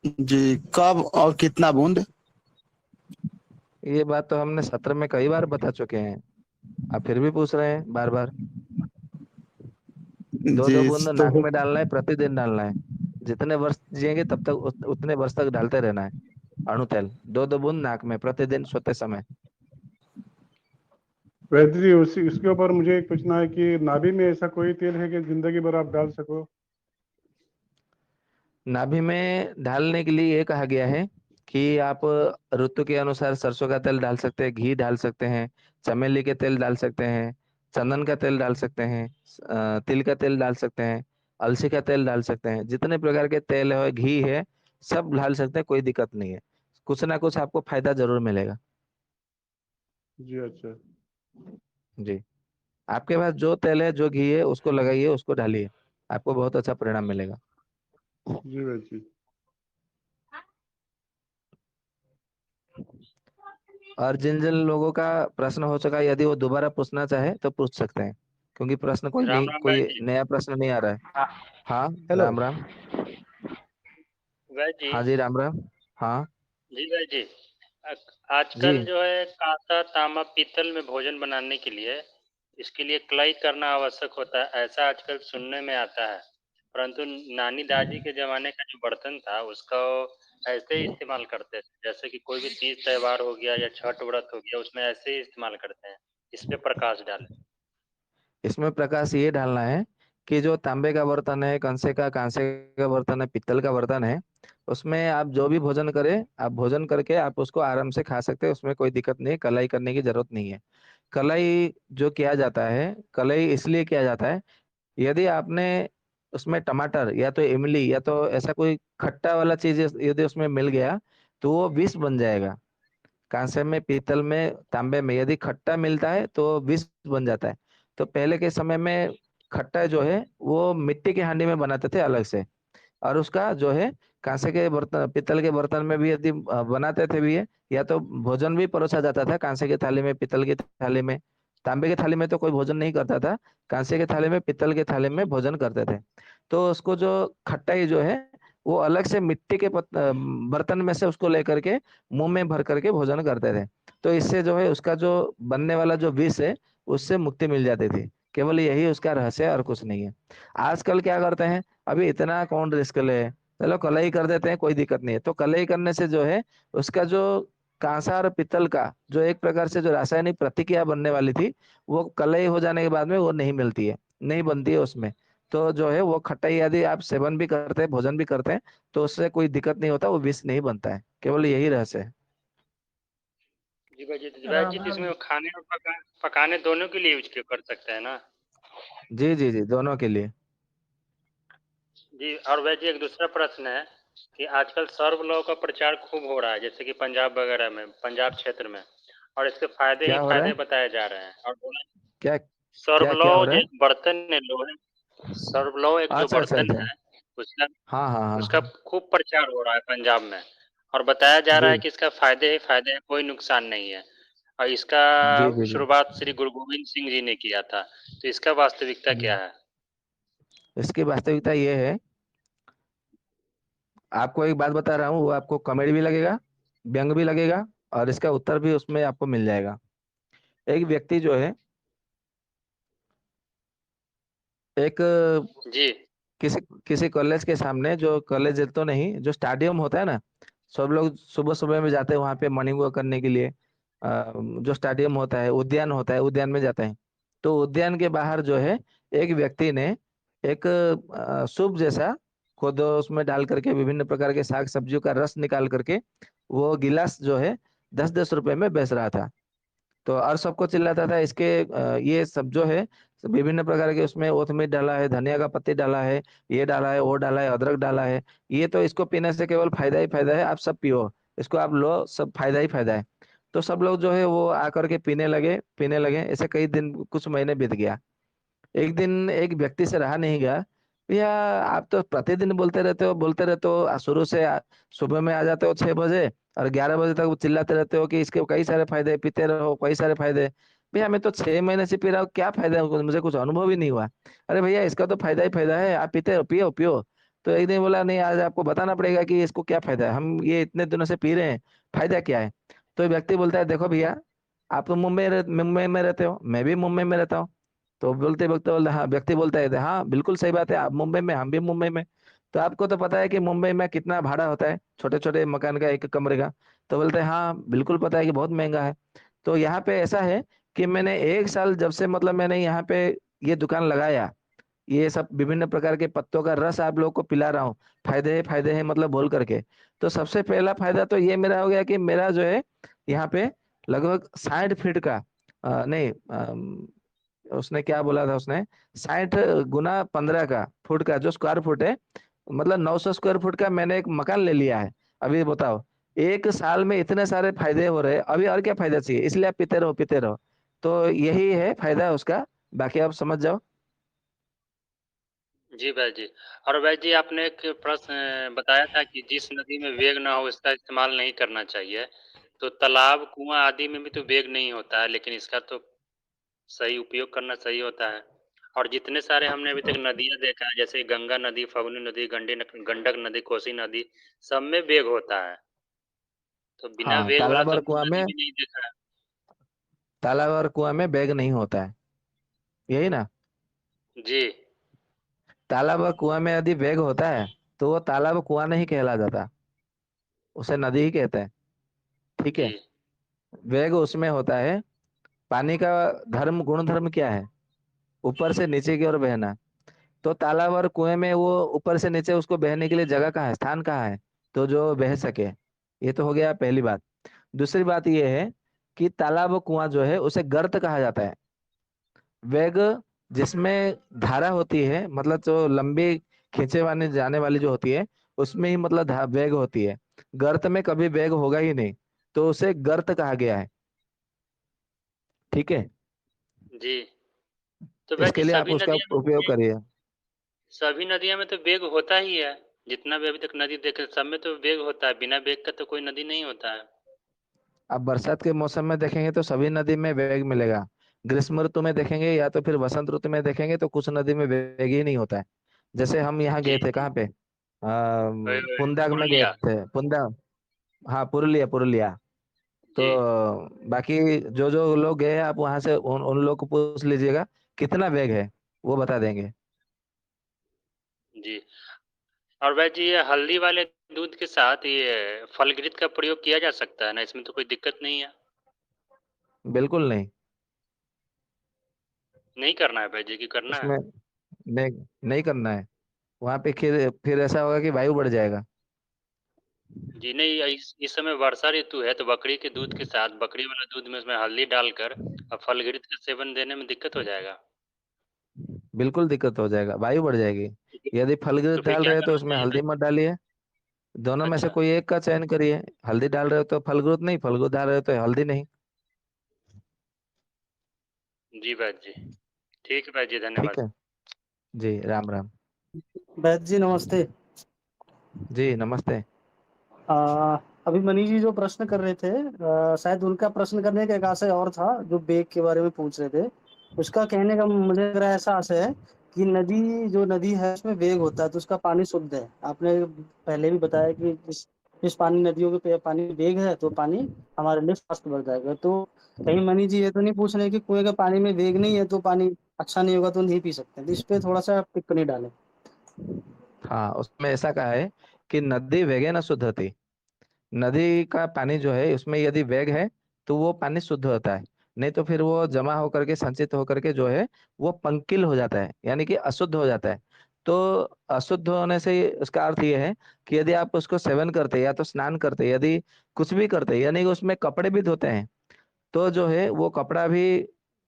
S13: जी, कब और कितना बूंद?
S3: ये बात तो हमने सत्र में कई बार बता चुके हैं, आप फिर भी पूछ रहे हैं बार बार। दो
S13: जी
S3: बूंद नाक
S13: तो
S3: में डालना है, प्रतिदिन डालना है। जितने वर्ष जिएंगे तब तक उतने वर्ष तक डालते रहना है अणु तेल। 2 बूंद नाक में प्रतिदिन सोते समय।
S1: वैद्य जी, उसी उसके ऊपर मुझे एक पूछना है कि नाभि में ऐसा कोई तेल है कि जिंदगी भर आप डाल सको?
S3: नाभि में डालने के लिए ये कहा गया है कि आप ऋतु के अनुसार सरसों का तेल डाल सकते हैं, घी डाल सकते हैं, चमेली के तेल डाल सकते हैं, चंदन का तेल डाल सकते हैं, तिल का तेल डाल सकते हैं, अलसी का तेल डाल सकते हैं। जितने प्रकार के तेल है, घी है, सब डाल सकते हैं, कोई दिक्कत नहीं है। कुछ ना कुछ आपको फायदा जरूर मिलेगा।
S1: जी अच्छा।
S3: जी, आपके पास जो तेल है, जो घी है, उसको लगाइए, उसको डालिए, आपको बहुत अच्छा परिणाम मिलेगा।
S1: जी वैद्य जी।
S3: और जिन जिन लोगों का प्रश्न हो चुका है, यदि वो दोबारा पूछना चाहे तो पूछ सकते हैं, क्योंकि प्रश्न कोई
S5: राम
S3: नहीं,
S5: राम
S3: कोई
S5: वैद्य जी।
S3: नया प्रश्न नहीं आ रहा है। हाँ,
S5: हेलो
S3: राम राम।
S5: वैद्य जी।
S3: हाँ जी, राम राम। हाँ
S5: जी वैद्य जी,
S3: जी।
S5: आजकल जो है कांसा तांबा पीतल में भोजन बनाने के लिए इसके लिए कलाई करना आवश्यक होता है, ऐसा आजकल सुनने में आता है। परंतु नानी दादी के जमाने का जो बर्तन था उसका वो ऐसे ही इस्तेमाल करते थे, जैसे कि कोई भी तीज त्योहार हो गया या छठ व्रत हो गया, उसमें ऐसे ही इस्तेमाल करते हैं। इस पे प्रकाश डालें।
S3: इसमें प्रकाश ये डालना है कि जो तांबे का बर्तन है, कंसे का, कांसे का बर्तन है, पित्तल का बर्तन है, उसमें आप जो भी भोजन करें, आप भोजन करके आप उसको आराम से खा सकते हैं, उसमें कोई दिक्कत नहीं है, कलाई करने की जरूरत नहीं है। कलाई जो किया जाता है, कलाई इसलिए किया जाता है, यदि आपने उसमें टमाटर या तो इमली या तो ऐसा कोई खट्टा वाला चीज यदि उसमें मिल गया, तो वो विष बन जाएगा। कांसे में, पीतल में, तांबे में यदि खट्टा मिलता है तो विष बन जाता है। तो पहले के समय में खट्टा जो है वो मिट्टी के हांडी में बनाते थे अलग से, और उसका जो है कांसे के बर्तन, पीतल के बर्तन में भी यदि बनाते थे भी है, या तो भोजन भी परोसा जाता था कांसे की थाली में, पीतल की थाली में। तांबे की थाली में तो कोई भोजन नहीं करता था, कांसे की थाली में, पीतल की थाली में भोजन करते थे। तो उसको जो खट्टाई जो है वो अलग से मिट्टी के बर्तन में से उसको लेकर के मुंह में भर करके भोजन करते थे। तो इससे जो है उसका जो बनने वाला जो विष है उससे मुक्ति मिल जाती थी। केवल यही उसका रहस्य है और कुछ नहीं है। आजकल क्या करते हैं, अभी इतना कौन रिस्क ले, चलो कलई कर देते हैं, कोई दिक्कत नहीं है। तो कलई करने से जो है उसका जो कांसा और पित्तल का जो एक प्रकार से जो रासायनिक प्रतिक्रिया बनने वाली थी, वो कलई हो जाने के बाद में वो नहीं मिलती है, नहीं बनती है उसमें। तो जो है वो खट्टाई यदि आप सेवन भी करते हैं, भोजन भी करते हैं, तो उससे कोई दिक्कत नहीं होता, वो विष नहीं बनता है। केवल यही रहस्य है।
S5: जी वैद्य जी,
S15: राम
S5: तो
S15: राम।
S5: इसमें खाने और पकाने दोनों के लिए यूज कर सकते हैं ना?
S3: जी जी जी, दोनों के लिए।
S5: जी, और वैसे एक दूसरा प्रश्न है कि आजकल सर्व लॉ का प्रचार खूब हो रहा है, जैसे कि पंजाब वगैरह में, पंजाब क्षेत्र में, और इसके फायदे ही
S3: क्या हो रहा
S5: फायदे
S3: है?
S5: बताए जा रहे हैं। और
S3: क्या
S5: सर्व
S3: क्या
S5: लॉ
S3: क्या हो रहा
S5: जो
S3: है?
S5: एक बर्तन है, लोहे, सर्व लॉ एक जो
S3: अच्छा अच्छा
S5: बर्तन
S3: अच्छा।
S5: है, उसका
S3: हाँ हाँ हाँ
S5: उसका
S3: हाँ।
S5: खूब प्रचार हो रहा है पंजाब में, और बताया जा रहा है
S3: जी
S5: कि इसका फायदे ही फायदे हैं, कोई नुकसान नहीं है। और इसका
S3: जी जी जी।
S5: शुरुआत श्री गुरु गोविंद सिंह जी ने किया था। तो इसका वास्तविकता
S3: जी,
S5: क्या है?
S3: इसकी वास्तविकता ये है, आपको एक बात बता रहा हूँ, वो आपको कॉमेडी भी लगेगा, व्यंग भी लगेगा, और इसका उत्तर भी उसमें आपको मिल जाएगा। एक व्यक्ति जो है, एक
S5: जी
S3: किसी किसी कॉलेज के सामने, जो कॉलेज तो नहीं, जो स्टेडियम होता है ना, सब लोग सुबह सुबह में जाते हैं वहां पे मॉर्निंग वॉक करने के लिए। जो स्टेडियम होता है, उद्यान होता है, उद्यान में जाते हैं। तो उद्यान के बाहर जो है एक व्यक्ति ने एक सूप जैसा खुद उसमें डाल करके विभिन्न प्रकार के साग सब्जियों का रस निकाल करके वो गिलास जो है 10-10 रुपए में बेच रहा था। तो और सबको चिल्लाता था इसके ये सब जो है विभिन्न प्रकार के उसमें ओथमीट डाला है, धनिया का पत्ती डाला है, ये डाला है, वो डाला है, अदरक डाला है, ये तो इसको पीने से केवल फायदा ही फायदा है, आप सब पियो, इसको आप लो, सब फायदा ही फायदा है। तो सब लोग जो है वो आकर के पीने लगे, ऐसे कई दिन कुछ महीने बीत गया। एक दिन एक व्यक्ति से रहा नहीं गया, भैया आप तो प्रतिदिन बोलते रहते हो, शुरू से सुबह में आ जाते हो 6 बजे और 11 बजे तक चिल्लाते रहते हो कि इसके कई सारे फायदे, पीते रहो कई सारे फायदे। भैया मैं तो 6 महीने से पी रहा हूँ, क्या फायदा है, मुझे कुछ अनुभव ही नहीं हुआ। अरे भैया इसका तो फायदा ही फायदा है, आप पीते हो, पियो पियो। तो एक दिन बोला नहीं, आज आपको बताना पड़ेगा कि इसको क्या फायदा है, हम ये इतने दिनों से पी रहे हैं, फायदा क्या है। तो ये व्यक्ति बोलता है देखो भैया, आप तो मुंबई में रहते हो, मैं भी मुंबई में रहता हूँ। तो बोलते वक्त बोलते हाँ, व्यक्ति बोलता है हाँ बिल्कुल सही बात है, आप मुंबई में, हम भी मुंबई में। तो आपको तो पता है कि मुंबई में कितना भाड़ा होता है छोटे छोटे मकान का, एक कमरे का। तो बोलते हैं हाँ बिल्कुल पता है कि बहुत महंगा है। तो यहाँ पे ऐसा है कि मैंने 1 साल जब से मतलब मैंने यहाँ पे ये दुकान लगाया, ये सब विभिन्न प्रकार के पत्तों का रस आप लोगों को पिला रहा हूँ, फायदे हैं मतलब बोल करके। तो सबसे पहला फायदा तो ये मेरा हो गया कि मेरा जो है यहाँ पे लगभग 60 फीट का नहीं, उसने क्या बोला था, उसने 60 × 15 का फुट का जो स्क्वायर फुट है, मतलब 900 स्क्वायर फुट का मैंने एक मकान ले लिया है। अभी बताओ 1 साल में इतने सारे फायदे हो रहे हैं, अभी और क्या फायदा चाहिए, इसलिए आप पीते रहो पीते रहो। तो यही है फायदा उसका, बाकी आप समझ जाओ।
S5: जी भाई जी। और भाई जी आपने एक प्रश्न बताया था कि जिस नदी में वेग ना हो उसका इस्तेमाल नहीं करना चाहिए। तो तालाब, कुआं आदि में भी तो वेग नहीं होता है, लेकिन इसका तो सही उपयोग करना सही होता है। और जितने सारे हमने अभी तक नदियाँ देखा है, जैसे गंगा नदी, फगुनी नदी, गंडक नदी, कोसी नदी, सब में वेग होता है। तो बिना
S3: हाँ,
S5: वेग वाला
S3: तालाब
S5: तो
S3: और
S5: कोई
S3: कुआं
S5: नदी
S3: में,
S5: भी नहीं देखा है।
S3: तालाब और कुआं में बैग नहीं होता है, यही ना।
S5: जी
S3: तालाब और कुआं में यदि बैग होता है तो वो तालाब कुआं नहीं कहला जाता, उसे नदी ही कहते हैं। ठीक
S5: जी
S3: है। वेग उसमें होता है, पानी का धर्म गुण धर्म क्या है, ऊपर से नीचे की ओर बहना। तो तालाब और कुएं में वो ऊपर से नीचे उसको बहने के लिए जगह कहाँ है, स्थान कहाँ है, तो जो बह सके। ये तो हो गया पहली बात। दूसरी बात ये है कि तालाब और कुआं जो है उसे गर्त कहा जाता है। वेग जिसमें धारा होती है, मतलब जो लंबी खींचे वाले जाने वाली जो होती है, उसमें ही मतलब वेग होती है। गर्त में कभी वेग होगा ही नहीं, तो उसे गर्त कहा गया है। ठीक है।
S5: जी। तो भाई जी
S3: इसके लिए आप उसका उपयोग करिए।
S5: सभी नदियों में तो वेग होता ही है। जितना भी अभी तक नदी देखे सब में तो वेग होता है, बिना वेग का तो कोई नदी नहीं होता है।
S3: आप बरसात के मौसम में देखेंगे तो सभी नदी में वेग मिलेगा। ग्रीष्म ऋतु में देखेंगे या तो फिर बसंत ऋतु में देखेंगे तो कुछ नदी में वेग ही नहीं होता है। जैसे हम यहाँ
S5: जी
S3: गए थे, कहाँ पे, पुंदाग में गए
S5: पुरुलिया।
S3: थे, पुंदाग। हाँ, पुरुलिया पुरुलिया। तो
S5: जी
S3: बाकी जो जो लोग गए हैं आप वहां से उन लोग को पूछ लीजिएगा कितना वेग है, वो बता देंगे।
S5: जी। और भाई जी ये हल्दी वाले दूध के साथ ये फलगृत का प्रयोग किया जा सकता है ना, इसमें तो कोई दिक्कत नहीं है।
S3: बिल्कुल नहीं।
S5: नहीं करना है भाई जी कि करना है।
S3: उसमें नहीं, नहीं करना है। वहां पे फिर ऐसा होगा कि वायु बढ़ जाएगा।
S5: जी नहीं, इस समय वर्षा ऋतु है तो बकरी के दूध के साथ बकरी वाला दूध में उसमें हल्दी डालकर और फलगृत का सेवन देने में दिक्कत हो जाएगा।
S3: बिल्कुल दिक्कत हो जाएगा, वायु बढ़ जाएगी। यदि फलगृत
S5: तो फिर
S3: डाल
S5: क्या
S3: रहे हो तो
S5: करना
S3: उसमें
S5: चाहिए भाई
S3: हल्दी
S5: जी?
S3: मत डालिए। दोनों में से
S5: अच्छा।
S3: कोई एक का चयन करिए। हल्दी डाल रहे हो तो फलगुत नहीं, फलगुत डाल रहे हो तो हल्दी नहीं।
S5: जी भाई जी। ठीक है भाई जी,
S3: ठीक
S5: धन्यवाद।
S3: है। जी राम राम।
S2: वैद्य जी नमस्ते।
S3: जी नमस्ते।
S2: आ, अभी मनीष जी जो प्रश्न कर रहे थे, शायद उनका प्रश्न करने का एक आशय और था, जो बेग के बारे में पूछ रहे थे। उसका कहने का मुझे लग रहा है ऐसा आशय है कि नदी है उसमें वेग होता है तो उसका पानी शुद्ध है। आपने पहले भी बताया कि जिस पानी नदियों के पानी में वेग है तो पानी हमारे लिए स्वास्थ्य बढ़ जाएगा। तो कहीं मनीष जी ये तो नहीं पूछ रहे कि कुएं का पानी में वेग नहीं है तो पानी अच्छा नहीं होगा तो नहीं पी सकते। तो इस पे थोड़ा सा टिप्पणी डालें।
S3: हाँ, उसमें ऐसा कहा है कि नदी वेगे न शुद्धति। नदी का पानी जो है उसमें यदि वेग है तो वो पानी शुद्ध होता है, नहीं तो फिर वो जमा होकर के संचित होकर के जो है वो पंकिल हो जाता है, यानी कि अशुद्ध हो जाता है। तो अशुद्ध होने से उसका अर्थ ये है कि यदि आप उसको सेवन करते या तो स्नान करते, यदि कुछ भी करते, यानी कि उसमें कपड़े भी धोते हैं, तो जो है वो कपड़ा भी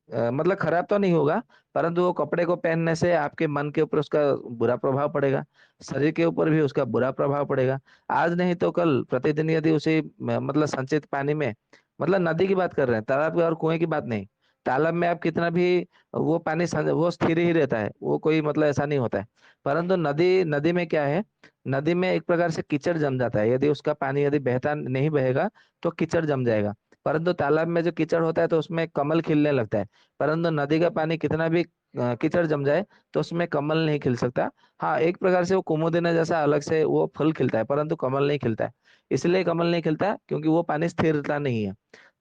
S3: मतलब खराब तो नहीं होगा, परंतु वो कपड़े को पहनने से आपके मन के ऊपर उसका बुरा प्रभाव पड़ेगा, शरीर के ऊपर भी उसका बुरा प्रभाव पड़ेगा। आज नहीं तो कल प्रतिदिन यदि उसी मतलब संचित पानी में, मतलब नदी की बात कर रहे हैं, तालाब की और कुएं की बात नहीं। तालाब में आप कितना भी वो पानी वो स्थिर ही रहता है, वो कोई मतलब ऐसा नहीं होता है। परंतु नदी नदी में क्या है, नदी में एक प्रकार से कीचड़ जम जाता है, यदि उसका पानी यदि बहता नहीं बहेगा तो कीचड़ जम जाएगा। परंतु तालाब में जो कीचड़ होता है तो उसमें कमल खिलने लगता है। परंतु नदी का पानी कितना भी कीचड़ जम जाए तो उसमें कमल नहीं खिल सकता। हाँ, एक प्रकार से वो कुमुदिनी जैसा अलग से वो फल खिलता है, परंतु कमल नहीं खिलता है। इसलिए कमल नहीं खिलता क्योंकि वो पानी स्थिरता नहीं है।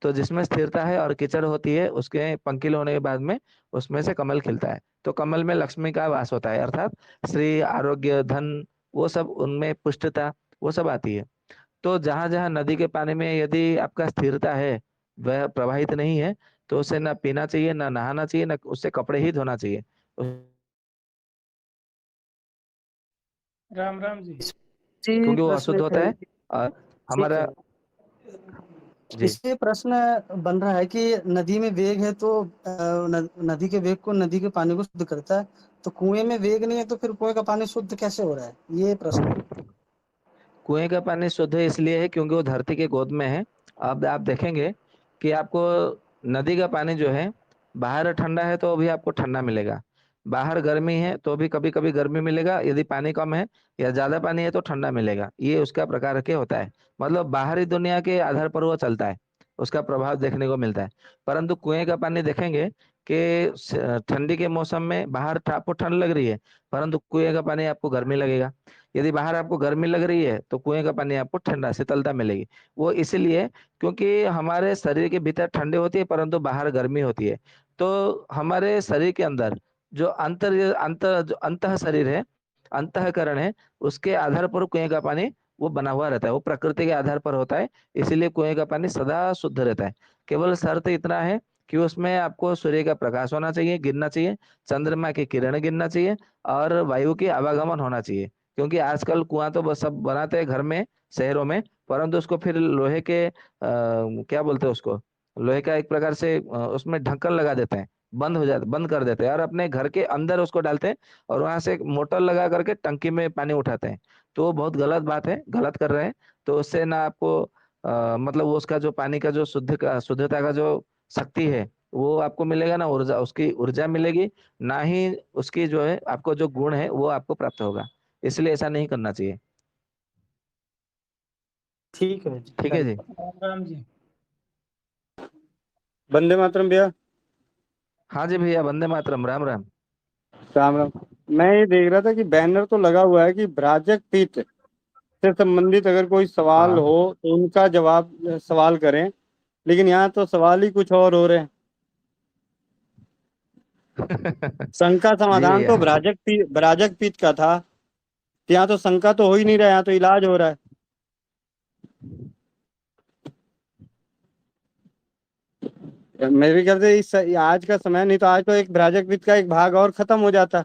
S3: तो जिसमें स्थिरता है और कीचड़ होती है, उसके पंखिल होने के बाद में उसमें से कमल खिलता है। तो कमल में लक्ष्मी का वास होता है, अर्थात श्री, आरोग्य, धन, वो सब उनमें पुष्टता वो सब आती है। तो जहां जहां नदी के पानी में यदि आपका स्थिरता है, वह प्रवाहित नहीं है, तो उसे ना पीना चाहिए, ना नहाना चाहिए, ना उससे कपड़े ही धोना चाहिए।
S15: राम राम जी।
S2: जी
S3: क्योंकि वो
S2: प्रश्न
S3: अशुद्ध होता है और
S2: ठीक
S3: हमारा
S2: है।
S3: जी
S2: इससे प्रश्न बन रहा है कि नदी में वेग है तो नदी के वेग को, नदी के पानी को शुद्ध करता है, तो कुएं में वेग नहीं है तो फिर कुएं का पानी शुद्ध कैसे हो रहा है, ये प्रश्न है।
S3: कुएं का पानी शुद्ध इसलिए है क्योंकि वो धरती के गोद में है। अब आप देखेंगे कि आपको नदी का पानी जो है, बाहर ठंडा है तो भी आपको ठंडा मिलेगा, बाहर गर्मी है तो भी कभी कभी गर्मी मिलेगा, यदि पानी कम है या ज्यादा पानी है तो ठंडा मिलेगा। ये उसका प्रकार के होता है, मतलब बाहरी दुनिया के आधार पर वो चलता है, उसका प्रभाव देखने को मिलता है। परंतु कुएं का पानी देखेंगे कि ठंडी के मौसम में बाहर आपको ठंड लग रही है, परंतु कुएं का पानी आपको गर्मी लगेगा। यदि बाहर आपको गर्मी लग रही है तो कुएं का पानी आपको ठंडा शीतलता मिलेगी। वो इसलिए क्योंकि हमारे शरीर के भीतर ठंडी होती है परंतु बाहर गर्मी होती है। तो हमारे शरीर के अंदर जो अंतः शरीर है, अंतःकरण है, उसके आधार पर कुएं का पानी वो बना हुआ रहता है, वो प्रकृति के आधार पर होता है। इसीलिए कुएं का पानी सदा शुद्ध रहता है। केवल शर्त इतना है कि उसमें आपको सूर्य का प्रकाश होना चाहिए, गिरना चाहिए, चंद्रमा की किरण गिरना चाहिए, और वायु की आवागमन होना चाहिए। क्योंकि आजकल कुआं तो बस सब बनाते हैं घर में, शहरों में, परंतु उसको फिर लोहे के क्या बोलते हैं उसको, लोहे का एक प्रकार से उसमें ढक्कन लगा देते हैं, बंद हो जाता, बंद कर देते हैं, और अपने घर के अंदर उसको डालते हैं, और वहां से एक मोटर लगा करके टंकी में पानी उठाते हैं। तो वो बहुत गलत बात है, गलत कर रहे हैं। तो उससे ना आपको मतलब वो उसका जो पानी का जो शुद्धता का जो शक्ति है वो आपको मिलेगा, ना ऊर्जा, उसकी ऊर्जा मिलेगी, ना ही उसकी जो है आपको जो गुण है वो आपको प्राप्त होगा। इसलिए ऐसा नहीं करना चाहिए।
S2: ठीक है जी,
S3: ठीक है जी।
S15: राम राम जी।
S6: वंदे मातरम भैया।
S3: हाँ जी भैया, वंदे मातरम, राम राम।
S6: राम राम। मैं ये देख रहा था कि बैनर तो लगा हुआ है कि भ्राजक पित्त से संबंधित अगर कोई सवाल
S3: हाँ।
S6: हो तो उनका जवाब सवाल करें, लेकिन यहाँ तो सवाल ही कुछ और हो रहे हैं। शंका
S3: जी
S6: समाधान
S3: भैया।
S6: तो भ्राजक पित्त का था, यहाँ तो शंका तो हो ही नहीं रहा, यहाँ तो इलाज हो रहा है। मेरे ख्याल से इस आज का समय, नहीं तो आज तो एक भ्राजक पित्त का एक भाग और खत्म हो जाता।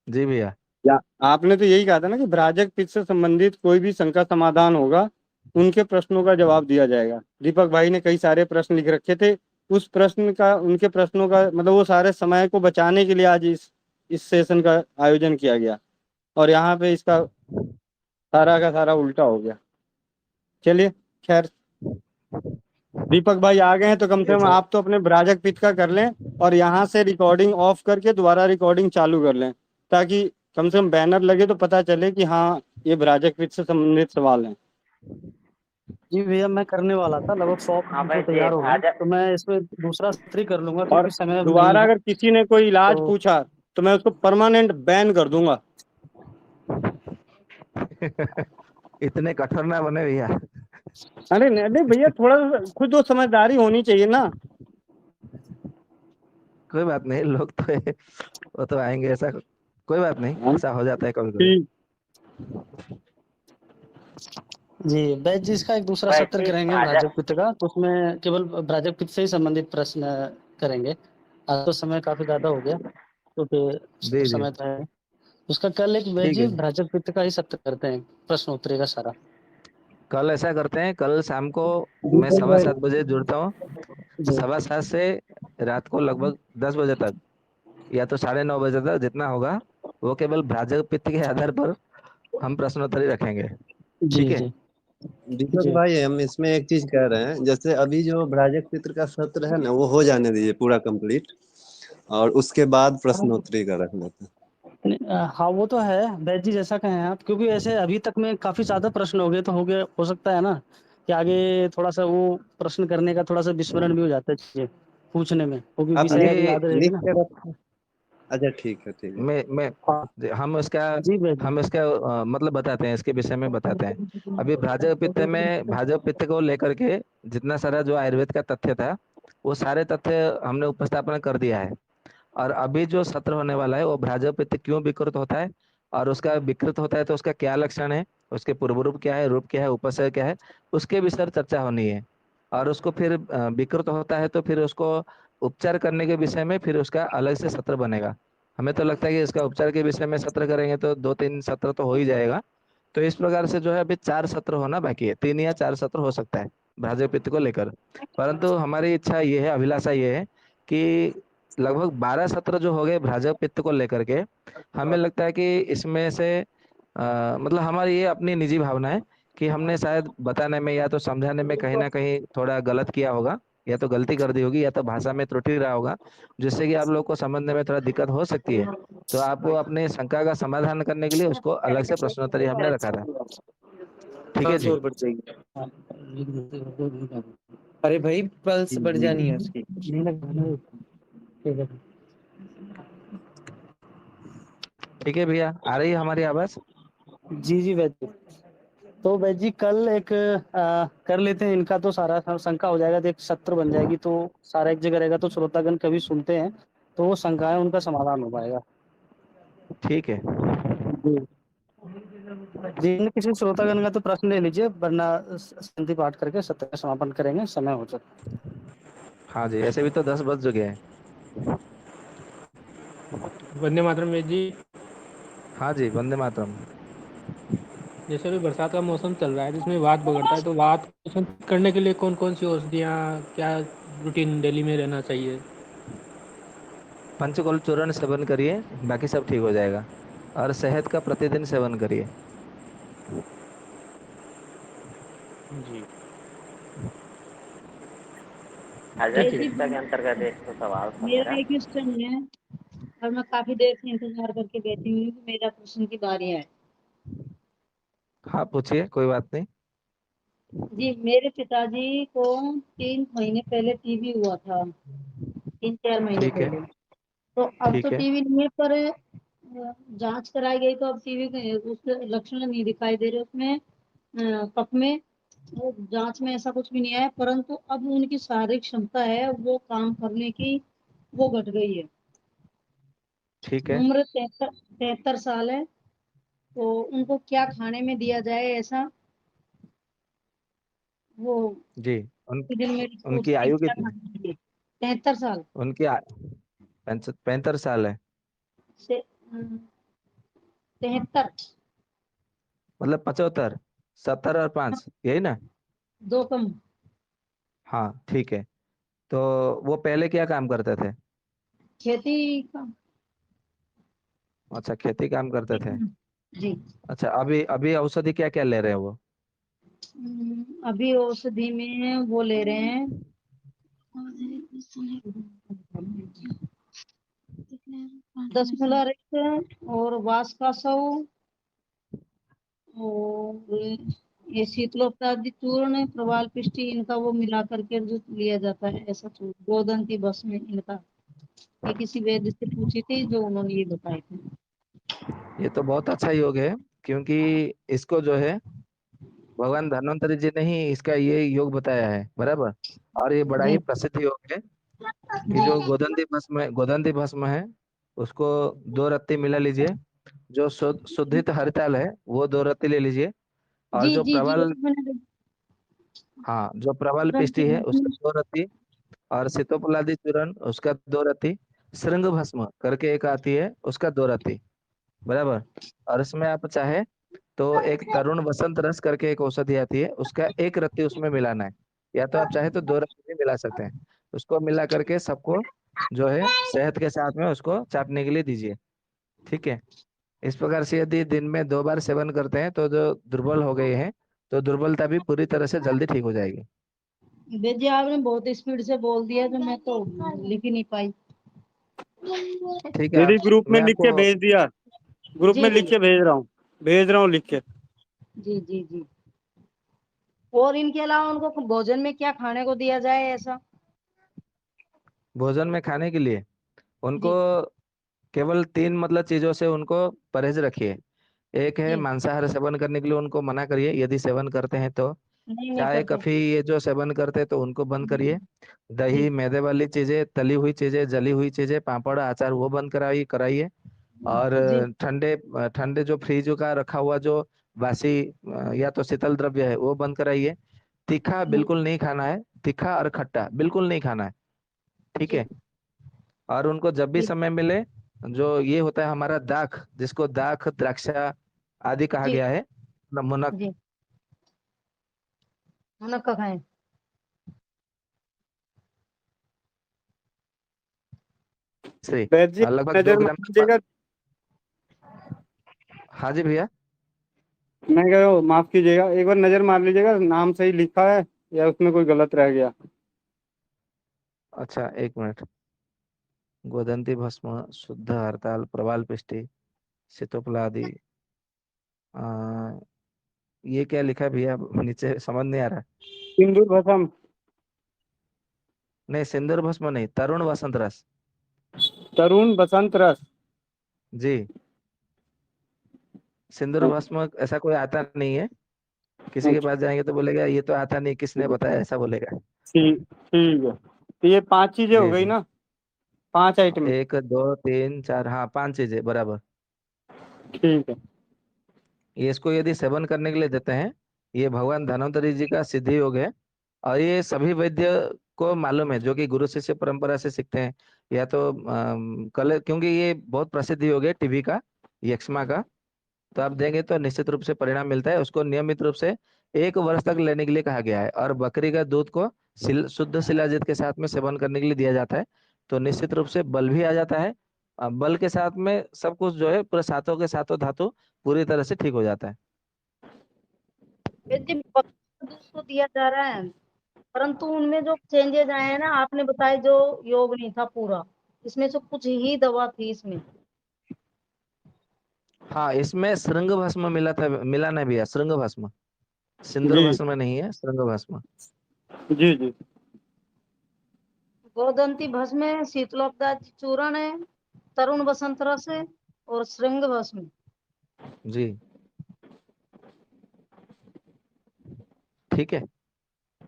S3: जी भैया।
S6: या आपने तो यही कहा था ना कि भ्राजक पित्त से संबंधित कोई भी शंका समाधान होगा, उनके प्रश्नों का जवाब दिया जाएगा। दीपक भाई ने कई सारे प्रश्न लिख रखे थे, उस प्रश्न का, उनके प्रश्नों का मतलब वो सारे समय को बचाने के लिए आज इस सेशन का आयोजन किया गया, और यहाँ पे इसका सारा का सारा उल्टा हो गया। चलिए खैर, दीपक भाई आ गए हैं तो कम से कम आप तो अपने भ्राजक पित्त का कर लें, और यहाँ से रिकॉर्डिंग ऑफ करके दोबारा रिकॉर्डिंग चालू कर लें, ताकि कम से कम बैनर लगे तो पता चले कि हाँ ये भ्राजक पित्त से संबंधित सवाल हैं।
S2: जी भैया, मैं करने वाला था, लगभग 100% तैयार हो गया, तो मैं इसमें दूसरा सत्र कर लूंगा
S6: और
S2: क्योंकि समय अब नहीं
S6: दोबारा
S2: है।
S6: अगर किसी ने कोई इलाज
S2: तो
S6: पूछा तो मैं उसको परमानेंट बैन कर दूंगा।
S3: इतने कठोर ना बने भैया।
S6: अरे नहीं भैया, थोड़ा खुद तो समझदारी होनी चाहिए ना।
S3: कोई बात नहीं, लोग तो वो तो आएंगे, ऐसा कोई बात नहीं, ऐसा हो जाता है कभी कभी।
S6: ठीक।
S2: जी बैच जी, इसका एक दूसरा सत्र करेंगे भ्राजक पित्त का, तो उसमें केवल भ्राजक पित्त से ही संबंधित प्रश्न करेंगे। आज तो समय काफी ज्यादा हो गया, क्योंकि
S3: जी जी।
S2: समय तो है उसका। कल एक बैच
S3: ठीक
S2: जी
S3: है।
S2: भ्राजक पित्त का ही सत्र करते हैं, प्रश्न उत्तरी का सारा।
S3: कल ऐसा करते हैं, कल शाम को मैं
S2: दीपक भाई
S3: 7:15 बजे जुड़ता हूँ।
S2: जी
S3: 7:15 से रात को लगभग 10 बजे तक या तो 9:30 बजे तक जितना होगा, वो केवल भ्राजक पित्त के आधार पर हम प्रश्नोत्तरी रखेंगे।
S2: जी
S3: ठीक है।
S2: जी
S7: दीपक
S2: जी
S7: भाई, हम इसमें एक चीज कह रहे हैं, जैसे अभी जो भ्राजक पित्र का सत्र है ना, वो हो जाने दीजिए पूरा कंप्लीट, और उसके बाद प्रश्नोत्तरी का रख लेते हैं।
S2: हाँ वो तो है वैद जी, जैसा कहें आप, क्योंकि ऐसे अभी तक में काफी ज्यादा प्रश्न हो गए, तो हो सकता है ना कि आगे थोड़ा सा वो प्रश्न करने का थोड़ा सा विस्मरण भी हो जाता है चीजें पूछने में, क्योंकि
S7: आप
S2: विषय अब
S3: अभी
S2: याद रहेगी
S7: लिख
S2: ना।
S7: के रख। अच्छा, ठीक है, ठीक है।
S3: मैं
S2: हाँ
S3: हम इसका
S2: जी वैद
S3: हम इसका मतलब बताते हैं, इसके विषय में बताते हैं। अभी भ्राजक पित्त में भ्राजक पित्त को लेकर के जितना सारा जो आयुर्वेद का तथ्य था, वो सारे तथ्य हमने उपस्थापन कर दिया है। और अभी जो सत्र होने वाला है वो भ्राजक पित्त क्यों विकृत होता है, और उसका विकृत होता है तो उसका क्या लक्षण है, उसके पूर्व रूप क्या है, रूप क्या है, उपसर्ग क्या है, उसके विषय पर चर्चा होनी है। और उसको फिर विकृत होता है तो फिर उसको उपचार करने के विषय में फिर उसका अलग से सत्र बनेगा। हमें तो लगता है कि इसका उपचार के विषय में सत्र करेंगे तो 2-3 सत्र तो हो ही जाएगा। तो इस प्रकार से जो है अभी 4 सत्र होना बाकी है, 3 या 4 सत्र हो सकता है भ्राजक पित्त को लेकर। परंतु हमारी इच्छा ये है, अभिलाषा ये है कि लगभग 12 सत्र जो हो गए भ्राजक पित्त को लेकर के, हमें लगता है कि इसमें से मतलब हमारी ये अपनी निजी भावना है कि हमने शायद बताने में या तो समझाने में कहीं ना कहीं थोड़ा गलत किया होगा, या तो गलती कर दी होगी, या तो भाषा में त्रुटि रहा होगा, जिससे कि आप लोग को समझने में थोड़ा दिक्कत हो सकती है। तो आपको अपने शंका का समाधान करने के लिए उसको अलग से प्रश्नोत्तरी हमने रखा था। ठीक है
S9: 500
S3: जी।
S9: और बढ़ जाएगी। अरे भाई, पल्स बढ़ जानी है उसकी।
S3: ठीक है भैया, आ रही है हमारी आवाज?
S2: जी जी वैद जी। तो वैद जी कल एक कर लेते हैं, इनका तो सारा शंका हो जाएगा, तो एक सत्र बन जाएगी, तो सारा एक जगह रहेगा, तो श्रोतागण कभी सुनते हैं तो वो शंकाएं उनका समाधान हो पाएगा।
S3: ठीक है।
S2: जी जी, किसी श्रोतागण का तो प्रश्न ले लीजिए, वरना संधि पाठ करके सत्र का समापन करेंगे, समय हो चुका।
S3: हाँ जी, ऐसे भी तो 10 बज चुके हैं।
S23: वंदे मातरम वेद जी।
S3: हाँ जी, वंदे मातरम।
S23: जैसे अभी बरसात का मौसम चल रहा है, जिसमें वात पकड़ता है, तो वात को शांत करने के लिए कौन कौन सी औषधियाँ, क्या रूटीन डेली में रहना चाहिए?
S3: पंचकोल चूर्ण सेवन करिए, बाकी सब ठीक हो जाएगा। और शहद का प्रतिदिन सेवन करिए।
S23: जी
S17: भ्राजक
S23: ठीक है।
S10: जी
S17: पित्त के अंतर्गत एक तो सवाल था
S10: मेरा
S17: मेरा।
S10: एक क्वेश्चन है, और मैं काफी देर से इंतजार करके बैठी हुई हूँ कि मेरा प्रश्न की बारी है।
S3: हाँ पूछिए, कोई बात नहीं।
S10: जी, मेरे पिताजी को 3 महीने पहले टीबी हुआ था, 3-4 महीने
S3: ठीक है।
S10: पहले। तो अब तो
S3: ठीक है।
S10: टीबी नहीं है, पर जांच कराई गई तो अब टीबी के उसके लक्षण नहीं दिखाई दे रहे उसमें, कफ में। वो जांच में ऐसा कुछ भी नहीं आया, परंतु अब उनकी शारीरिक क्षमता है वो काम करने की, वो घट गई है।
S3: ठीक है।
S10: उम्र 73 साल है, तो उनको क्या खाने में दिया जाए ऐसा, वो
S3: जी।
S10: दिन में
S3: उनकी
S10: पूछते हैं
S3: आयु
S10: क्या
S3: कितनी?
S10: खाना चाहिए। 73 साल
S3: 65 साल है।
S10: से 73,
S3: मतलब 75, 70 और 5 यही ना?
S10: 2 कम।
S3: हाँ ठीक है। तो वो पहले क्या काम करते थे?
S10: खेती का।
S3: अच्छा, खेती काम करते थे।
S10: जी।
S3: अच्छा, अभी अभी औषधि क्या क्या ले रहे हैं वो?
S10: अभी औषधि में वो ले रहे हैं, 10 मुलारेक्स और वास्कासव, और ये शीतलोपचादी चूर्ण, प्रवाल पिष्टी, इनका वो मिला करके जो लिया जाता है ऐसा चूर्ण, गोदंती भस्म इनका। ये किसी वैद्य से पूछी थी, जो उन्होंने ये बताए थे।
S3: ये तो बहुत अच्छा योग है, क्योंकि इसको जो है भगवान धन्वंतरि जी ने ही इसका ये योग बताया है, बराबर। और ये बड़ा ही
S10: जी
S3: प्रसिद्ध योग है कि जो गोदंती भस्म है, उसको 2 रत्ती मिला लीजिए। जो शुद्धित हरिताल है वो 2 रत्ती ले लीजिए। और
S10: जी
S3: जो
S10: जी जी, वो
S3: प्रबल,
S10: तो मैंने
S3: हाँ जो प्रबल पिष्टी है उसका 2 रत्ती। और सीतोपलादी चूर्ण उसका 2 रत्ती। श्रृंग भस्म करके एक आती है, उसका 2 रत्ती, बराबर। और इसमें आप चाहे तो एक तरुण वसंत रस करके एक औषधि आती है, उसका एक रत्ती उसमें मिलाना है, या तो आप चाहे तो 2 रत्ती भी मिला सकते हैं। उसको मिला करके सबको जो है शहद के साथ में उसको चाटने के लिए दीजिए। ठीक है। इस प्रकार से यदि दिन में 2 बार सेवन करते हैं तो जो दुर्बल हो गए हैं तो दुर्बलता भी पूरी तरह से जल्दी ठीक हो जाएगी।
S10: वेद जी आपने बहुत स्पीड से बोल दिया तो मैं तो लिख ही नहीं पाई।
S3: ठीक है,
S6: दीदी ग्रुप में
S3: मैं
S6: लिख के
S3: आपको
S6: भेज दिया, ग्रुप
S10: जी
S6: में
S10: जी
S6: लिख के भेज रहा हूँ लिख के।
S10: जी जी जी। और इनके अलावा उनको भोजन में क्या खाने को दिया जाए ऐसा?
S3: भोजन में खाने के लिए उनको
S10: जी
S3: केवल 3 मतलब चीजों से उनको परहेज रखिए। एक है
S10: जी
S3: मांसाहार सेवन करने के लिए उनको मना करिए, यदि सेवन करते हैं तो।
S10: नहीं नहीं
S3: चाय
S10: करते।
S3: कॉफी ये जो सेवन करते हैं तो उनको बंद
S10: जी
S3: करिए।
S10: जी
S3: दही मैदे वाली चीजें, तली हुई चीजें, जली हुई चीजें, पापड़ अचार वो बंद कराइए। और
S10: जी
S3: ठंडे ठंडे जो फ्रिज का रखा हुआ जो बासी या तो शीतल द्रव्य है वो बंद कराइए। तीखा
S10: जी
S3: बिल्कुल नहीं खाना है, तीखा और खट्टा बिल्कुल नहीं खाना है। ठीक
S10: जी
S3: है। और उनको जब भी
S10: जी
S3: समय मिले, जो ये होता है हमारा दाख, जिसको दाख द्राक्षा आदि कहा
S10: जी
S3: गया है, मुनक
S10: जी मुनक्का खाएं।
S3: से
S6: वैद्य जी
S3: लगभग
S6: नजर
S3: 2 ग्राम
S6: मार लीजिएगा,
S3: हाँ जी भैया।
S6: मैं कह रहा हूँ माफ कीजिएगा, एक बार नजर मार लीजिएगा नाम सही लिखा है या उसमें कोई गलत रह गया।
S3: अच्छा, 1 मिनट। गोदंती भस्म, शुद्ध हड़ताल, प्रवाल पिष्टी, शीतोपलादि। आ, ये क्या लिखा है भैया नीचे समझ नहीं आ रहा है।
S6: सिंदूर भस्म,
S3: नहीं, सिंदूर भस्म नहीं, तरुण वसंत रस।
S6: तरुण बसंत रस।
S3: जी। सिंदूर भस्म ऐसा कोई आता नहीं है। किसी के
S6: अच्छा
S3: पास जाएंगे तो बोलेगा ये तो आता नहीं, किसने बताया, ऐसा बोलेगा।
S6: ठीक ठीक है, तो ये 5 चीजें हो
S3: जी
S6: गई
S3: जी।
S6: ना, 5 आइटम।
S3: 1 2 3 4, हाँ 5 चीजें बराबर।
S6: ठीक है।
S3: ये इसको यदि सेवन करने के लिए देते हैं, ये भगवान धन्वंतरि जी का सिद्धि योग है। और ये सभी वैद्य को मालूम है जो कि गुरु शिष्य परंपरा से सीखते हैं, या तो कल, क्योंकि ये बहुत प्रसिद्ध योग है टीबी का, यक्ष्मा का। तो आप देंगे तो निश्चित रूप से परिणाम मिलता है। उसको नियमित रूप से 1 वर्ष तक लेने के लिए कहा गया है, और बकरी का दूध को शुद्ध शिलाजित के साथ में सेवन करने के लिए दिया जाता है। तो निश्चित रूप से बल भी आ जाता है। बल के साथ में सब कुछ जो है पूरे सातों के सातों धातु पूरी तरह से ठीक हो जाता है।
S10: वेद जी बकरी का दूध तो दिया जा रहा है, परंतु उनमें जो चेंजेस आए हैं ना, आपने बताया जो योग नहीं था पूरा, इसमें से कुछ ही दवा थी इसमें।
S3: हाँ, इसमें श्रृंग भस्म मिला था, मिला नहीं भैया, श्रृंग भस्म, सिंदूर
S6: जी
S3: भस्म में नहीं है, श्रृंग भस्म।
S6: जी जी।
S10: गोदंती भस्म है, शीतलोपदा चूर्ण है, तरुण बसंत रस है और श्रृंग भस्म।
S3: जी। ठीक है।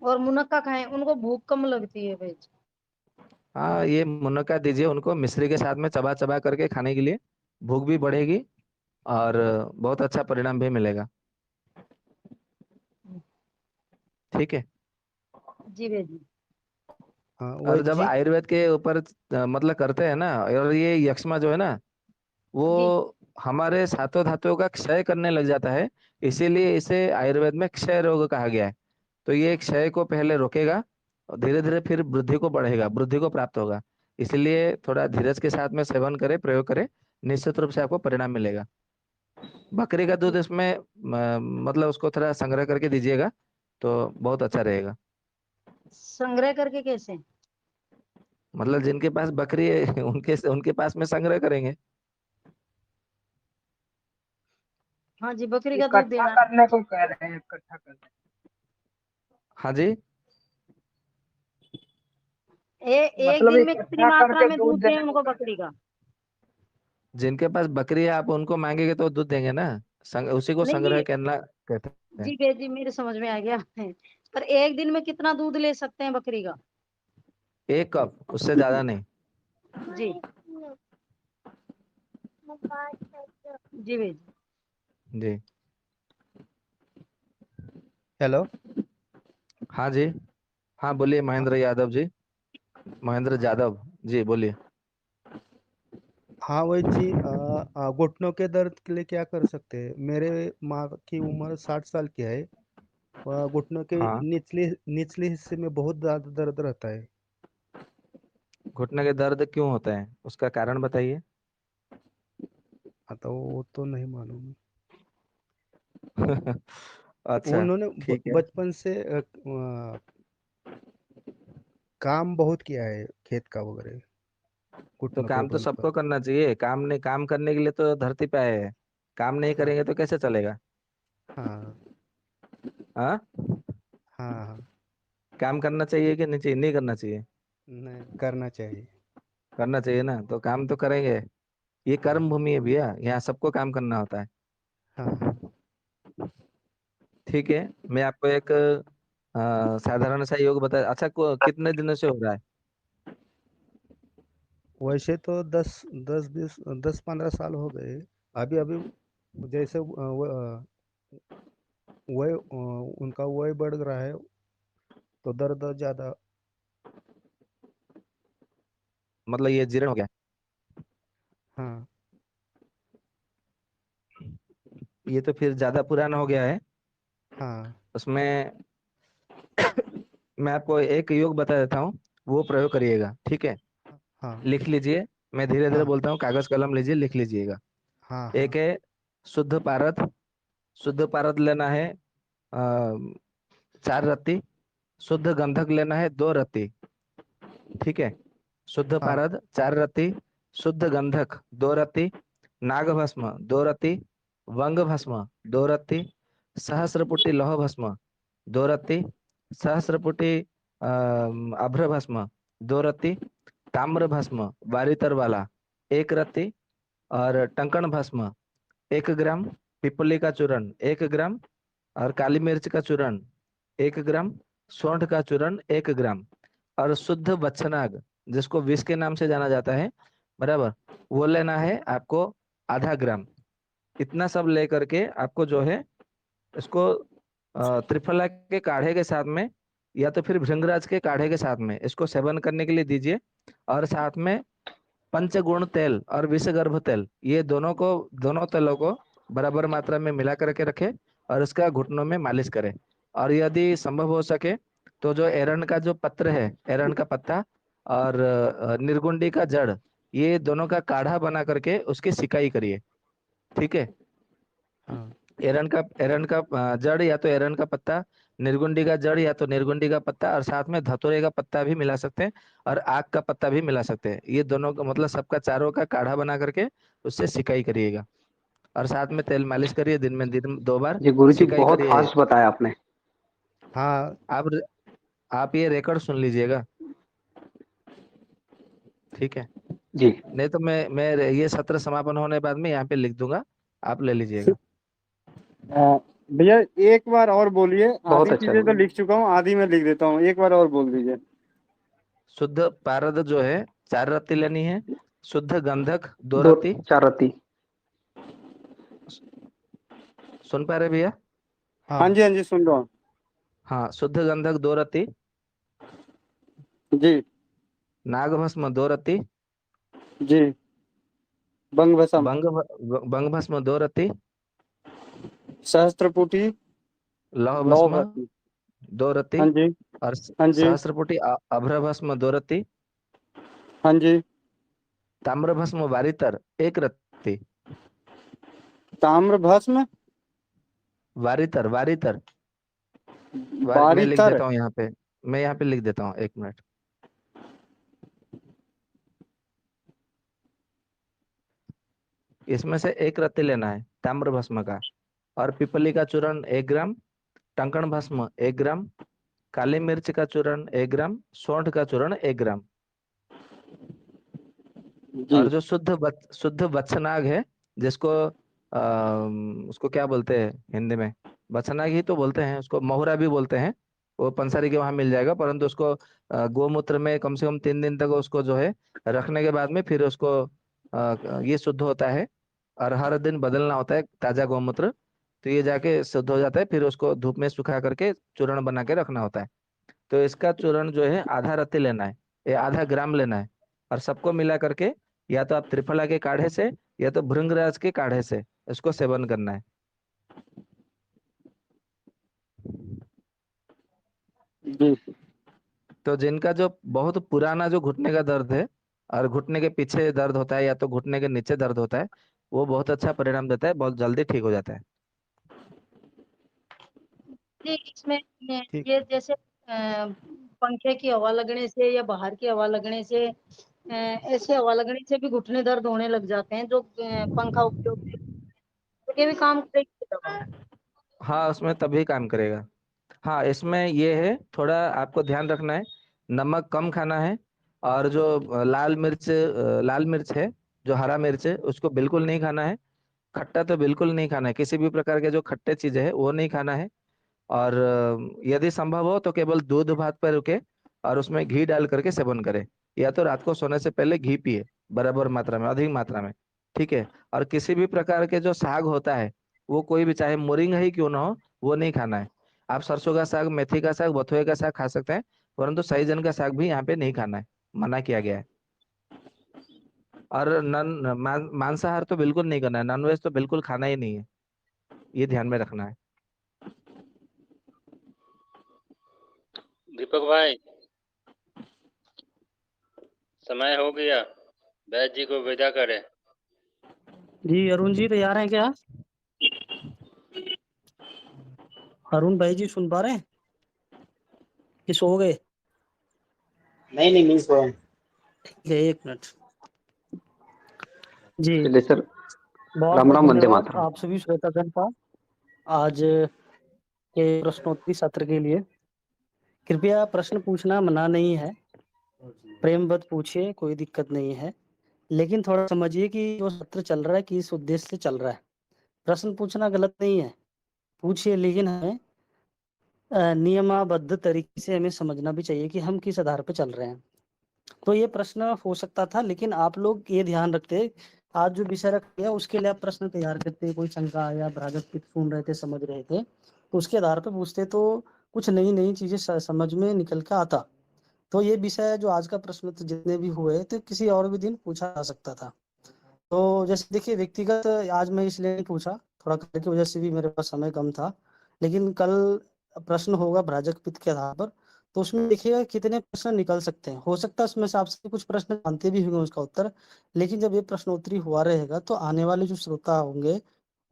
S10: और मुनक्का खाएं, उनको भूख कम लगती है वेद।
S3: हाँ, ये मुनक्का दीजिए उनको मिश्री के साथ में चबा चबा करके खाने के लिए, भूख भी बढ़ेगी और बहुत अच्छा परिणाम भी मिलेगा। ठीक है।
S10: जी वेद जी।
S9: हाँ
S3: और
S9: वैद्य
S3: जब
S9: जी।
S3: आयुर्वेद के ऊपर मतलब करते हैं ना, और ये यक्ष्मा जो है ना,
S10: जी
S3: वो हमारे सातों धातुओं का क्षय करने लग जाता है। इसीलिए इसे आयुर्वेद में क्षय रोग कहा गया है। तो ये क्षय को पहले रोकेगा और धीरे धीरे फिर वृद्धि को बढ़ेगा, वृद्धि को प्राप्त होगा। इसलिए थोड़ा धीरज के साथ में सेवन करें, प्रयोग करें, निश्चित रूप से आपको परिणाम मिलेगा। बकरी का दूध इसमें मतलब उसको थोड़ा संग्रह करके दीजिएगा तो बहुत अच्छा रहेगा।
S10: संग्रह करके कैसे?
S3: मतलब जिनके पास बकरी है उनके उनके पास में संग्रह करेंगे।
S10: हाँ जी, बकरी का दूध
S4: इकट्ठा
S10: देना है।
S4: करने को कह रहे हैं, इकट्ठा करने।
S3: हाँ जी।
S10: एक
S4: मतलब
S10: दिन में कितनी
S4: इकट्ठा
S10: मात्रा
S4: करके
S10: में
S4: दूध
S10: दूध दें
S4: देने को
S10: उनको
S4: कह रहे
S10: बकरी का?
S3: जिनके पास बकरी है आप उनको मांगेंगे तो दूध देंगे ना, उसी को
S10: नहीं
S3: संग्रह
S10: जी।
S3: करना कहते हैं।
S10: जी वेद जी, मेरे समझ में आ गया है, पर एक दिन में कितना दूध ले सकते हैं बकरी का?
S3: 1 कप, उससे ज्यादा नहीं।
S10: जी जी वेद जी।
S3: जी।
S9: हेलो।
S3: हाँ जी। हाँ बोलिए महेंद्र यादव जी, महेंद्र जादव जी बोलिए।
S9: हाँ वही जी, घुटनों के दर्द के लिए क्या कर सकते हैं? मेरे माँ की उम्र 60 साल की है। वह घुटनों के
S3: हाँ,
S9: निचले निचले हिस्से में बहुत ज्यादा दर्द रहता है।
S3: घुटने के दर्द क्यों होता है, उसका कारण बताइए।
S9: तो वो तो नहीं मालूम।
S3: अच्छा,
S9: उन्होंने
S3: ठीक है।
S9: बचपन से काम बहुत किया है, खेत का वगैरह,
S3: तो
S9: घुटनों के
S3: काम तो
S9: बल पर।
S3: सबको करना चाहिए, काम नहीं, काम करने के लिए तो धरती पे आए हैं। काम नहीं
S9: हाँ
S3: करेंगे तो कैसे चलेगा।
S9: हाँ
S3: हाँ,
S9: हाँ हाँ।
S3: काम करना चाहिए कि नहीं चाहिए, नहीं करना चाहिए।
S9: नहीं, करना चाहिए।
S3: करना चाहिए ना, तो काम तो करेंगे। ये
S9: हाँ
S3: कर्म भूमि है भैया, यहाँ सबको काम करना होता है।
S9: हाँ हाँ।
S3: ठीक है, मैं आपको एक साधारण सा योग बता। अच्छा, कितने दिनों से हो रहा है।
S9: वैसे तो 10-15 साल हो गए। अभी अभी जैसे वय उनका वय बढ़ रहा है, तो दर्द ज्यादा।
S3: मतलब ये जीर्ण हो गया।
S9: हाँ
S3: ये तो फिर ज्यादा पुराना हो गया है।
S9: हाँ
S3: उसमें मैं आपको एक योग बता देता हूँ, वो प्रयोग करिएगा, ठीक है।
S9: हाँ
S3: लिख लीजिए, मैं धीरे धीरे
S9: हाँ
S3: बोलता हूँ, कागज कलम लीजिए, लिख लीजिएगा।
S9: हाँ
S3: एक
S9: हाँ
S3: है शुद्ध पारद। शुद्ध पारद लेना है 4 रत्ती। शुद्ध गंधक लेना है 2 रत्ती, ठीक है। शुद्ध
S9: हाँ
S3: पारद 4 रत्ती, शुद्ध गंधक 2 रत्ती, नाग भस्म 2 रत्ती, वंग भस्म 2 रत्ती, सहस्रपुटी लौह भस्म 2 रत्ती, सहस्रपुटी अभ्र भस्म 2 रत्ती, ताम्र भस्म बारीतर वाला 1 रत्ती, और टंकण भस्म 1 ग्राम, पिपली का चूर्ण 1 ग्राम, और काली मिर्च का चूर्ण 1 ग्राम, सौंठ का चूर्ण 1 ग्राम, और शुद्ध बच्छनाग, जिसको विष के नाम से जाना जाता है, बराबर, वो लेना है आपको ½ ग्राम। इतना सब लेकर के आपको जो है इसको त्रिफला के काढ़े के साथ में, या तो फिर भृंगराज के काढ़े के साथ में इसको सेवन करने के लिए दीजिए। और साथ में पंचगुण तेल और विषगर्भ तेल, ये दोनों तेलों को बराबर मात्रा में मिला करके रखे, और इसका घुटनों में मालिश करें। और यदि संभव हो सके तो जो एरंड का जो पत्र है, एरंड का पत्ता और निर्गुंडी का जड़, ये दोनों का काढ़ा बना करके उसकी सिकाई करिए, ठीक है।
S9: हाँ
S3: एरंड का जड़ या तो एरंड का पत्ता, निर्गुंडी का जड़ या तो निर्गुंडी का पत्ता, और साथ में धतूरे का पत्ता भी मिला सकते हैं, और आक का पत्ता भी मिला सकते हैं। ये दोनों का मतलब सबका चारों का काढ़ा बना करके उससे सिकाई करिएगा। और साथ में तेल मालिश करिए, दिन में 2 बार
S18: जी गुरुजी,
S3: सिकाई
S18: बहुत
S3: करिए।
S18: फास्ट बताया आपने।
S9: हाँ
S3: आप आप ये रिकॉर्ड सुन लीजिएगा, ठीक है।
S18: जी
S3: नहीं तो मैं ये सत्र समापन होने के बाद में यहाँ पे लिख दूंगा, आप ले लीजिएगा।
S6: भैया एक बार और बोलिए,
S18: बहुत
S6: आधी
S18: अच्छा
S6: चीजें तो
S18: गुरुजी।
S6: लिख चुका हूँ, आधी मैं लिख देता हूँ, एक बार और बोल दीजिए।
S3: शुद्ध पारद जो है 4 रत्ती लेनी है। शुद्ध गंधक 2
S18: दो
S3: रत्ती।
S18: 4 रत्ती।
S3: सुन पा रहे भैया।
S6: हाँ
S9: हाँ
S6: जी, हाँ जी, सुन रहा हूँ।
S3: हाँ, शुद्ध गंधक 2 रत्ती।
S6: जी
S3: नाग भस्म 2 रत्ती।
S6: जी। बंग भसम।
S3: बंग भस्म 2 रत्ती।
S6: सहस्त्रपुटी
S3: लौह
S6: लौ
S3: भस्म
S6: भस्म।
S3: 2 रत्ती।
S6: हाँ जी,
S3: और
S6: हाँ जी,
S3: सहस्रपुटी अभ्र भस्म 2 रत्ती।
S6: हाँ जी।
S3: ताम्र भस्म वारितर 1 रत्ती।
S6: ताम्र भस्म
S3: वारितर वारितर मैं लिख
S6: बारीतर।
S3: देता हूँ यहाँ पे, मैं यहाँ पे लिख देता हूँ, 1 मिनट। इसमें से 1 रत्ती लेना है ताम्र भस्म का, और पिपली का चूर्ण 1 ग्राम, टंकण भस्म 1 ग्राम, काली मिर्च का चूर्ण 1 ग्राम, सौंठ का चूर्ण 1 ग्राम।
S6: जी
S3: और जो शुद्ध बच्छनाग है, जिसको उसको क्या बोलते हैं हिंदी में, बच्छनाग ही तो बोलते हैं, उसको मोहरा भी बोलते हैं। वो पंसारी के वहां मिल जाएगा, परंतु उसको गोमूत्र में कम से कम 3 दिन तक उसको जो है रखने के बाद में फिर उसको ये शुद्ध होता है। और हर दिन बदलना होता है ताजा गोमूत्र, तो ये जाके शुद्ध हो जाता है। फिर उसको धूप में सुखा करके चूर्ण बना के रखना होता है। तो इसका चूर्ण जो है ½ रत्ती लेना है, ये ½ ग्राम लेना है, और सबको मिला करके या तो आप त्रिफला के काढ़े से या तो भृंगराज के काढ़े से इसको सेवन करना है। तो जिनका जो बहुत पुराना जो घुटने का दर्द है और घुटने के पीछे दर्द होता है या तो घुटने के नीचे दर्द होता है, वो बहुत अच्छा परिणाम देता है, बहुत जल्दी ठीक हो जाता है।
S10: जी इसमें ये जैसे पंखे की हवा लगने से या बाहर की हवा लगने से ऐसे हवा लगने से भी घुटने दर्द होने लग जाते हैं, जो पंखा उपयोग तो ये भी काम करेगी दवा?
S3: हाँ, उसमें तभी काम करेगा। हाँ, इसमें ये है, थोड़ा आपको ध्यान रखना है, नमक कम खाना है, और जो लाल मिर्च है, जो हरा मिर्च है, उसको बिल्कुल नहीं खाना है। खट्टा तो बिल्कुल नहीं खाना है, किसी भी प्रकार के जो खट्टे चीजें है वो नहीं खाना है। और यदि संभव हो तो केवल दूध भात पर रुके और उसमें घी डाल करके सेवन करें, या तो रात को सोने से पहले घी पिए बराबर मात्रा में, अधिक मात्रा में। ठीक है। और किसी भी प्रकार के जो साग होता है, वो कोई भी, चाहे मोरिंग ही क्यों ना हो, वो नहीं खाना है। आप सरसों का साग, मेथी का साग, बथुए का साग खा सकते हैं, परंतु सहजन का साग भी यहाँ पे नहीं खाना है, मना किया गया है। और मांसाहार तो बिल्कुल नहीं करना है, नॉनवेज तो बिल्कुल खाना ही नहीं है, ये ध्यान में रखना है।
S5: दीपक भाई, समय हो गया, वैद्य जी को विदा करें।
S2: जी अरुण जी तैयार हैं क्या? अरुण भाई जी सुन पा रहे हैं कि सो गए?
S11: नहीं सो
S2: ठीक है, 1 मिनट। जी
S18: चलिए सर,
S2: बहुत
S18: राम
S2: बहुत
S18: राम, वंदे
S2: धन्यवाद
S18: मातरम।
S2: आप सभी श्रोतागण का आज के प्रश्नोत्तरी सत्र के लिए। कृपया प्रश्न पूछना मना नहीं है, प्रेमवत पूछिए, कोई दिक्कत नहीं है, लेकिन थोड़ा समझिए कि जो सत्र चल रहा है किस उद्देश्य से चल रहा है। प्रश्न पूछना गलत नहीं है, पूछिए, लेकिन हमें नियमाबद्ध तरीके से हमें समझना भी चाहिए कि हम किस आधार पर चल रहे हैं। तो ये प्रश्न हो सकता था, लेकिन आप लोग ये ध्यान रखते, आज जो विषय रखा गया उसके लिए आप प्रश्न तैयार करते, कोई शंका या ब्राजक सुन रहे थे, समझ रहे थे, तो उसके आधार पर पूछते तो कुछ नई नई चीजें समझ में निकल के आता। तो ये विषय जो आज का प्रश्न तो जितने भी हुए तो किसी और भी दिन पूछा जा सकता था। तो जैसे देखिए, व्यक्तिगत आज मैं इसलिए नहीं पूछा, थोड़ा कार्य की वजह से भी मेरे पास समय कम था, लेकिन कल प्रश्न होगा ब्राजक पित्त के आधार पर, तो उसमें देखिएगा कितने प्रश्न निकल सकते हैं। हो सकता है उसमें से आपसे कुछ प्रश्न जानते भी होंगे उसका उत्तर, लेकिन जब ये प्रश्नोत्तरी हुआ रहेगा तो आने वाले जो श्रोता होंगे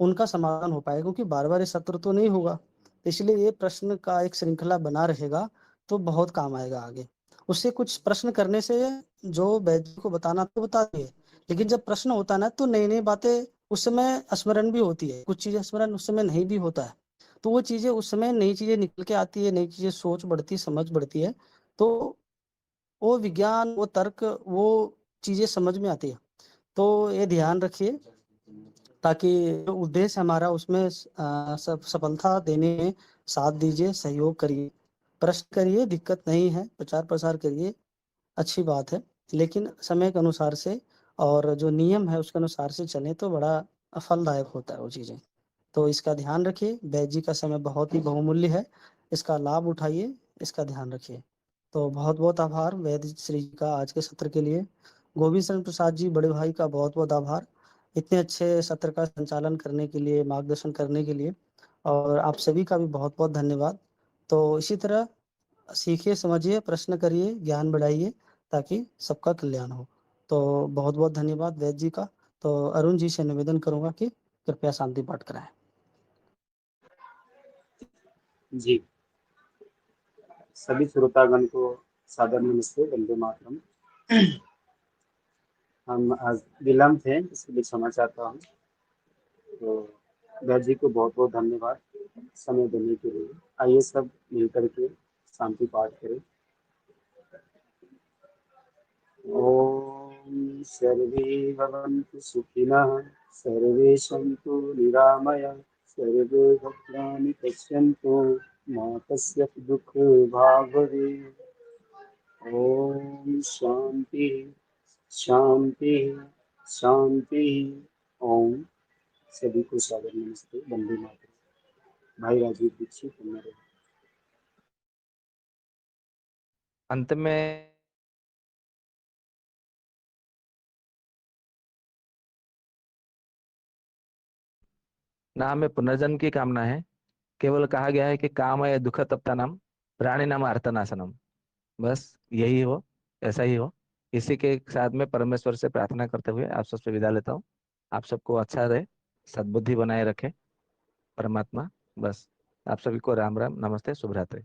S2: उनका समाधान हो पाएगा, क्योंकि बार बार ये सत्र तो नहीं होगा। इसलिए ये प्रश्न का एक श्रृंखला बना रहेगा तो बहुत काम आएगा आगे। उससे कुछ प्रश्न करने से जो वैद्य को बताना तो बता दिए, लेकिन जब प्रश्न होता है ना तो नई नई बातें उस समय स्मरण भी होती है, कुछ चीजें स्मरण उस समय नहीं भी होता है, तो वो चीजें उस समय नई चीजें निकल के आती है, नई चीजें, सोच बढ़ती, समझ बढ़ती है, तो वो विज्ञान, वो तर्क, वो चीजें समझ में आती है। तो ये ध्यान रखिए, ताकि जो उद्देश्य हमारा उसमें सब सफलता देने में साथ दीजिए, सहयोग करिए, प्रश्न करिए, दिक्कत नहीं है, प्रचार प्रसार करिए, अच्छी बात है, लेकिन समय के अनुसार से और जो नियम है उसके अनुसार से चलें तो बड़ा फलदायक होता है वो चीज़ें। तो इसका ध्यान रखिए, वैद्य जी का समय बहुत ही बहुमूल्य है, इसका लाभ उठाइए, इसका ध्यान रखिए। तो बहुत बहुत आभार वैद्य श्री जी का आज के सत्र के लिए। गोविंद शरण प्रसाद जी बड़े भाई का बहुत बहुत आभार, इतने अच्छे सत्र का संचालन करने के लिए, मार्गदर्शन करने के लिए, और आप सभी का भी बहुत बहुत धन्यवाद। तो इसी तरह सीखिए, समझिए, प्रश्न करिए, ज्ञान बढ़ाइए, ताकि सबका कल्याण हो। तो बहुत बहुत धन्यवाद वैद्य जी का। तो अरुण जी से निवेदन करूंगा कि कृपया शांति पाठ कराएं।
S11: जी, सभी श्रोतागण को सादर नमस्ते, वंदे मातरम। हम आज विलम्ब थे, इसलिए क्षमा चाहता हूँ। तो वैद्य जी को बहुत बहुत धन्यवाद समय देने के लिए। आइए सब मिलकर के शांति पाठ करें। ओम सर्वे भवन्तु सुखिनः, सर्वे सन्तु निरामयाः, सर्वे भद्राणि पश्यन्तु, मा कश्चित् दुःखभाग् भवेत्। ओम शांति शांति शांति। ओम सभी को सादर नमस्ते, वंदे मातरम। भाई राजीव दीक्षित, हमारे
S3: अंत में ना हमें पुनर्जन्म की कामना है। केवल कहा गया है कि कामय दुख तप्ता नाम प्राणी नाम अर्थनाशनम। बस यही हो, ऐसा ही हो। इसी के साथ में परमेश्वर से प्रार्थना करते हुए आप सबसे विदा लेता हूँ। आप सबको अच्छा रहे, सद्बुद्धि बनाए रखे परमात्मा। बस आप सभी को राम राम, नमस्ते, शुभ रात्रि।